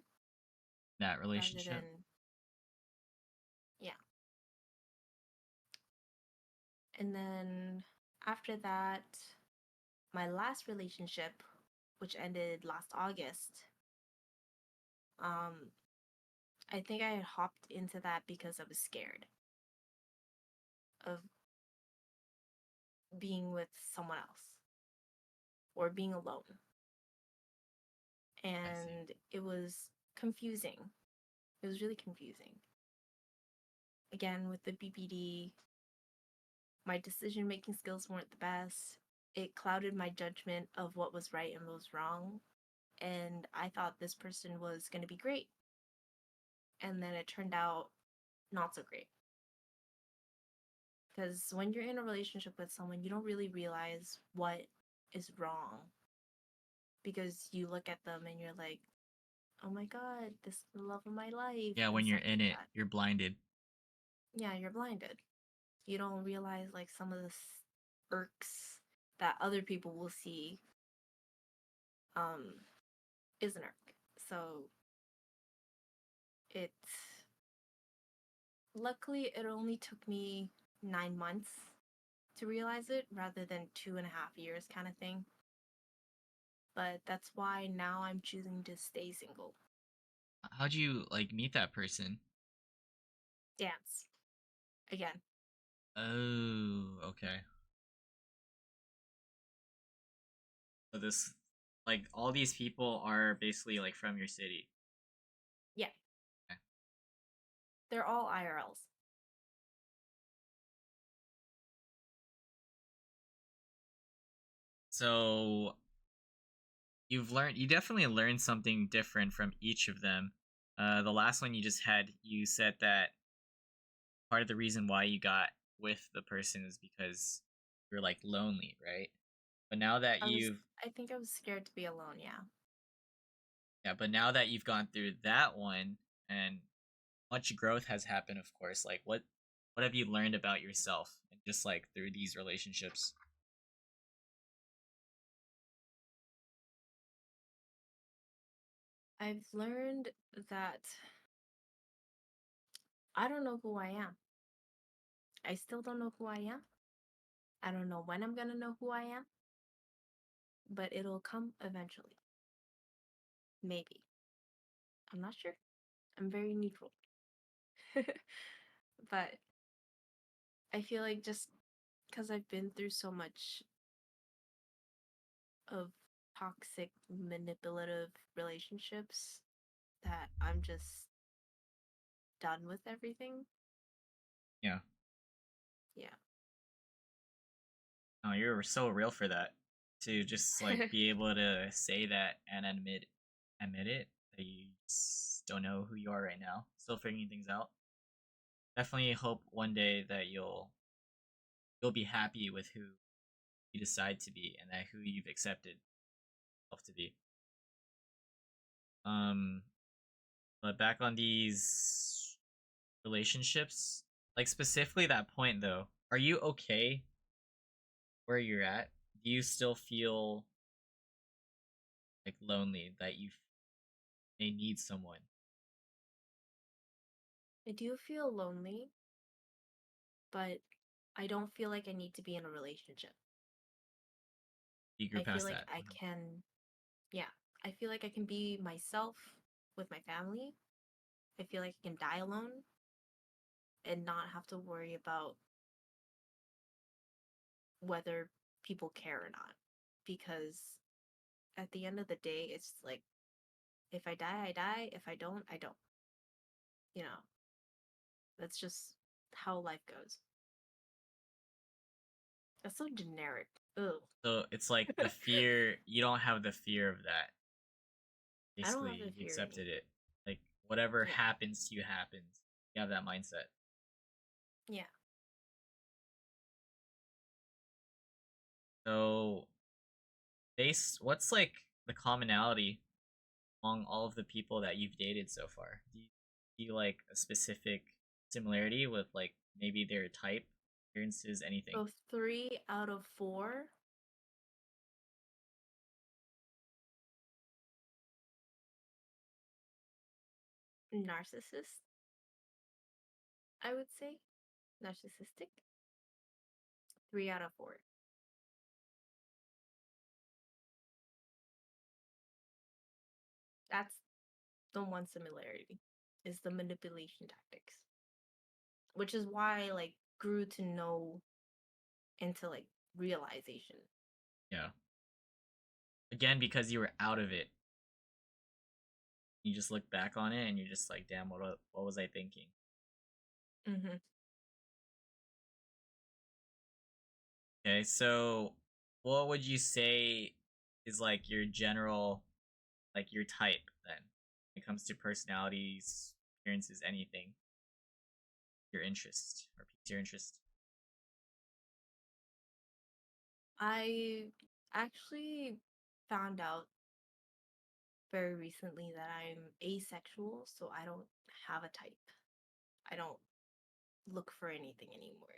That rather relationship. than, yeah. And then after that, my last relationship, which ended last August, um, I think I had hopped into that because I was scared of being with someone else or being alone. I see. And it was confusing. It was really confusing. Again, with the BPD, my decision making skills weren't the best. It clouded my judgment of what was right and what was wrong. And I thought this person was going to be great. And then it turned out not so great. Because when you're in a relationship with someone, you don't really realize what is wrong. Because you look at them and you're like, oh my God, this is the love of my life, Yeah, and when you're stuff in like it, that. you're blinded. Yeah, you're blinded. You don't realize like some of the irks that other people will see um is an irk. So it luckily it only took me 9 months to realize it rather than 2.5 years kind of thing. But that's why now I'm choosing to stay single. How'd you like meet that person? Dance. Again. Oh, okay. So this, like, all these people are basically like from your city. Yeah. Okay. They're all IRLs. So you definitely learned something different from each of them. The last one you just had, you said that part of the reason why you got with the person is because you're like lonely, right? But now that I think I was scared to be alone, yeah. yeah, but now that you've gone through that one and much growth has happened, of course, like what have you learned about yourself and just like through these relationships? I've learned that I don't know who I am. I still don't know who I am. I don't know when I'm gonna know who I am, but it'll come eventually. Maybe. I'm not sure. I'm very neutral. But I feel like just because I've been through so much of toxic, manipulative relationships that I'm just done with everything. Yeah. Yeah. Oh, you're so real for that. To just like be able to say that and admit it that you just don't know who you are right now, still figuring things out. Definitely hope one day that you'll be happy with who you decide to be and that who you've accepted yourself to be. Um, but back on these relationships, like specifically that point though, are you okay where you're at? Do you still feel like lonely that you may need someone? I do feel lonely, but I don't feel like I need to be in a relationship. You grew I feel past like that. I can, yeah, I feel like I can be myself with my family. I feel like I can die alone and not have to worry about whether people care or not. Because at the end of the day, it's like, if I die, I die. If I don't, I don't. You know, that's just how life goes. That's so generic. Ugh. So it's like the fear, you don't have the fear of that. I don't Basically, have the you've fear accepted anymore. it. Like whatever Yeah. happens to you happens. You have that mindset. Yeah. So what's like the commonality among all of the people that you've dated so far? Do you see like a specific similarity with like maybe their type, appearances, anything? So 3 out of 4, narcissist, I would say. Narcissistic. 3 out of 4. That's the one similarity, is the manipulation tactics. Which is why I like grew to know into like realization. Yeah. Again, because you were out of it. You just look back on it and you're just like, damn, what was I thinking? Mm-hmm. Okay, so what would you say is like your general, like your type then? When it comes to personalities, appearances, anything, your interest or piques your interest? I actually found out very recently that I'm asexual, so I don't have a type. I don't look for anything anymore.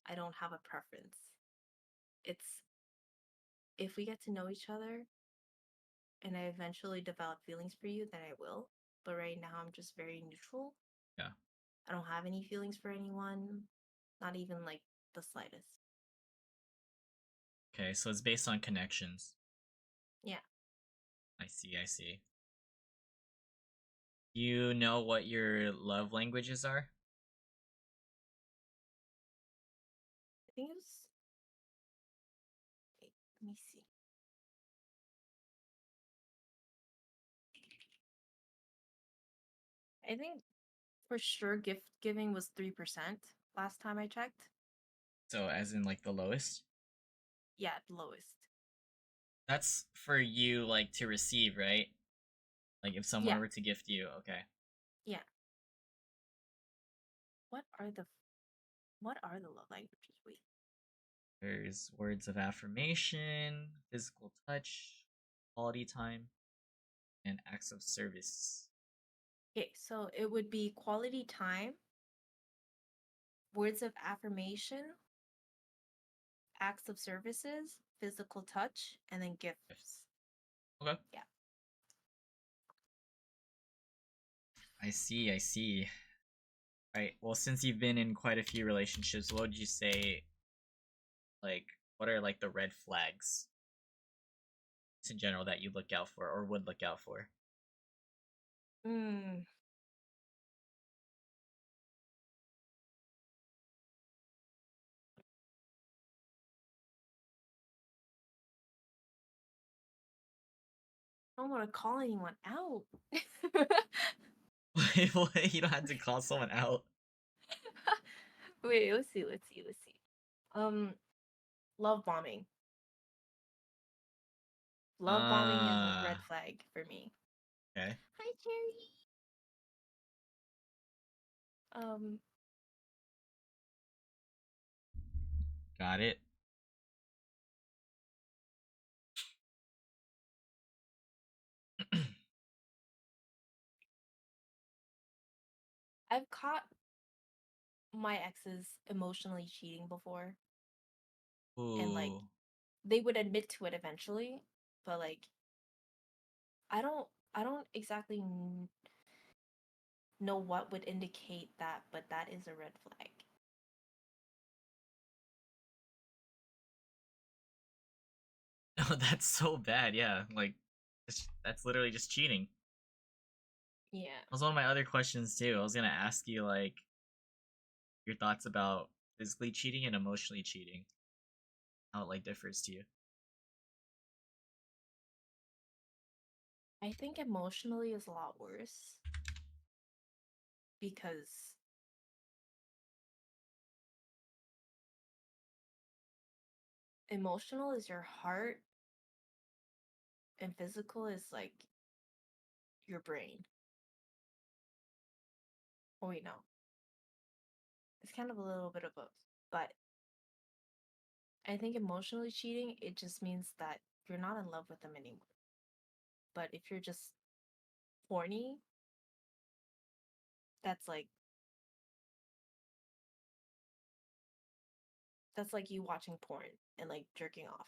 I don't have a preference. It's if we get to know each other and I eventually develop feelings for you, then I will. But right now, I'm just very neutral. Yeah. I don't have any feelings for anyone, not even like the slightest. Okay, so it's based on connections. Yeah, I see, I see. You know what your love languages are? I think it was. Wait, let me see. I think for sure gift giving was 3% last time I checked. So as in like the lowest? Yeah, lowest. That's for you like to receive, right? Like if someone Yeah, were to gift you, okay. yeah. What are the what are the love languages? Wait. There's words of affirmation, physical touch, quality time, and acts of service. Okay, so it would be quality time, words of affirmation, acts of services, physical touch, and then Gifts. gifts. Okay. Yeah. I see, I see. Right. Well, since you've been in quite a few relationships, what would you say, like, what are, like, the red flags in general that you look out for or would look out for? Mm. I don't want to call anyone out. You don't have to call someone out. Wait, let's see. Um, love bombing. Love bombing is a red flag for me. Okay. Hi, Cherry. Um, Got it. I've caught my exes emotionally cheating before, and like Ooh. they would admit to it eventually, but like I don't exactly know what would indicate that, but that is a red flag. Oh, that's so bad. Yeah, like that's literally just cheating. Yeah. That was one of my other questions too. I was gonna ask you like your thoughts about physically cheating and emotionally cheating. How it like differs to you. I think emotionally is a lot worse because emotional is your heart and physical is like your brain. Oh wait, no. It's kind of a little bit of both. But I think emotionally cheating, it just means that you're not in love with them anymore. But if you're just horny, that's like you watching porn and like jerking off.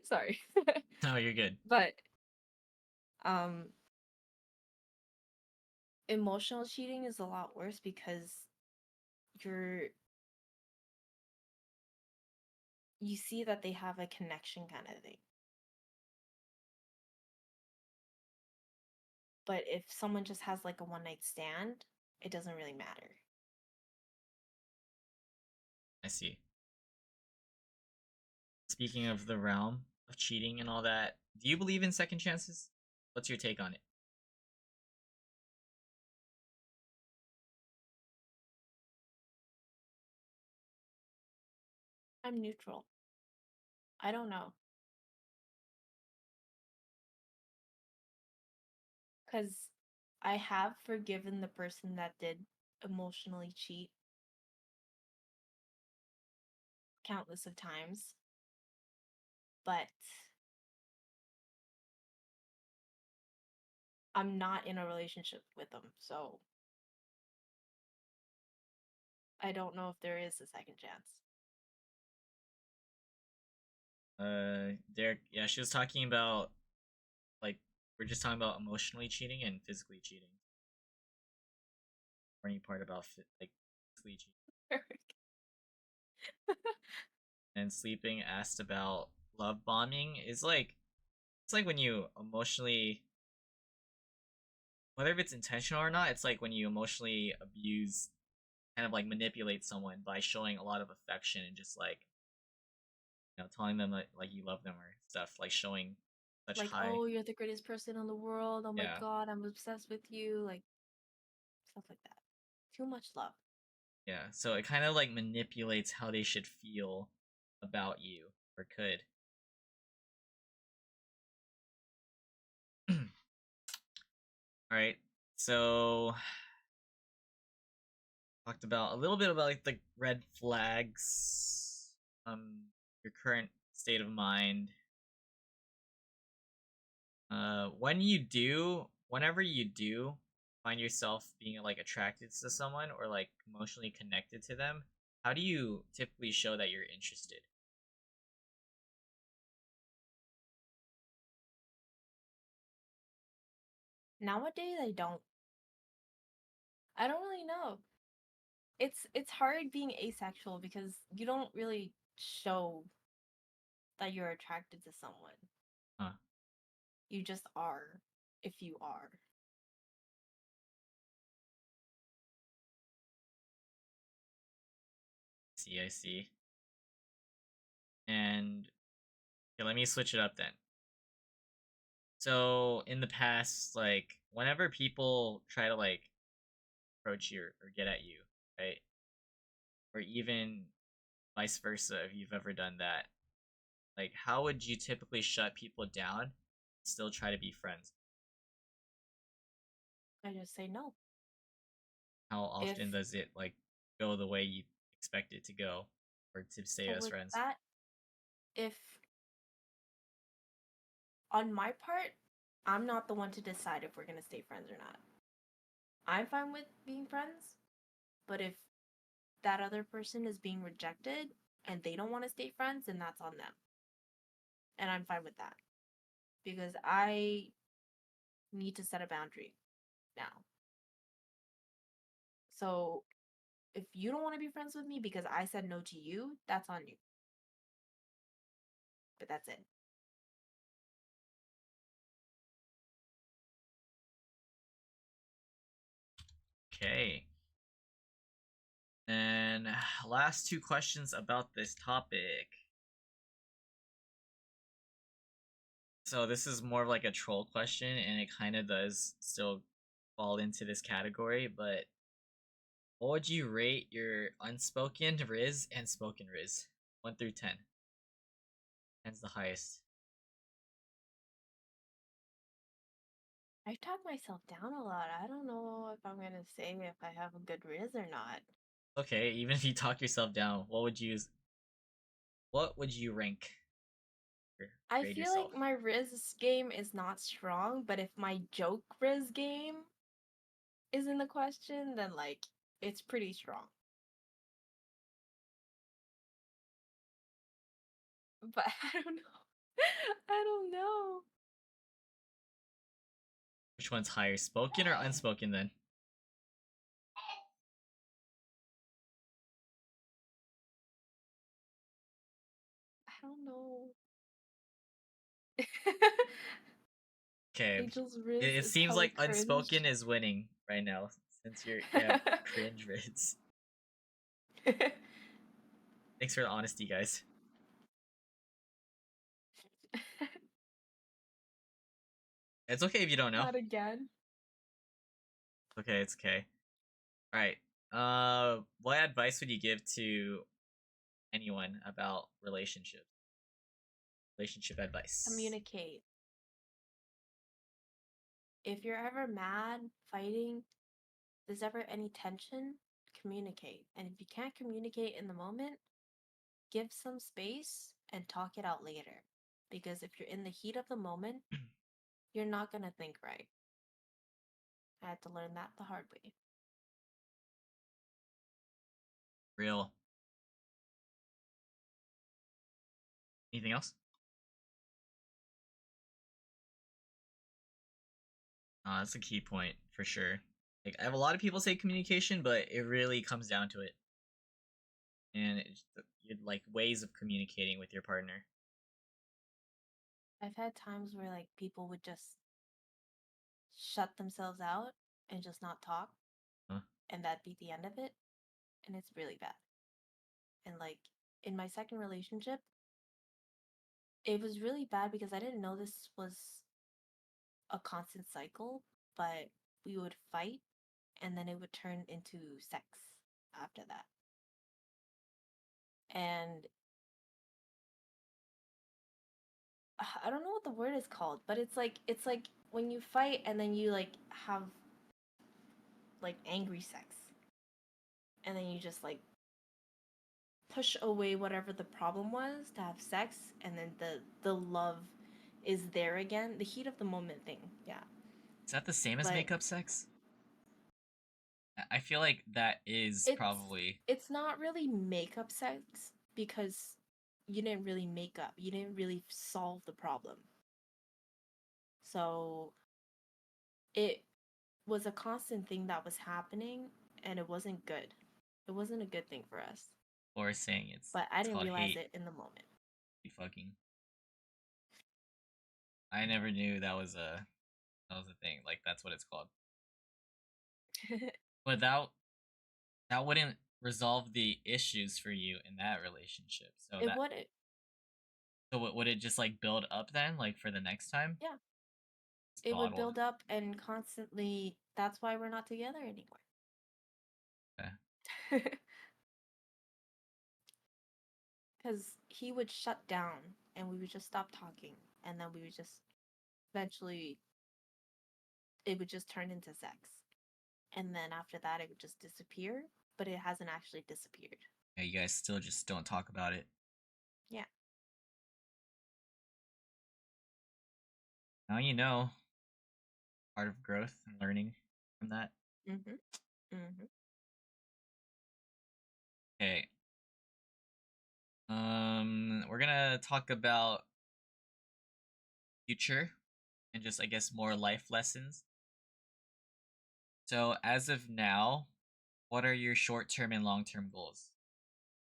Sorry. No, you're good. But um emotional cheating is a lot worse because you're you see that they have a connection kind of thing. But if someone just has like a one night stand, it doesn't really matter. I see. Speaking of the realm of cheating and all that, do you believe in second chances? What's your take on it? I'm neutral. I don't know. Because I have forgiven the person that did emotionally cheat countless of times, but I'm not in a relationship with them, so I don't know if there is a second chance. Derek, yeah, she was talking about like we're just talking about emotionally cheating and physically cheating. Or any part about like physically cheating. And sleeping asked about love bombing is like it's like when you emotionally whether if it's intentional or not, it's like when you emotionally abuse kind of like manipulate someone by showing a lot of affection and just like telling them like you love them or stuff like showing such Like, high oh, you're the greatest person in the world. Oh my yeah God, I'm obsessed with you. Like, stuff like that. Too much love. yeah so it kind of like manipulates how they should feel about you or could. All right, so talked about a little bit about like the red flags, your current state of mind. Whenever you do find yourself being like attracted to someone or like emotionally connected to them, how do you typically show that you're interested? Nowadays, I don't. I don't really know. It's hard being asexual because you don't really show that you're attracted to someone. Huh. You just are, if you are. See, I see. And okay, let me switch it up then. So in the past, like whenever people try to like approach you or get at you, right? Or even vice versa, if you've ever done that, like how would you typically shut people down and still try to be friends? I just say no. How If often does it like go the way you expect it to go or to stay so as with friends? that, if on my part, I'm not the one to decide if we're gonna stay friends or not. I'm fine with being friends, but if that other person is being rejected and they don't want to stay friends, then that's on them. And I'm fine with that because I need to set a boundary now. So if you don't want to be friends with me because I said no to you, that's on you. But that's it. Okay. And last two questions about this topic. So this is more of like a troll question, and it kind of does still fall into this category. But what would you rate your unspoken Riz and spoken Riz? 1 through 10. 10's the highest. I talk myself down a lot. I don't know if I'm gonna say if I have a good riz or not. Okay, even if you talk yourself down, what would you rank? Or I grade feel yourself? like my riz game is not strong, but if my joke riz game is in the question, then like it's pretty strong. But I don't know. I don't know. Which one's higher, spoken or unspoken then? I don't know. Okay, Angel's it, riz it is seems hella like cringe. unspoken is winning right now since you have cringe Riz. Thanks for the honesty, guys. It's okay if you don't know. Not again. Okay, it's okay. All right. What advice would you give to anyone about relationships? Relationship advice. Communicate. If you're ever mad, fighting, there's ever any tension, communicate. And if you can't communicate in the moment, give some space and talk it out later. Because if you're in the heat of the moment, you're not gonna think right. I had to learn that the hard way. Real. Anything else? That's a key point for sure. Like I have a lot of people say communication, but it really comes down to it, and like ways of communicating with your partner. I've had times where like people would just shut themselves out and just not talk, Huh? and that'd be the end of it, and it's really bad. And like in my second relationship, it was really bad because I didn't know this was a constant cycle, but we would fight and then it would turn into sex after that. And I don't know what the word is called, but it's like when you fight and then you like have like angry sex. And then you just like push away whatever the problem was to have sex and then the love is there again. The heat of the moment thing. Yeah. Is that the same as But makeup sex? I feel like that is it's probably it's not really makeup sex because you didn't really make up. You didn't really solve the problem. So it was a constant thing that was happening and it wasn't good. It wasn't a good thing for us. or saying it's But I it's didn't called realize hate it in the moment. fucking. I never knew that was a thing. Like that's what it's called. But that wouldn't resolve the issues for you in that relationship. So It that wouldn't. so would it just like build up then, like for the next time? Yeah, It's it would bottled. build up and constantly. That's why we're not together anymore. Okay. Because he would shut down and we would just stop talking, and then we would just eventually it would just turn into sex, and then after that it would just disappear, but it hasn't actually disappeared. Yeah, you guys still just don't talk about it. Yeah. Now you know part of growth and learning from that. Mhm. Mhm. Okay. We're gonna talk about future and just I guess more life lessons. So as of now, what are your short-term and long-term goals?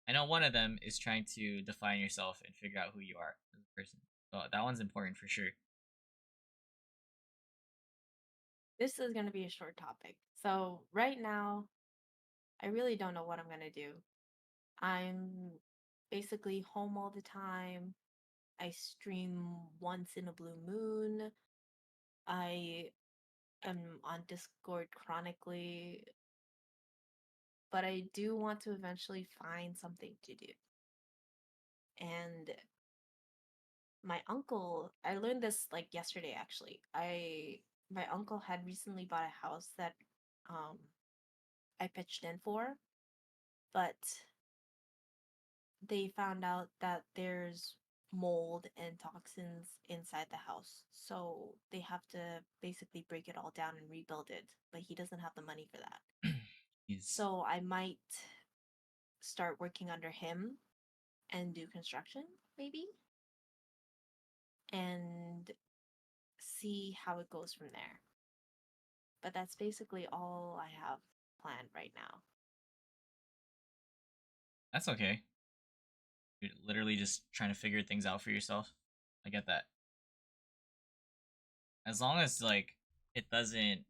I know one of them is trying to define yourself and figure out who you are as a person. So that one's important for sure. This is going to be a short topic. So right now I really don't know what I'm going to do. I'm basically home all the time. I stream once in a blue moon. I am on Discord chronically, but I do want to eventually find something to do. And my uncle, I learned this like yesterday actually. My uncle had recently bought a house that um I pitched in for, but they found out that there's mold and toxins inside the house. So they have to basically break it all down and rebuild it, but he doesn't have the money for that. He's So I might start working under him and do construction, maybe, and see how it goes from there. But that's basically all I have planned right now. That's okay. You're literally just trying to figure things out for yourself. I get that. As long as like it doesn't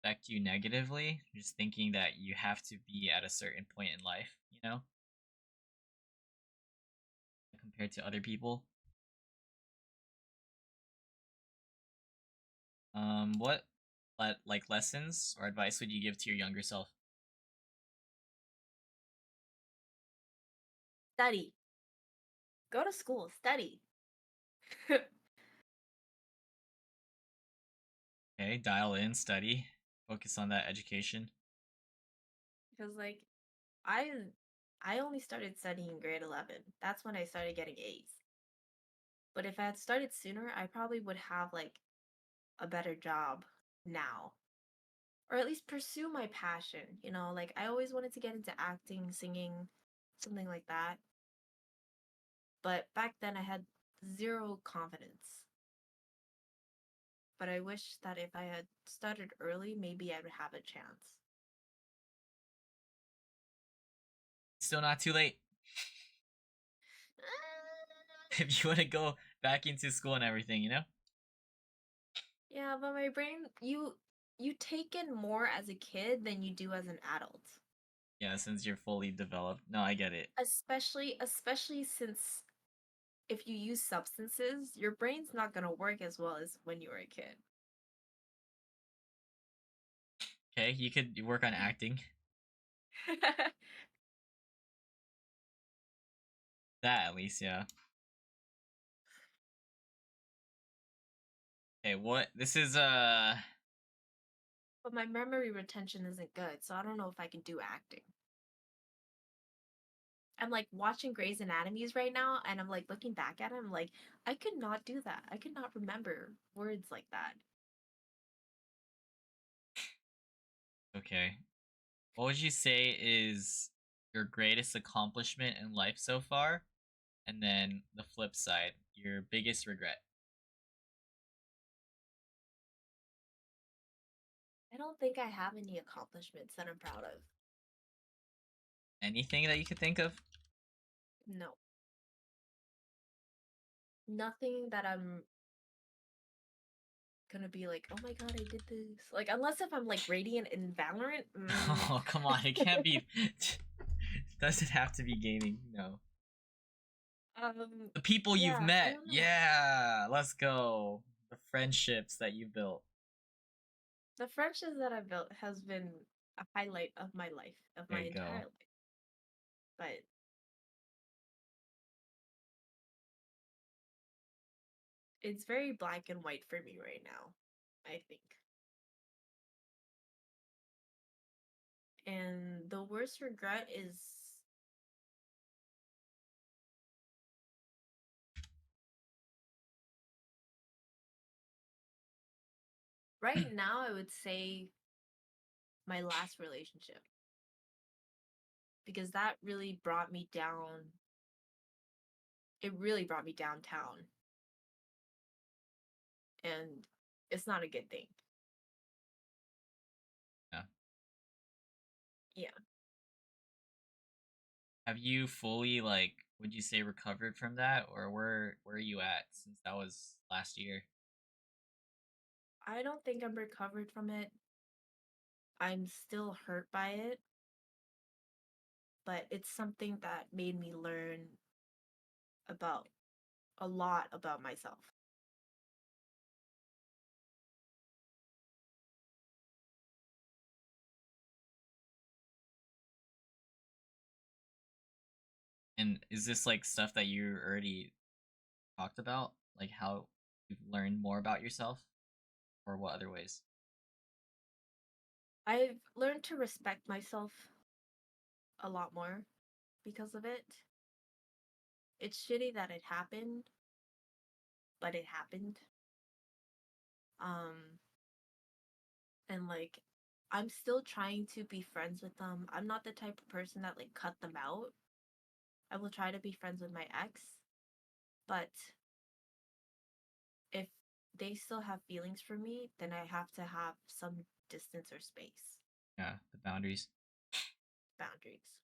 affect you negatively, just thinking that you have to be at a certain point in life, compared to other people. What like lessons or advice would you give to your younger self? Study. Go to school, study. Okay, dial in, study, focus on that education. Because like I I only started studying in grade 11. That's when I started getting A's. But if I had started sooner, I probably would have like a better job now. Or at least pursue my passion, Like I always wanted to get into acting, singing, something like that. But back then I had zero confidence. But I wish that if I had started early, maybe I would have a chance. Still not too late. If you want to go back into school and everything. Yeah, but my brain, you take in more as a kid than you do as an adult. Yeah, since you're fully developed. No, I get it. Especially since if you use substances, your brain's not gonna work as well as when you were a kid. Okay, you could work on acting. That at least, yeah. Okay, what this is But my memory retention isn't good, so I don't know if I can do acting. I'm like watching Grey's Anatomies right now, and I'm like looking back at it, I'm like, I could not do that. I could not remember words like that. okay. What would you say is your greatest accomplishment in life so far? And then the flip side, your biggest regret. I don't think I have any accomplishments that I'm proud of. Anything that you could think of? No. Nothing that I'm gonna be like, oh my god, I did this. Like, unless if I'm like radiant in Valorant. Oh, come on. It can't be. Does it have to be gaming? No. The people you've Yeah, I met. don't know. Yeah. Let's go. The friendships that you built. The friendships that I've built has been a highlight of my life, of There my you entire go. life. But it's very black and white for me right now, I think. And the worst regret is right now, I would say my last relationship because that really brought me down. It really brought me downtown, and it's not a good thing. Yeah. Yeah. Have you fully, like, would you say, recovered from that, or where are you at since that was last year? I don't think I'm recovered from it. I'm still hurt by it, but it's something that made me learn about a lot about myself. And is this like stuff that you already talked about, like how you've learned more about yourself, or what other ways? I've learned to respect myself a lot more because of it. It's shitty that it happened, but it happened. Um, and like, I'm still trying to be friends with them. I'm not the type of person that like cut them out. I will try to be friends with my ex, but if they still have feelings for me, then I have to have some distance or space, Yeah, the boundaries. boundaries.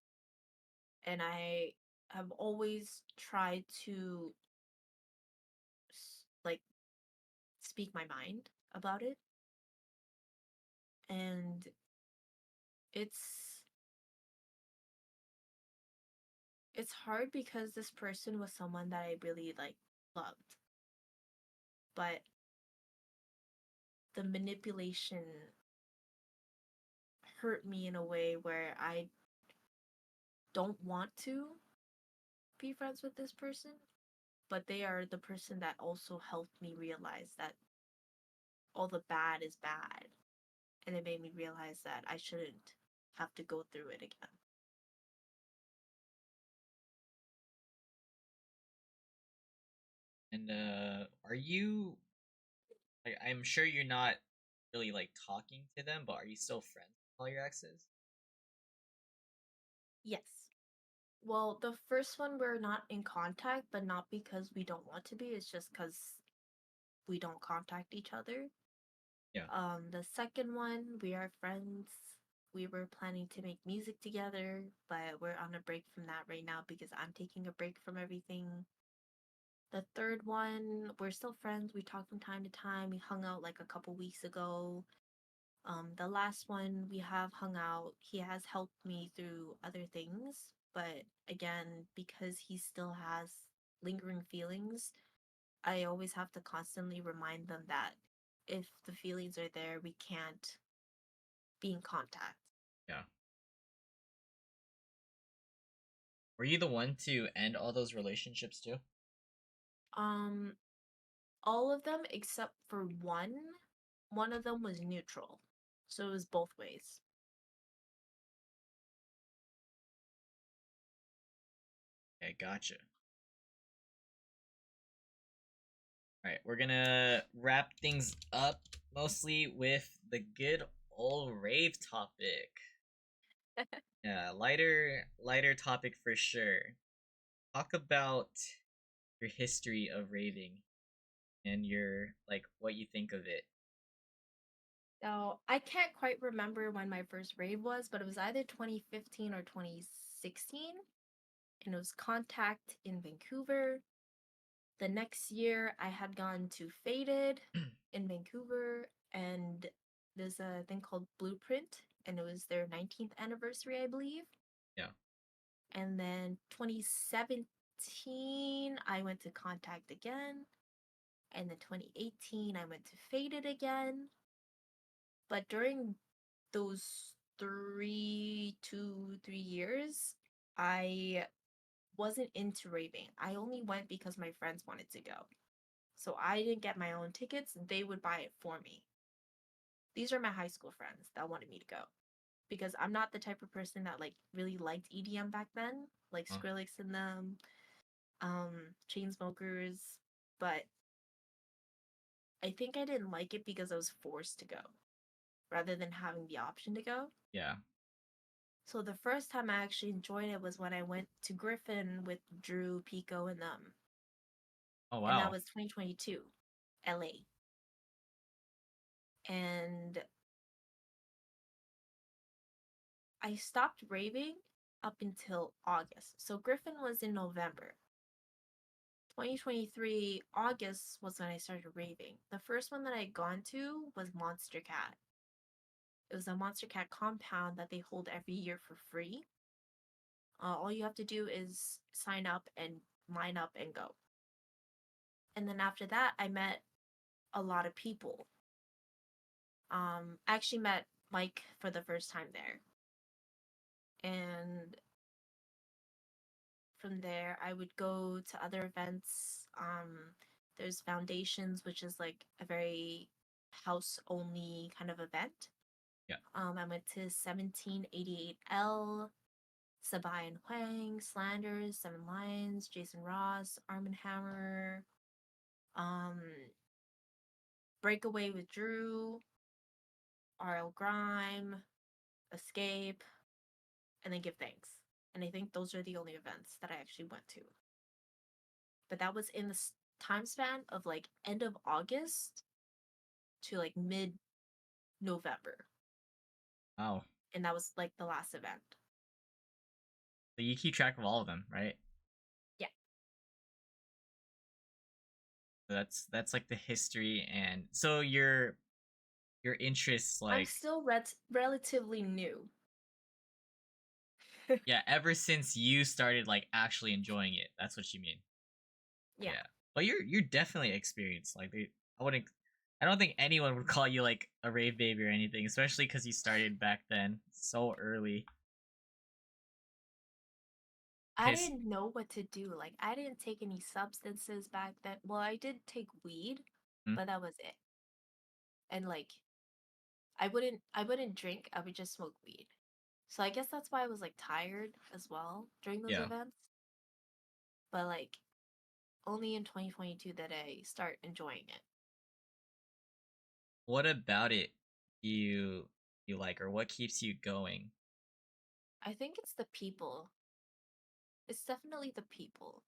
And I have always tried to like speak my mind about it. And it's it's hard because this person was someone that I really like loved. But the manipulation hurt me in a way where I don't want to be friends with this person, but they are the person that also helped me realize that all the bad is bad. And it made me realize that I shouldn't have to go through it again. And are you? I'm sure you're not really like talking to them, but are you still friends with all your exes? Yes. Well, the first one we're not in contact, but not because we don't want to be, it's just because we don't contact each other. Yeah. The second one, we are friends. We were planning to make music together, but we're on a break from that right now because I'm taking a break from everything. The third one, we're still friends. We talk from time to time. We hung out like a couple weeks ago. The last one we have hung out. He has helped me through other things, but again, because he still has lingering feelings, I always have to constantly remind them that if the feelings are there, we can't be in contact. Yeah. Were you the one to end all those relationships too? Um, all of them except for one. One of them was neutral, so it was both ways. Okay, gotcha. All right, we're gonna wrap things up mostly with the good old rave topic. Yeah, lighter topic for sure. Talk about your history of raving and your like what you think of it. Now, I can't quite remember when my first rave was, but it was either 2015 or 2016, and it was Contact in Vancouver. The next year, I had gone to Faded. in Vancouver, and there's a thing called Blueprint, and it was their 19th anniversary, I believe. Yeah. And then 2017, I went to Contact again. And then 2018, I went to Faded again. But during those 3 years, I wasn't into raving. I only went because my friends wanted to go. So I didn't get my own tickets, they would buy it for me. These are my high school friends that wanted me to go. Because I'm not the type of person that like really liked EDM back then, like Huh. Skrillex and them, Chainsmokers, but I think I didn't like it because I was forced to go rather than having the option to go. Yeah. So the first time I actually enjoyed it was when I went to Griffin with Drew, Pico, and them. Oh And that wow. was 2022, LA. And I stopped raving up until August. So Griffin was in November. 2023, August was when I started raving. The first one that I had gone to was Monster Cat. It was a Monster Cat compound that they hold every year for free. All you have to do is sign up and line up and go. And then after that, I met a lot of people. I actually met Mike for the first time there. And from there, I would go to other events. There's Foundations, which is like a very house only kind of event. Yeah. I went to 1788L, Sabai and Huang, Slanders, Seven Lions, Jason Ross, Arm and Hammer, um, Breakaway with Drew, RL Grime, Escape, and then Give Thanks. And I think those are the only events that I actually went to. But that was in the time span of like end of August to like mid November. Wow. And that was like the last event. So you keep track of all of them, right? Yeah. So that's like the history, and so your interests I'm like still relatively new. yeah, ever since you started like actually enjoying it. That's what you mean. Yeah. Yeah. But you're definitely experienced. Like I wouldn't I don't think anyone would call you like a rave baby or anything, especially cuz you started back then so early. I His didn't know what to do. Like I didn't take any substances back then. Well, I did take weed, hmm? but that was it. And like I wouldn't drink, I would just smoke weed. So I guess that's why I was like tired as well during those Yeah. events. But like only in 2022 that I start enjoying it. What about it you like, or what keeps you going? I think it's the people. It's definitely the people.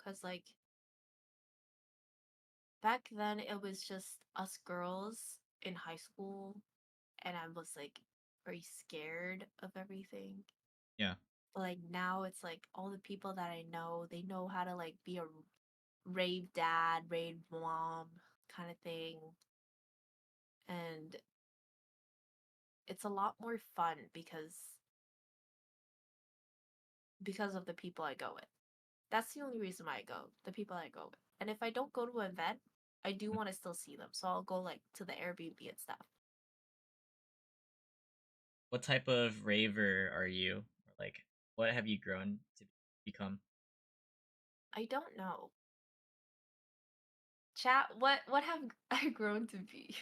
Cause like back then it was just us girls in high school and I was like very scared of everything. Yeah. But like now it's like all the people that I know, they know how to like be a rave dad, rave mom kind of thing. And it's a lot more fun because of the people I go with. That's the only reason why I go, the people I go with. And if I don't go to an event, I do Mm. want to still see them. So I'll go like to the Airbnb and stuff. What type of raver are you? Or like what have you grown to become? I don't know. Chat, what have I grown to be?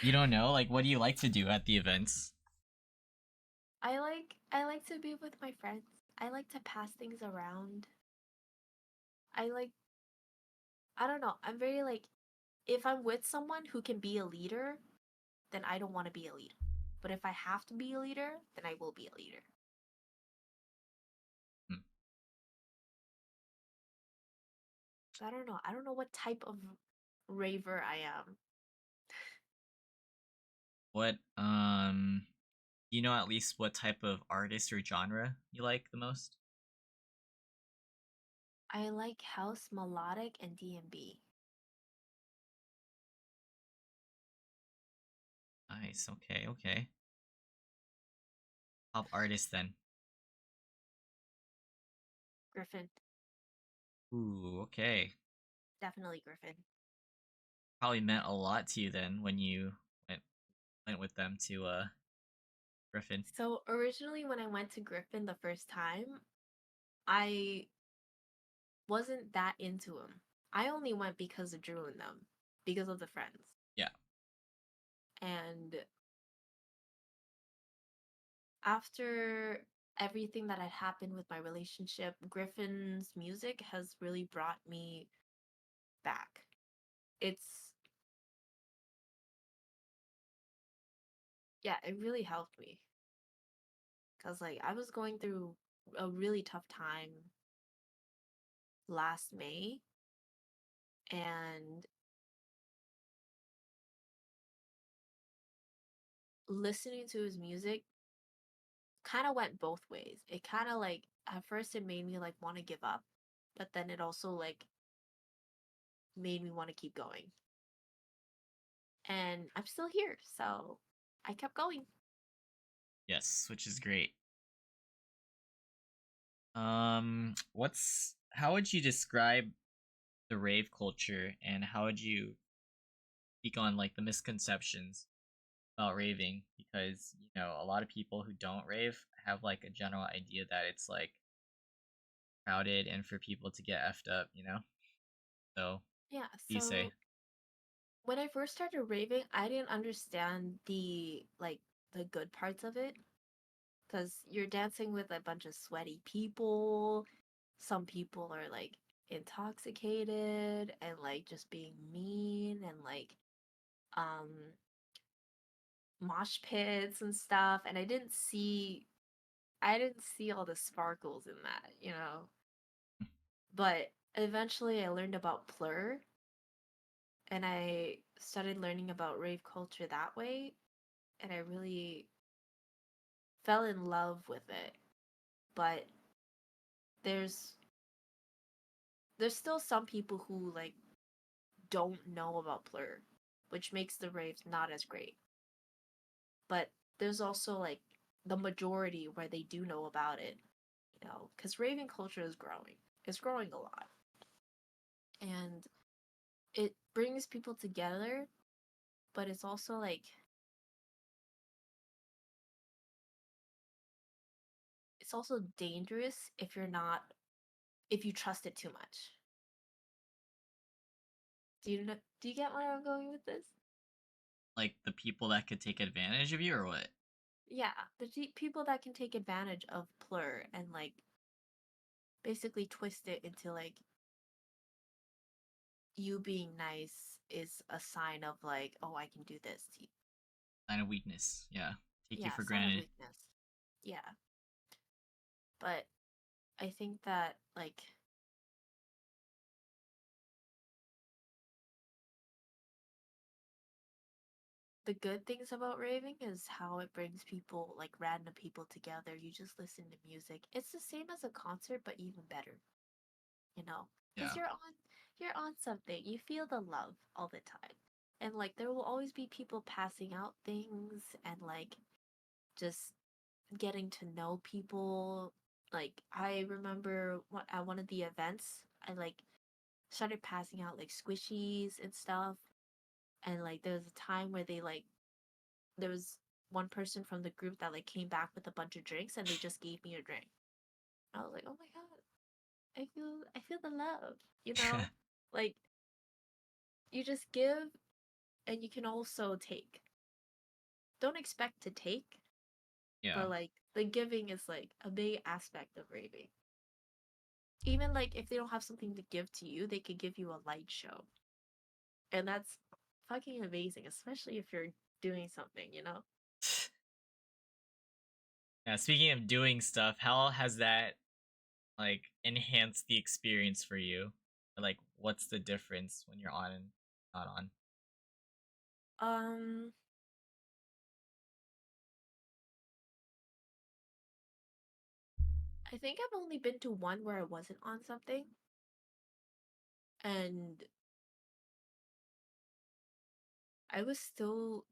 You don't know? Like what do you like to do at the events? I like to be with my friends. I like to pass things around. I like I don't know. I'm very like if I'm with someone who can be a leader, then I don't want to be a leader. But if I have to be a leader, then I will be a leader. Hmm. So I don't know. I don't know what type of raver I am. What you know at least what type of artist or genre you like the most? I like house, melodic, and D&B. Nice. Okay. Okay. Top artist then. Griffin. Ooh. Okay. Definitely Griffin. Probably meant a lot to you then when you went with them to Griffin. So originally when I went to Griffin the first time, I wasn't that into him. I only went because of Drew and them, because of the friends. Yeah. And after everything that had happened with my relationship, Griffin's music has really brought me back. It's, yeah, it really helped me. Because, like, I was going through a really tough time last May, and listening to his music kind of went both ways. It kind of like at first it made me like want to give up, but then it also like made me want to keep going. And I'm still here, so I kept going. Yes, which is great. What's how would you describe the rave culture, and how would you speak on like the misconceptions about raving? Because a lot of people who don't rave have like a general idea that it's like crowded and for people to get effed up. So, what Yeah, do you say? so when I first started raving, I didn't understand the good parts of it because you're dancing with a bunch of sweaty people. Some people are like intoxicated and like just being mean and like um mosh pits and stuff, and I didn't see all the sparkles in that. But eventually I learned about Plur and I started learning about rave culture that way, and I really fell in love with it. But there's there's still some people who like don't know about Plur, which makes the raves not as great. But there's also like the majority where they do know about it, because raving culture is growing. It's growing a lot. And it brings people together, but it's also like it's also dangerous if you trust it too much. Do you get where I'm going with this? Like the people that could take advantage of you, or what? Yeah, the people that can take advantage of Plur and like basically twist it into like you being nice is a sign of like, oh, I can do this to you. Sign of weakness. Yeah. Take you Yeah, for sign of granted. weakness. Yeah, but I think that like the good things about raving is how it brings people, like random people together. You just listen to music. It's the same as a concert, but even better, you know? Yeah. Because you're on something. You feel the love all the time. And like there will always be people passing out things and like just getting to know people. Like I remember at one of the events, I like started passing out like squishies and stuff. And like there was a time where there was one person from the group that like came back with a bunch of drinks and they just gave me a drink. I was like, "Oh my god, I feel the love." You know? Like you just give and you can also take. Don't expect to take, Yeah. but like the giving is like a big aspect of raving. Even like if they don't have something to give to you, they could give you a light show. And that's fucking amazing, especially if you're doing something. Yeah. Speaking of doing stuff, how has that like enhanced the experience for you? Or, like, what's the difference when you're on and not on? Um I think I've only been to one where I wasn't on something, and I was still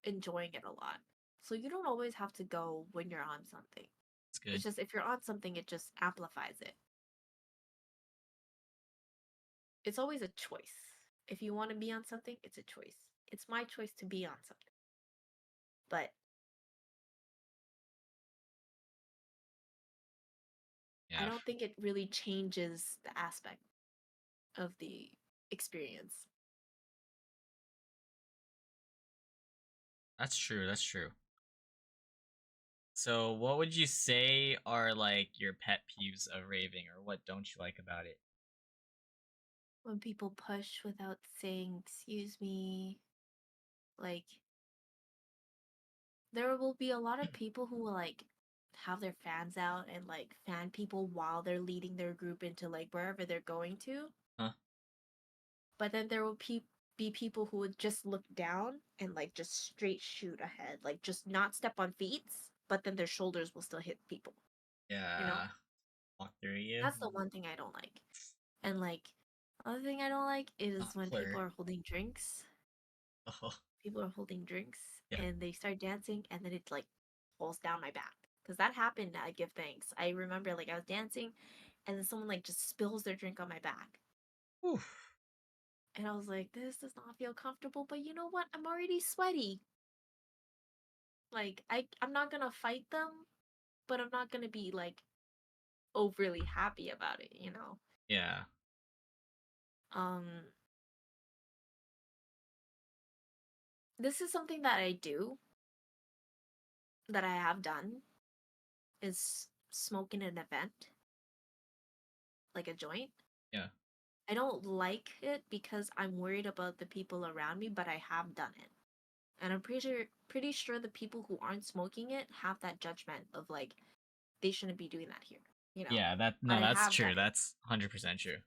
enjoying it a lot. So you don't always have to go when you're on something. It's good. It's just if you're on something, it just amplifies it. It's always a choice. If you want to be on something, it's a choice. It's my choice to be on something. But I Yeah, don't think it really changes the aspect of the experience. that's true. That's true. So, what would you say are like your pet peeves of raving, or what don't you like about it? When people push without saying, excuse me, like, there will be a lot of people who will, like, have their fans out and, like, fan people while they're leading their group into, like, wherever they're going to. Huh? But then there will be people who would just look down and, like, just straight shoot ahead. Like, just not step on feet, but then their shoulders will still hit people, you know? Yeah, walk through you. That's the one thing I don't like. And like, other thing I don't like is when people Buckler. are holding drinks. Oh, People are holding drinks yeah. and they start dancing and then it like pulls down my back. Because that happened at Give Thanks. I remember like I was dancing and then someone like just spills their drink on my back. Oof. And I was like, this does not feel comfortable, but you know what? I'm already sweaty. Like I'm not gonna fight them, but I'm not gonna be like overly happy about it, you know? Yeah. Um this is something that I do, that I have done, is smoke in an event, like a joint. Yeah. I don't like it because I'm worried about the people around me, but I have done it. And I'm pretty sure the people who aren't smoking it have that judgment of like they shouldn't be doing that here, you know. Yeah. That But no, I that's have done true. it. That's 100% true.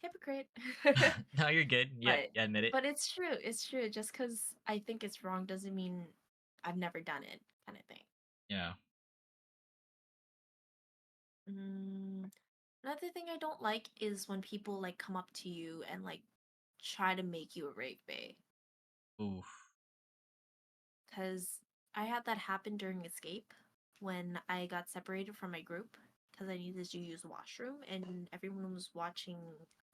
Hypocrite. No, you're good. Yeah, but yeah, admit it. but it's true. It's true. Just because I think it's wrong doesn't mean I've never done it, kind of thing. Yeah. Mm, Another thing I don't like is when people like come up to you and like try to make you a rave bae. Oof. Because I had that happen during Escape when I got separated from my group because I needed to use the washroom and everyone was watching.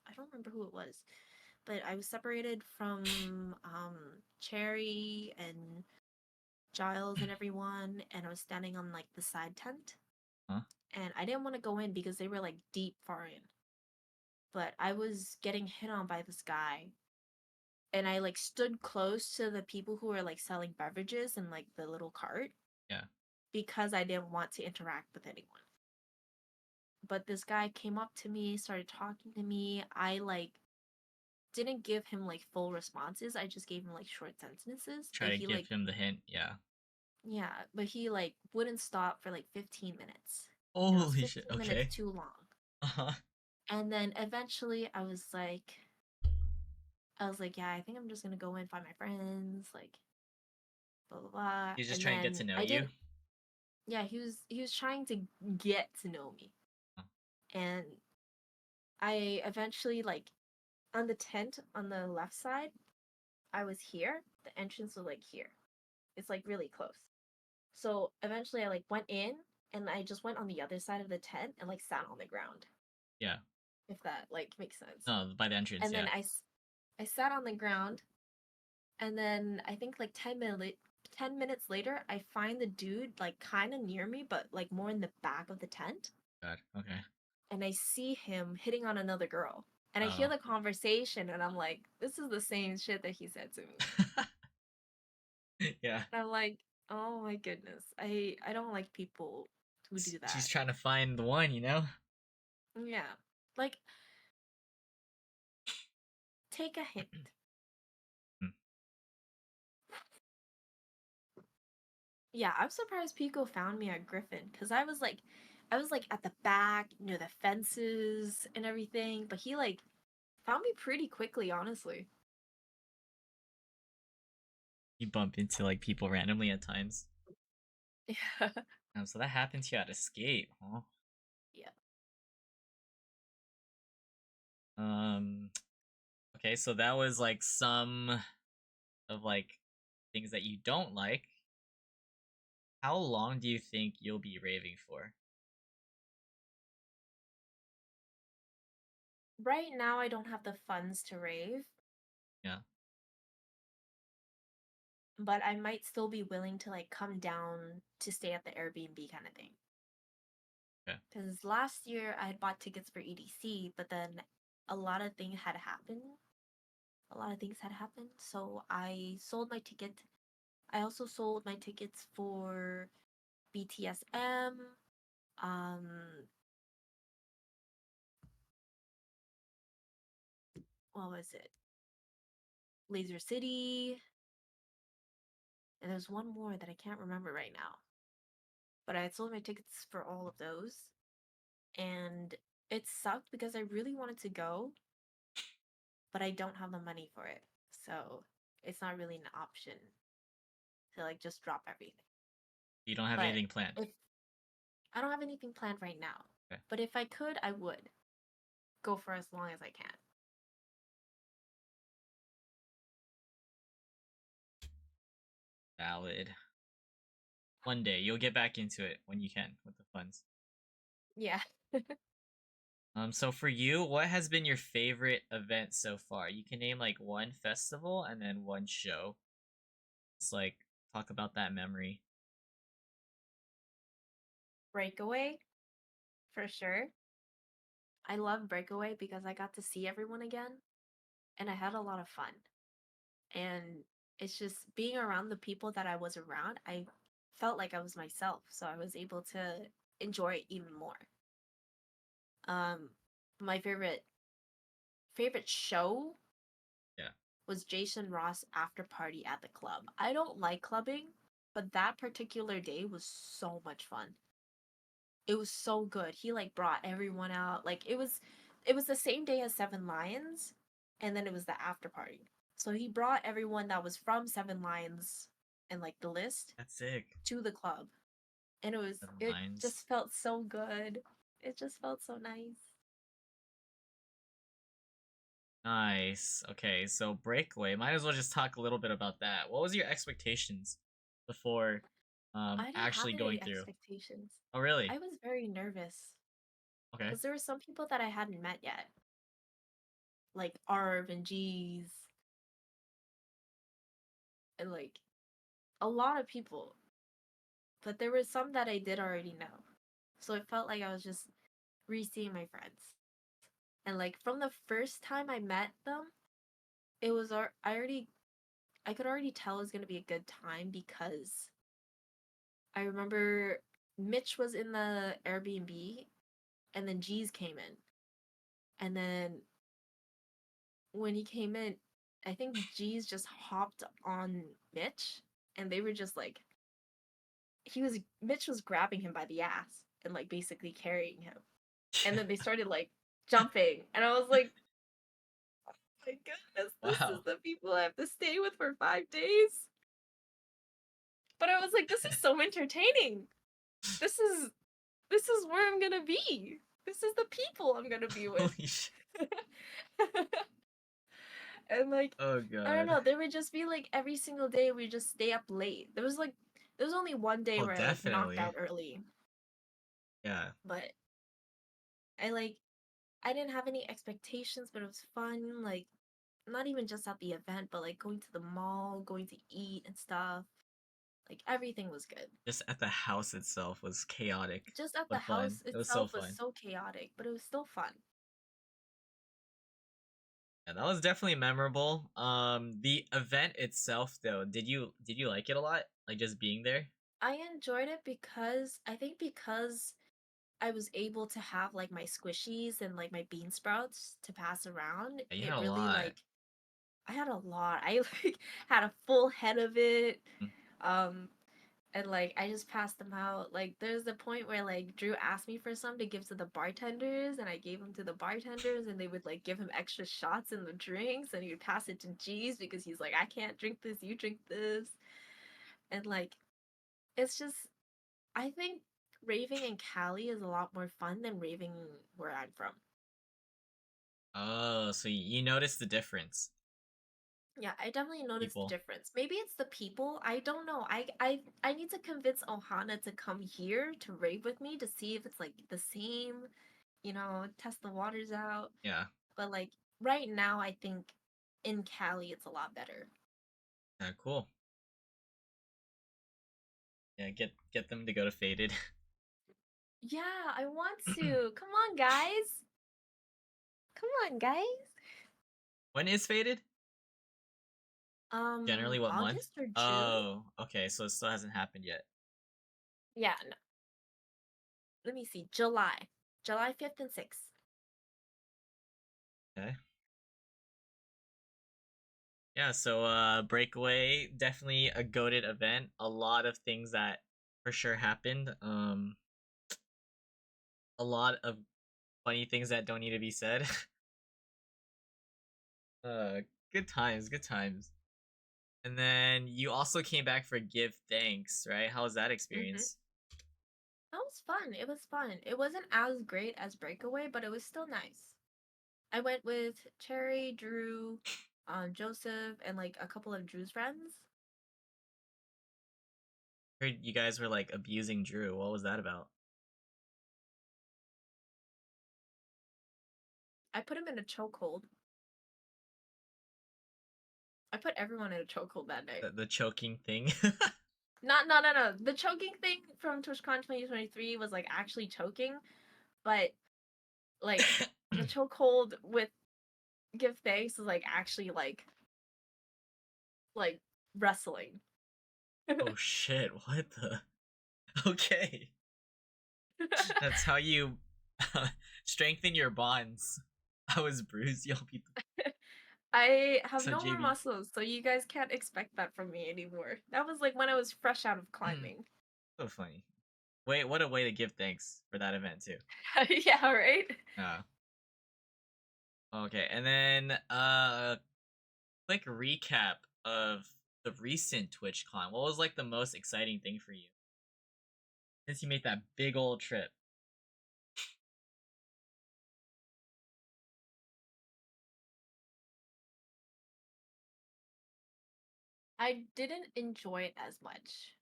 I don't remember who it was, but I was separated from Cherry and Giles and everyone, and I was standing on like the side tent, Huh? and I didn't want to go in because they were like deep far in. But I was getting hit on by this guy and I like stood close to the people who were like selling beverages in like the little cart Yeah. because I didn't want to interact with anyone. But this guy came up to me, started talking to me. I like didn't give him like full responses. I just gave him like short sentences. Try But to he give like him the hint. Yeah. yeah, but he like wouldn't stop for like 15 minutes. And it was Holy shit. 15 minutes Okay. too long. Uh-huh. And then eventually I was like, yeah, I think I'm just gonna go in, find my friends, like blah blah blah. He's just And trying to get then to know I you. didn't. Yeah, he was trying to get to know me, Huh. and I eventually like on the tent on the left side. I was here. The entrance was like here. It's like really close. So eventually I like went in and I just went on the other side of the tent and like sat on the ground. Yeah. If that like makes sense. No, by the entrance. And then Yeah. I sat on the ground and then I think like 10 minutes later I find the dude like kind of near me but like more in the back of the tent God. Okay. and I see him hitting on another girl. And I hear Oh. the conversation and I'm like, this is the same shit that he said to me. Yeah. And I'm like, oh my goodness. I don't like people who do She's that. trying to find the one, you know? Yeah. Like, take a hint. Hmm. Yeah, I'm surprised Pico found me at Griffin because I was like at the back near the fences and everything, but he like found me pretty quickly, honestly. You bump into like people randomly at times. Yeah. So that happened to you at Escape, huh? Yeah. Um. Okay, so that was like some of like things that you don't like, how long do you think you'll be raving for? Right now, I don't have the funds to rave, Yeah. but I might still be willing to like come down to stay at the Airbnb kind of thing. Okay. Because last year I had bought tickets for EDC, but then a lot of things had happened. A lot of things had happened, so I sold my ticket. I also sold my tickets for BTSM, um, what was it? Laser City, and there's one more that I can't remember right now. But I had sold my tickets for all of those, and it sucked because I really wanted to go, but I don't have the money for it. So it's not really an option to like just drop everything. You don't have But anything planned. if I don't have anything planned right now, Okay. but if I could, I would go for as long as I can. Valid. One day you'll get back into it when you can with the funds. Yeah. So for you, what has been your favorite event so far? You can name like one festival and then one show. It's like talk about that memory. Breakaway, for sure. I love Breakaway because I got to see everyone again and I had a lot of fun. And it's just being around the people that I was around, I felt like I was myself. So I was able to enjoy it even more. Um, my favorite show Yeah. was Jason Ross After Party at the Club. I don't like clubbing, but that particular day was so much fun. It was so good. He like brought everyone out. Like it was the same day as Seven Lions, and then it was the after party. So he brought everyone that was from Seven Lions and like the list That's sick. to the club. And Seven it lines. just felt so good. It just felt so nice. Nice. Okay, so breakaway. Might as well just talk a little bit about that. What was your expectations before I didn't have actually going any through? expectations. Oh really? I was very nervous Okay. because there were some people that I hadn't met yet, like Arv and G's, and like a lot of people. But there were some that I did already know. So it felt like I was just re-seeing my friends. And like from the first time I met them, it was I could already tell it was going to be a good time because I remember Mitch was in the Airbnb and then G's came in. And then when he came in, I think G's just hopped on Mitch and they were just like Mitch was grabbing him by the ass and like basically carrying him. And then they started like jumping. And I was like, oh my goodness, this is Wow. the people I have to stay with for 5 days. But I was like, this is so entertaining. This is this is where I'm gonna be. This is the people I'm gonna be with. Holy shit. And like Oh I don't god. know, there would just be like every single day we just stay up late. There was only one day Oh where I like knocked definitely. out early, Yeah. but I like I didn't have any expectations, but it was fun. Like not even just at the event, but like going to the mall, going to eat and stuff. Like everything was good. Just at the house itself was chaotic, Just at the but fun. house It was so itself was fun. so chaotic, but it was still fun. Yeah, that was definitely memorable. The event itself though, did you like it a lot? Like just being there? I enjoyed it because I think because I was able to have like my squishies and like my bean sprouts to pass around. Yeah, you had It a really lot. like I had a lot. I like had a full head of it. Mm. Um and like I just passed them out. Like there's the point where like Drew asked me for some to give to the bartenders and I gave them to the bartenders and they would like give him extra shots in the drinks and he would pass it to G's because he's like I can't drink this, you drink this. And like it's just I think raving in Cali is a lot more fun than raving where I'm from. Oh, so you noticed the difference. Yeah, I definitely noticed the people. difference. Maybe it's the people. I don't know. I need to convince Ohana to come here to rave with me to see if it's like the same, test the waters out. Yeah. But like right now I think in Cali it's a lot better. Yeah, cool. Yeah, get them to go to Faded. Yeah, I want to. Come on, guys. Come on, guys. When is Faded? Generally, what month? August or June? Oh, okay. So it still hasn't happened yet. Yeah, no. Let me see. July. July 5th and 6th. Okay. Yeah, so Breakaway, definitely a goated event. A lot of things that for sure happened. A lot of funny things that don't need to be said. uh Good times, good times. And then you also came back for Give Thanks, right? How was that Mm-hmm. experience? That was fun. It was fun. It wasn't as great as Breakaway, but it was still nice. I went with Cherry, Drew, Joseph, and like a couple of Drew's friends. Heard you guys were like abusing Drew. What was that about? I put him in a chokehold. I put everyone in a chokehold that night. The choking thing. Not no no no. The choking thing from TwitchCon 2023 was like actually choking, but like the chokehold with Give Thanks is like actually like wrestling. Oh shit, what the? Okay. That's how you strengthen your bonds. I was bruised, y'all beat the I have so no more JB. muscles, so you guys can't expect that from me anymore. That was like when I was fresh out of climbing. So funny. Wait, what a way to give thanks for that event too. Yeah, right? Uh, okay, and then quick recap of the recent TwitchCon. What was like the most exciting thing for you since you made that big old trip? I didn't enjoy it as much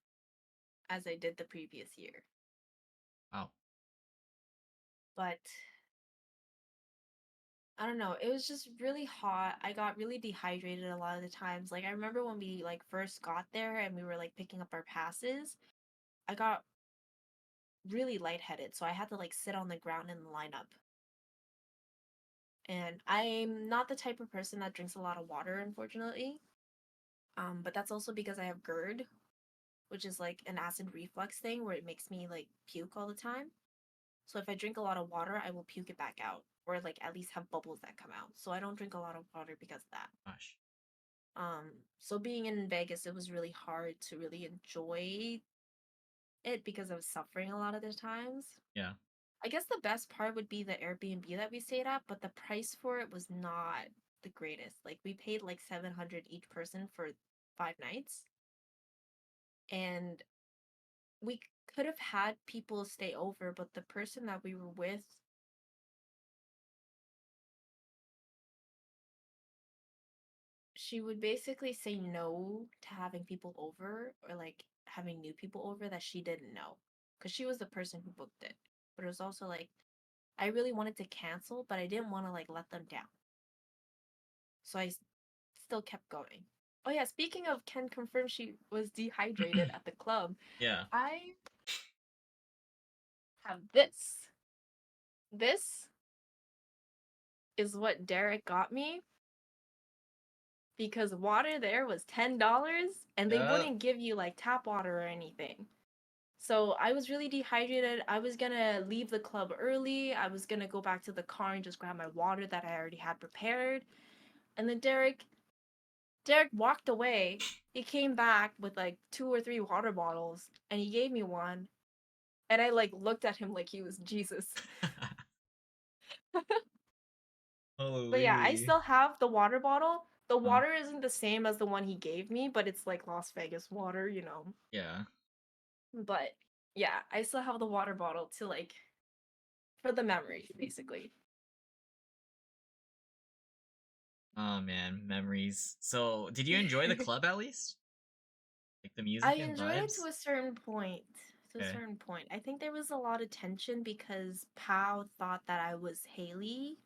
as I did the previous year. Oh, But I don't know, it was just really hot. I got really dehydrated a lot of the times. Like I remember when we like first got there and we were like picking up our passes, I got really lightheaded, so I had to like sit on the ground in the lineup. And I'm not the type of person that drinks a lot of water, unfortunately. But that's also because I have GERD, which is like an acid reflux thing where it makes me like puke all the time. So if I drink a lot of water, I will puke it back out, or like at least have bubbles that come out. So I don't drink a lot of water because of that. gosh. So being in Vegas, it was really hard to really enjoy it because I was suffering a lot of the times. Yeah. I guess the best part would be the Airbnb that we stayed at, but the price for it was not the greatest. Like we paid like 700 each person for 5 nights, and we could have had people stay over, but the person that we were with, she would basically say no to having people over or like having new people over that she didn't know because she was the person who booked it. But it was also like I really wanted to cancel, but I didn't want to like let them down. So still kept going. Oh yeah, speaking of Ken confirmed she was dehydrated at the club. Yeah. I have this. This is what Derek got me because water there was $10 and they Yeah. wouldn't give you like tap water or anything. So I was really dehydrated. I was gonna leave the club early. I was gonna go back to the car and just grab my water that I already had prepared. And then Derek walked away. He came back with like 2 or 3 water bottles and he gave me one. And I like looked at him like he was Jesus. But yeah, I Holy. still have the water bottle. The Uh, water isn't the same as the one he gave me, but it's like Las Vegas water. yeah. But yeah, I still have the water bottle to like for the memory, basically. Oh man, memories. So, did you enjoy the club at least? Like the I music and enjoyed it to vibes? a certain point. To a Okay. certain point. I think there was a lot of tension because Pow thought that I was Haley,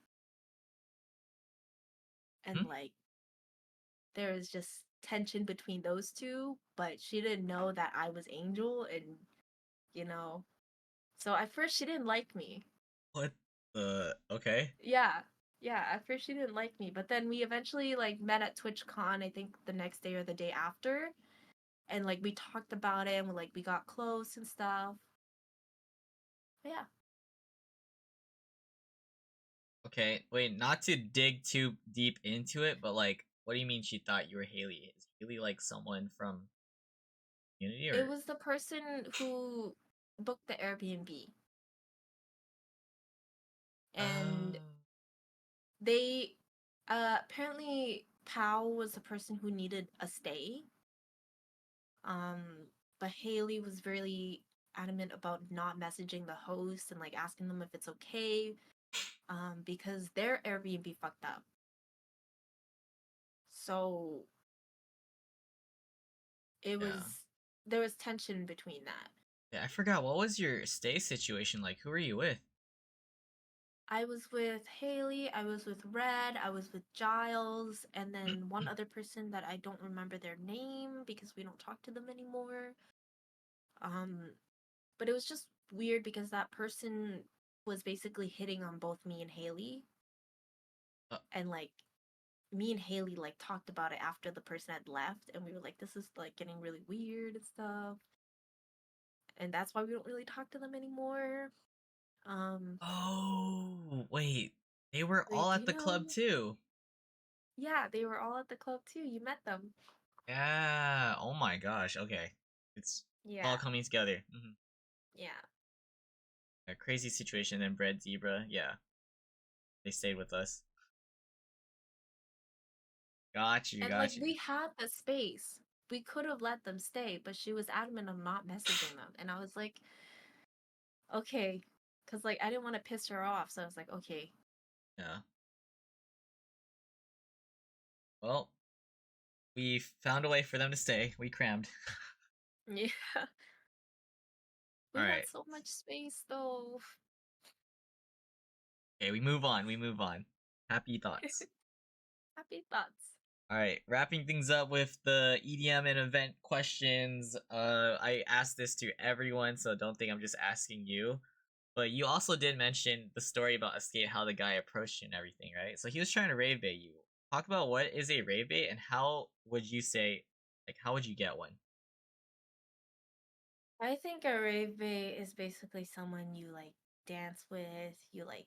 and Hmm? like there was just tension between those two, but she didn't know that I was Angel, and you know. So at first she didn't like me. What the? Okay. Yeah. Yeah, at first she didn't like me, but then we eventually like met at TwitchCon, I think the next day or the day after, and like we talked about it and we got close and stuff. But yeah. Okay. Wait, not to dig too deep into it, but like, what do you mean she thought you were Haley? Is Haley like someone from Unity It or? was the person who booked the Airbnb. And Oh. they apparently Pao was the person who needed a stay. But Haley was really adamant about not messaging the host and like asking them if it's okay. Because their Airbnb fucked up. So it Yeah. was there was tension between that. Yeah, I forgot. What was your stay situation like? Who were you with? I was with Haley, I was with Red, I was with Giles, and then one other person that I don't remember their name because we don't talk to them anymore. Um, but it was just weird because that person was basically hitting on both me and Haley, Uh, and like me and Haley like talked about it after the person had left, and we were like, this is like getting really weird and stuff, and that's why we don't really talk to them anymore. Um, oh, wait. They were wait, all do at you the club know? too. Yeah, they were all at the club too. You met them. Yeah. Oh my gosh. Okay. It's all Yeah, coming together. yeah. A crazy situation. And Bread Zebra. Yeah. They stayed with us. Got you. And like Got you. we had the space. We could have let them stay, but she was adamant on not messaging them. And I was like, okay. Cause like I didn't want to piss her off. So I was like, okay. Yeah. Well, we found a way for them to stay. We crammed. Yeah. All We had right. so much space though. Okay. We move on. We move on. Happy thoughts. Happy thoughts. All right, wrapping things up with the EDM and event questions. I asked this to everyone, so don't think I'm just asking you. But you also did mention the story about Escape, how the guy approached you and everything, right? So he was trying to rave bait you. Talk about what is a rave bait and how would you say, like, how would you get one? I think a rave bait is basically someone you like dance with, you like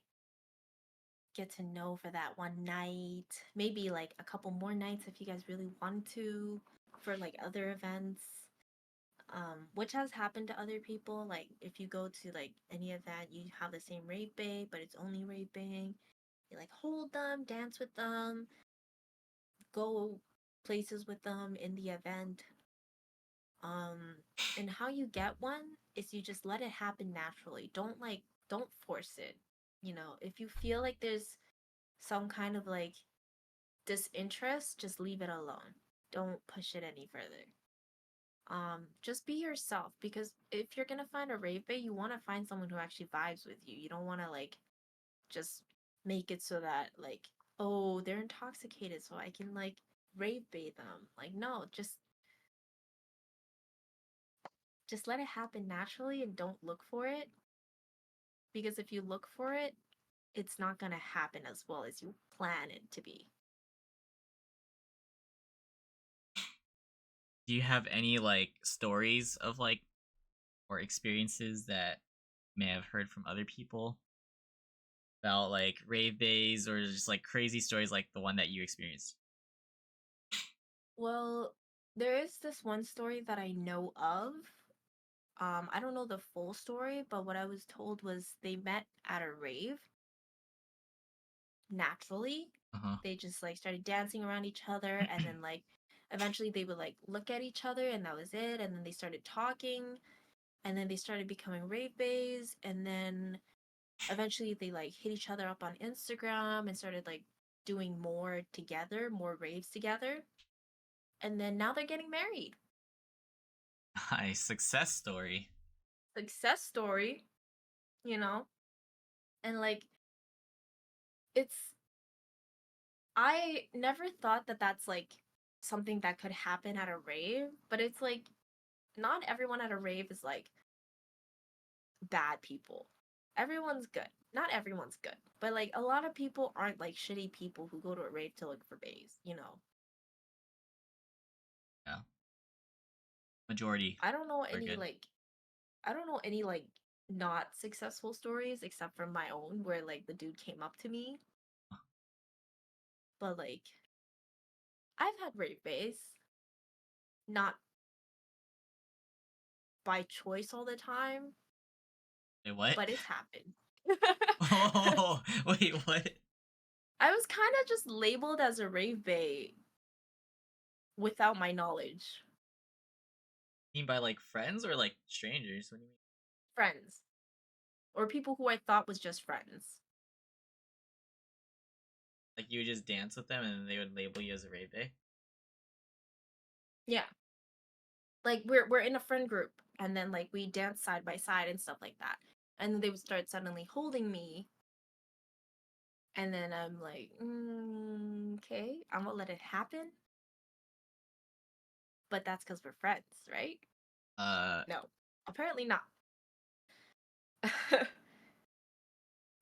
get to know for that one night, maybe like a couple more nights if you guys really want to for like other events. Which has happened to other people. Like if you go to like any event, you have the same rave bait, but it's only raping. You like hold them, dance with them, go places with them in the event. Um, and how you get one is you just let it happen naturally. Don't force it. You know, if you feel like there's some kind of like disinterest, just leave it alone. Don't push it any further. Just be yourself because if you're gonna find a rave bait, you want to find someone who actually vibes with you. You don't want to like just make it so that like, oh, they're intoxicated so I can like rave bait them. Like no, just let it happen naturally and don't look for it, because if you look for it, it's not going to happen as well as you plan it to be. Do you have any like stories of like or experiences that you may have heard from other people about like rave bays or just like crazy stories like the one that you experienced? Well, there is this one story that I know of. I don't know the full story, but what I was told was they met at a rave naturally. Uh huh. They just like started dancing around each other, and then like eventually they would like look at each other and that was it, and then they started talking, and then they started becoming rave bays, and then eventually they like hit each other up on Instagram and started like doing more together, more raves together. And then now they're getting married. Nice success story. Success story, you know? And like, it's, I never thought that that's like something that could happen at a rave, but it's like, not everyone at a rave is like bad people. Everyone's good. Not everyone's good, but like a lot of people aren't like shitty people who go to a rave to look for bays, you know? Yeah, majority I don't know are any good. like I don't know any like not successful stories except for my own where like the dude came up to me. But like I've had rape bays, not by choice all the time, Wait, what? but it's happened. Oh, wait, what? I was kind of just labeled as a rave bay without my knowledge. You mean by like friends or like strangers? What do you mean? Friends. Or people who I thought was just friends. Like you would just dance with them and then they would label you as a rave day? Yeah. Like we're in a friend group and then like we dance side by side and stuff like that. And then they would start suddenly holding me. And then I'm like, okay, I'm gonna let it happen. But that's because we're friends, right? Uh, No, apparently not.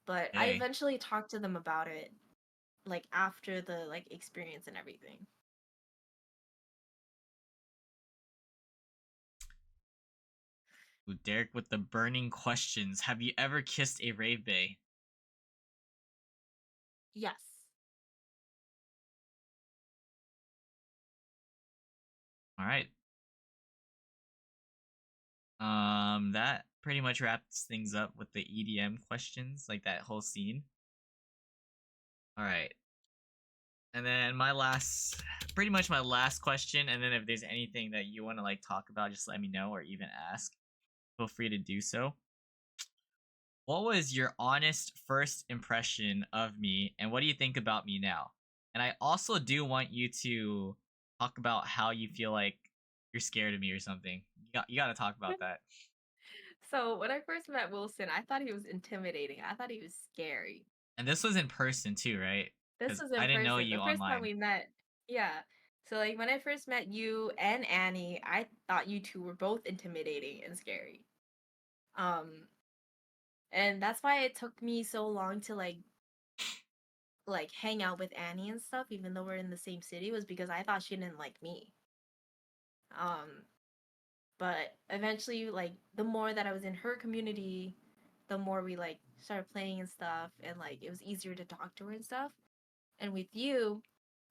But I hey. eventually talked to them about it, like after the like experience and everything. Ooh, Derek with the burning questions. Have you ever kissed a rave bay? Yes. All right. That pretty much wraps things up with the EDM questions, like that whole scene. All right. And then pretty much my last question. And then if there's anything that you want to like talk about, just let me know or even ask. Feel free to do so. What was your honest first impression of me, and what do you think about me now? And I also do want you to talk about how you feel like you're scared of me or something. You got to talk about that. So when I first met Wilson, I thought he was intimidating. I thought he was scary. And this was in person too, right? This Because was I in didn't know person. you The first time online. we met, yeah. So like when I first met you and Annie, I thought you two were both intimidating and scary. Um, and that's why it took me so long to like hang out with Annie and stuff, even though we're in the same city, was because I thought she didn't like me. Um, but eventually, like the more that I was in her community, the more we like started playing and stuff, and like it was easier to talk to her and stuff. And with you,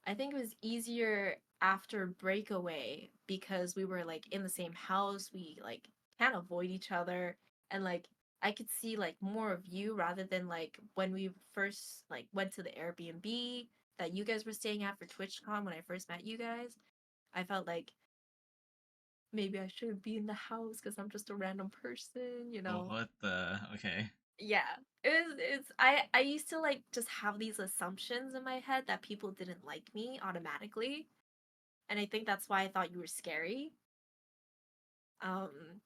I think it was easier after breakaway because we were like in the same house. We like can't avoid each other, and like I could see like more of you rather than like when we first like went to the Airbnb that you guys were staying at for TwitchCon when I first met you guys. I felt like maybe I shouldn't be in the house because I'm just a random person, you Oh, know? what the? Okay. Yeah. I used to like just have these assumptions in my head that people didn't like me automatically. And I think that's why I thought you were scary. Um,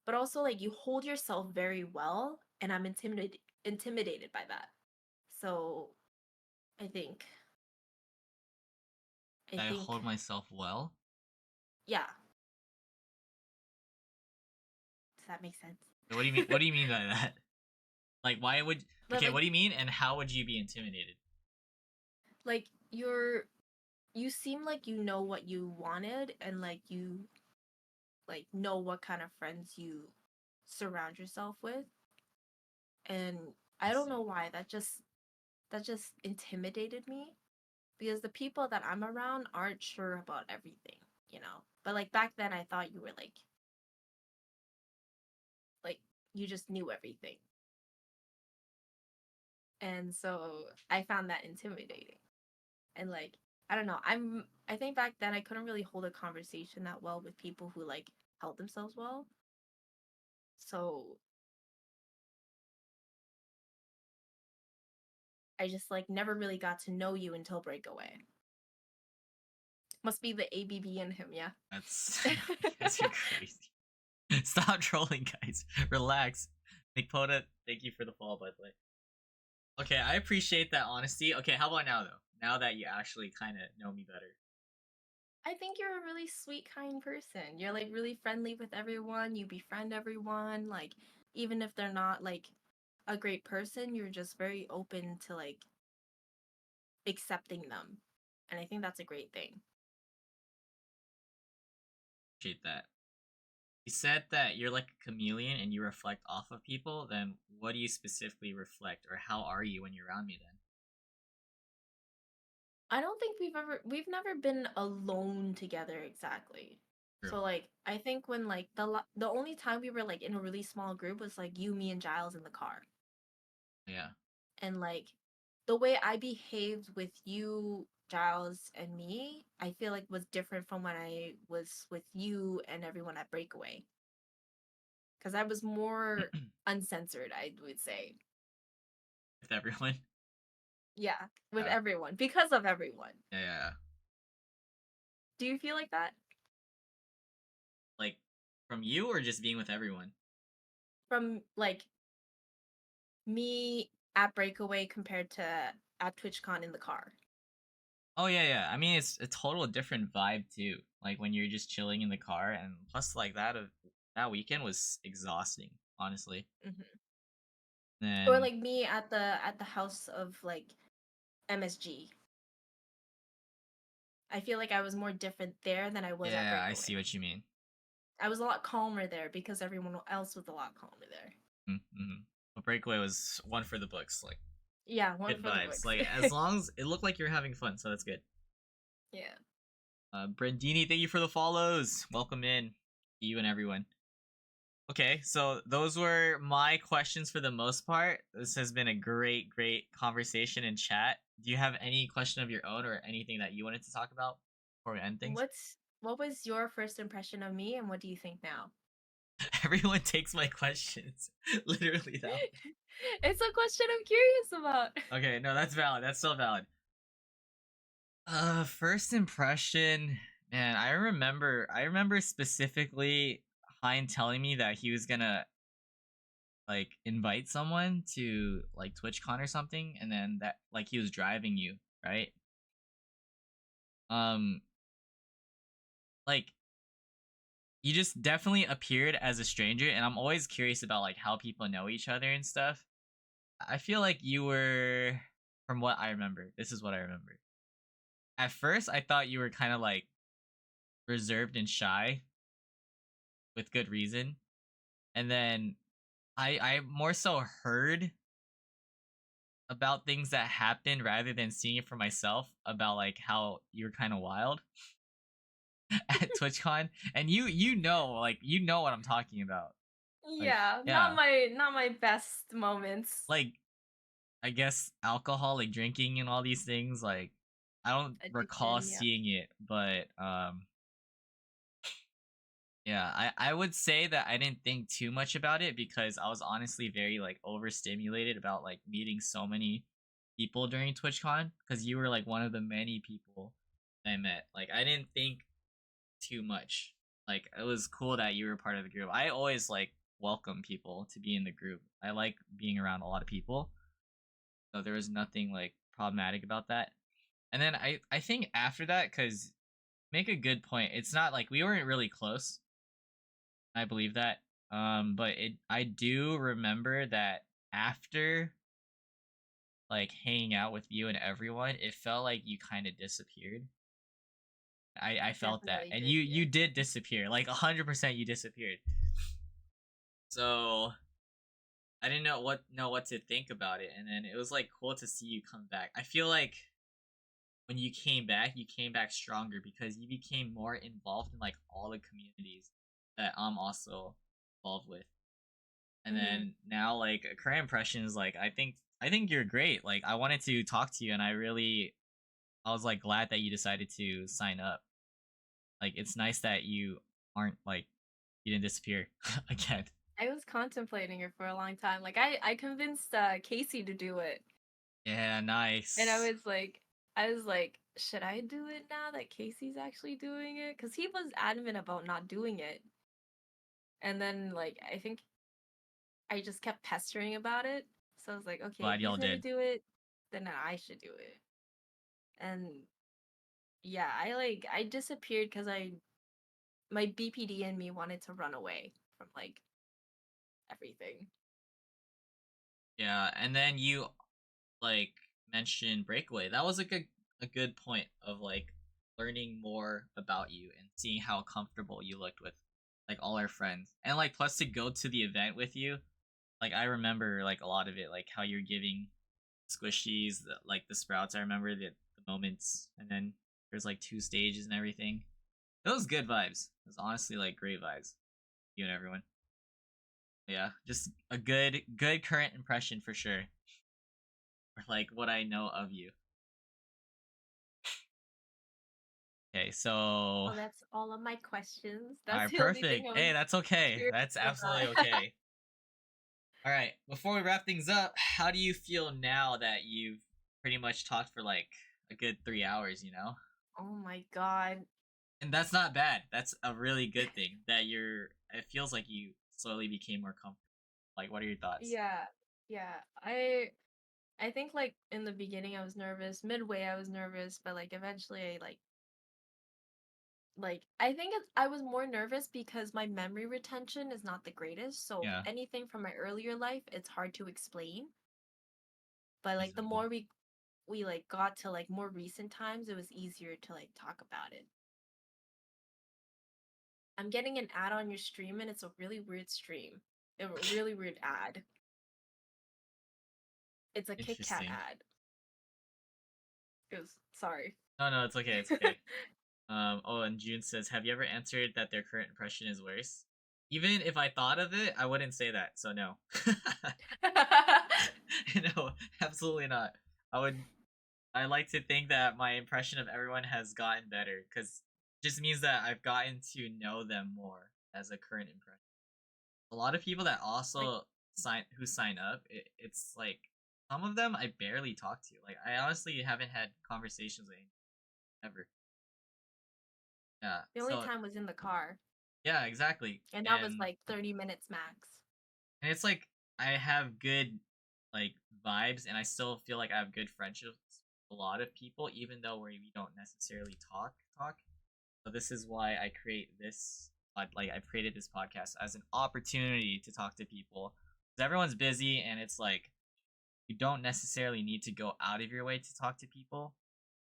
but also like you hold yourself very well, and I'm intimidated by that. So I think I I think hold myself well. yeah. Does that make sense? What do you mean? What do you mean by that? Like, why would? But Okay, like what do you mean, and how would you be intimidated? like you seem like you know what you wanted, and like you like know what kind of friends you surround yourself with. And I I don't know see. why that just intimidated me because the people that I'm around aren't sure about everything, you know. But like back then I thought you were like you just knew everything. And so I found that intimidating. And like I don't know, I think back then I couldn't really hold a conversation that well with people who like held themselves well. So I just like never really got to know you until breakaway. Must be the ABB in him, yeah. That's that's crazy. Stop trolling, guys. Relax. McPota, thank you for the follow, by the way. Okay, I appreciate that honesty. Okay, how about now though? Now that you actually kind of know me better. I think you're a really sweet, kind person. You're like really friendly with everyone. You befriend everyone. Like, even if they're not like a great person, you're just very open to like accepting them. And I think that's a great thing. Appreciate that. You said that you're like a chameleon and you reflect off of people. Then what do you specifically reflect, or how are you when you're around me? Then I don't think we've never been alone together exactly. true. So like I think when like the only time we were like in a really small group was like you, me, and Giles in the car. Yeah. And like the way I behaved with you, Giles, and me, I feel like was different from when I was with you and everyone at Breakaway. Because I was more uncensored, I would say. With everyone. Yeah, with Yeah. everyone, because of everyone. Yeah. Do you feel like that? Like from you, or just being with everyone? From like me at Breakaway compared to at TwitchCon in the car. Oh yeah. I mean, it's a total different vibe too. Like when you're just chilling in the car, and plus like that weekend was exhausting, honestly. Hmm. Or Then like me at the house of like MSG. I feel like I was more different there than I was at yeah, I see Breakaway. what you mean. I was a lot calmer there because everyone else was a lot calmer there. Mm-hmm. But Breakaway was one for the books. Like Yeah, one good for the vibes. books. Like as long as it looked like you're having fun, so that's good. Yeah. Brandini, thank you for the follows. Welcome in, you and everyone. Okay, so those were my questions for the most part. This has been a great conversation and chat. Do you have any question of your own or anything that you wanted to talk about before we end things? What was your first impression of me and what do you think now? Everyone takes my questions literally that way. It's a question I'm curious about. Okay, no, that's valid. That's still valid. First impression, man, I remember specifically Hein telling me that he was gonna like invite someone to like TwitchCon or something, and then that like he was driving you, right? Um, like you just definitely appeared as a stranger, and I'm always curious about like how people know each other and stuff. I feel like you were, from what I remember, this is what I remember. At first, I thought you were kind of like reserved and shy, with good reason, and then I more so heard about things that happened rather than seeing it for myself, about like how you're kind of wild at TwitchCon, and you know, like you know what I'm talking about. Like Yeah, yeah, not my best moments. like I guess alcohol, like drinking and all these things. Like I don't recall Addiction, yeah. seeing it, but yeah, I would say that I didn't think too much about it because I was honestly very like overstimulated about like meeting so many people during TwitchCon, because you were like one of the many people I met. Like I didn't think too much. Like it was cool that you were part of the group. I always like welcome people to be in the group. I like being around a lot of people. So there was nothing like problematic about that. And then I think after that, cuz make a good point. It's not like we weren't really close. I believe that. But I do remember that after like hanging out with you and everyone, it felt like you kind of disappeared. I felt that. Definitely And did, you yeah. did disappear. Like 100% you disappeared. So I didn't know what to think about it, and then it was like cool to see you come back. I feel like when you came back stronger because you became more involved in like all the communities that I'm also involved with. And Hmm. then now like a current impression is like I think you're great. Like I wanted to talk to you, and I was like glad that you decided to sign up. Like it's nice that you aren't like you didn't disappear again. I was contemplating it for a long time. Like I convinced Casey to do it. Yeah, And nice. I was like, should I do it now that Casey's actually doing it? Because he was adamant about not doing it. And then, like, I think I just kept pestering about it. So I was like, okay, if Glad he's y'all gonna did. do it, then I should do it. And yeah, I disappeared because my BPD in me wanted to run away from like everything. Yeah, and then you like mentioned breakaway. That was like a good point of like learning more about you and seeing how comfortable you looked with like all our friends. And like plus to go to the event with you, like I remember like a lot of it, like how you're giving squishies, like the sprouts. I remember the moments, and then there's like 2 stages and everything. It was good vibes. It was honestly like great vibes. You and everyone. Yeah, just a good current impression for sure. Or like what I know of you. Okay, so all Well, that's all of my questions. That's right, the only thing perfect. I was Hey, that's okay. curious That's absolutely about. okay. All right, before we wrap things up, how do you feel now that you've pretty much talked for like a good 3 hours? You know, Oh my god. and that's not bad. That's a really good thing that you're. It feels like you slowly became more comfortable. Like, what are your thoughts? Yeah. Yeah. I think like in the beginning I was nervous, midway I was nervous, but like eventually I I think I was more nervous because my memory retention is not the greatest. So Yeah, anything from my earlier life, it's hard to explain. But like the reasonable. more we like got to like more recent times, it was easier to like talk about it. I'm getting an ad on your stream and it's a really weird stream. A really weird ad. It's a Kit Kat Interesting. ad. It was sorry. No, no, it's okay. It's okay. Oh, and June says, "Have you ever answered that their current impression is worse?" Even if I thought of it, I wouldn't say that. So no. No, absolutely not. I would. I like to think that my impression of everyone has gotten better because it just means that I've gotten to know them more as a current impression. A lot of people that Like also sign up, it's like some of them I barely talk to. Like I honestly haven't had conversations with anyone ever. Yeah. the only So time was in the car, yeah, exactly. and that was like 30 minutes max. And it's like I have good like vibes, and I still feel like I have good friendships with a lot of people, even though we don't necessarily talk. So this is why I create this. Like I've created this podcast as an opportunity to talk to people. Because everyone's busy, and it's like you don't necessarily need to go out of your way to talk to people,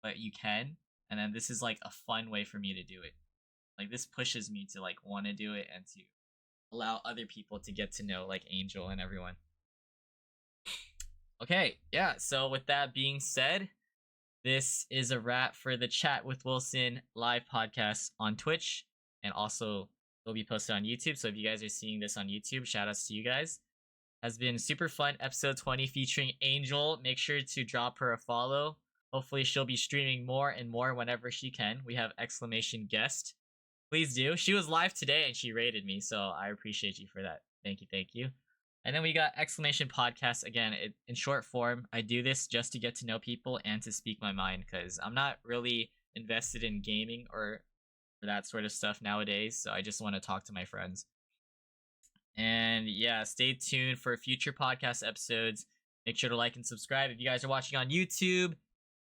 but you can. And then this is like a fun way for me to do it. Like this pushes me to like want to do it and to allow other people to get to know like Angel and everyone. Okay, yeah. So with that being said, this is a wrap for the Chat with Wilson live podcast on Twitch, and also it'll be posted on YouTube. So if you guys are seeing this on YouTube, shout outs to you guys. Has been super fun episode 20 featuring Angel. Make sure to drop her a follow. Hopefully she'll be streaming more and more whenever she can. We have exclamation guest. Please do. She was live today and she rated me, so I appreciate you for that. Thank you, thank you. And then we got exclamation podcast again. In short form, I do this just to get to know people and to speak my mind because I'm not really invested in gaming or that sort of stuff nowadays. So I just want to talk to my friends. And yeah, stay tuned for future podcast episodes. Make sure to like and subscribe if you guys are watching on YouTube.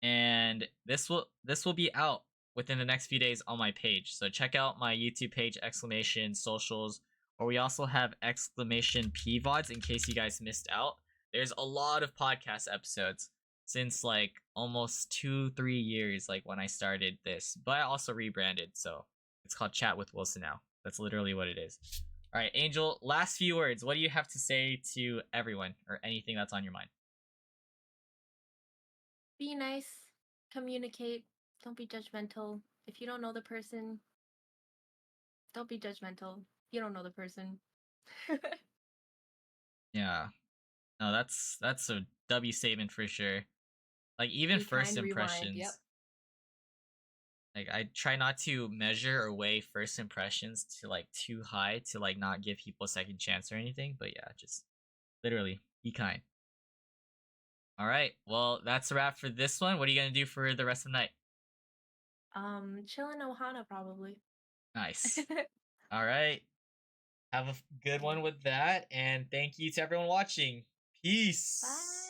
And this will be out within the next few days on my page. So check out my YouTube page, exclamation socials, or we also have exclamation PVODs in case you guys missed out. There's a lot of podcast episodes since like almost 2-3 years, like when I started this, but I also rebranded, so it's called Chat with Wilson now. That's literally what it is. All right, Angel, last few words. What do you have to say to everyone or anything that's on your mind? Be nice, communicate, don't be judgmental. If you don't know the person, don't be judgmental. You don't know the person. Yeah. No, that's a W statement for sure. Like even first Rekind, rewind. Yep. impressions. Like I try not to measure or weigh first impressions to like too high to like not give people a second chance or anything. But yeah, just literally be kind. All right. Well, that's a wrap for this one. What are you gonna do for the rest of the night? Chill in Ohana probably. Nice. All right. Have a good one Yeah. with that, and thank you to everyone watching. Peace. Bye.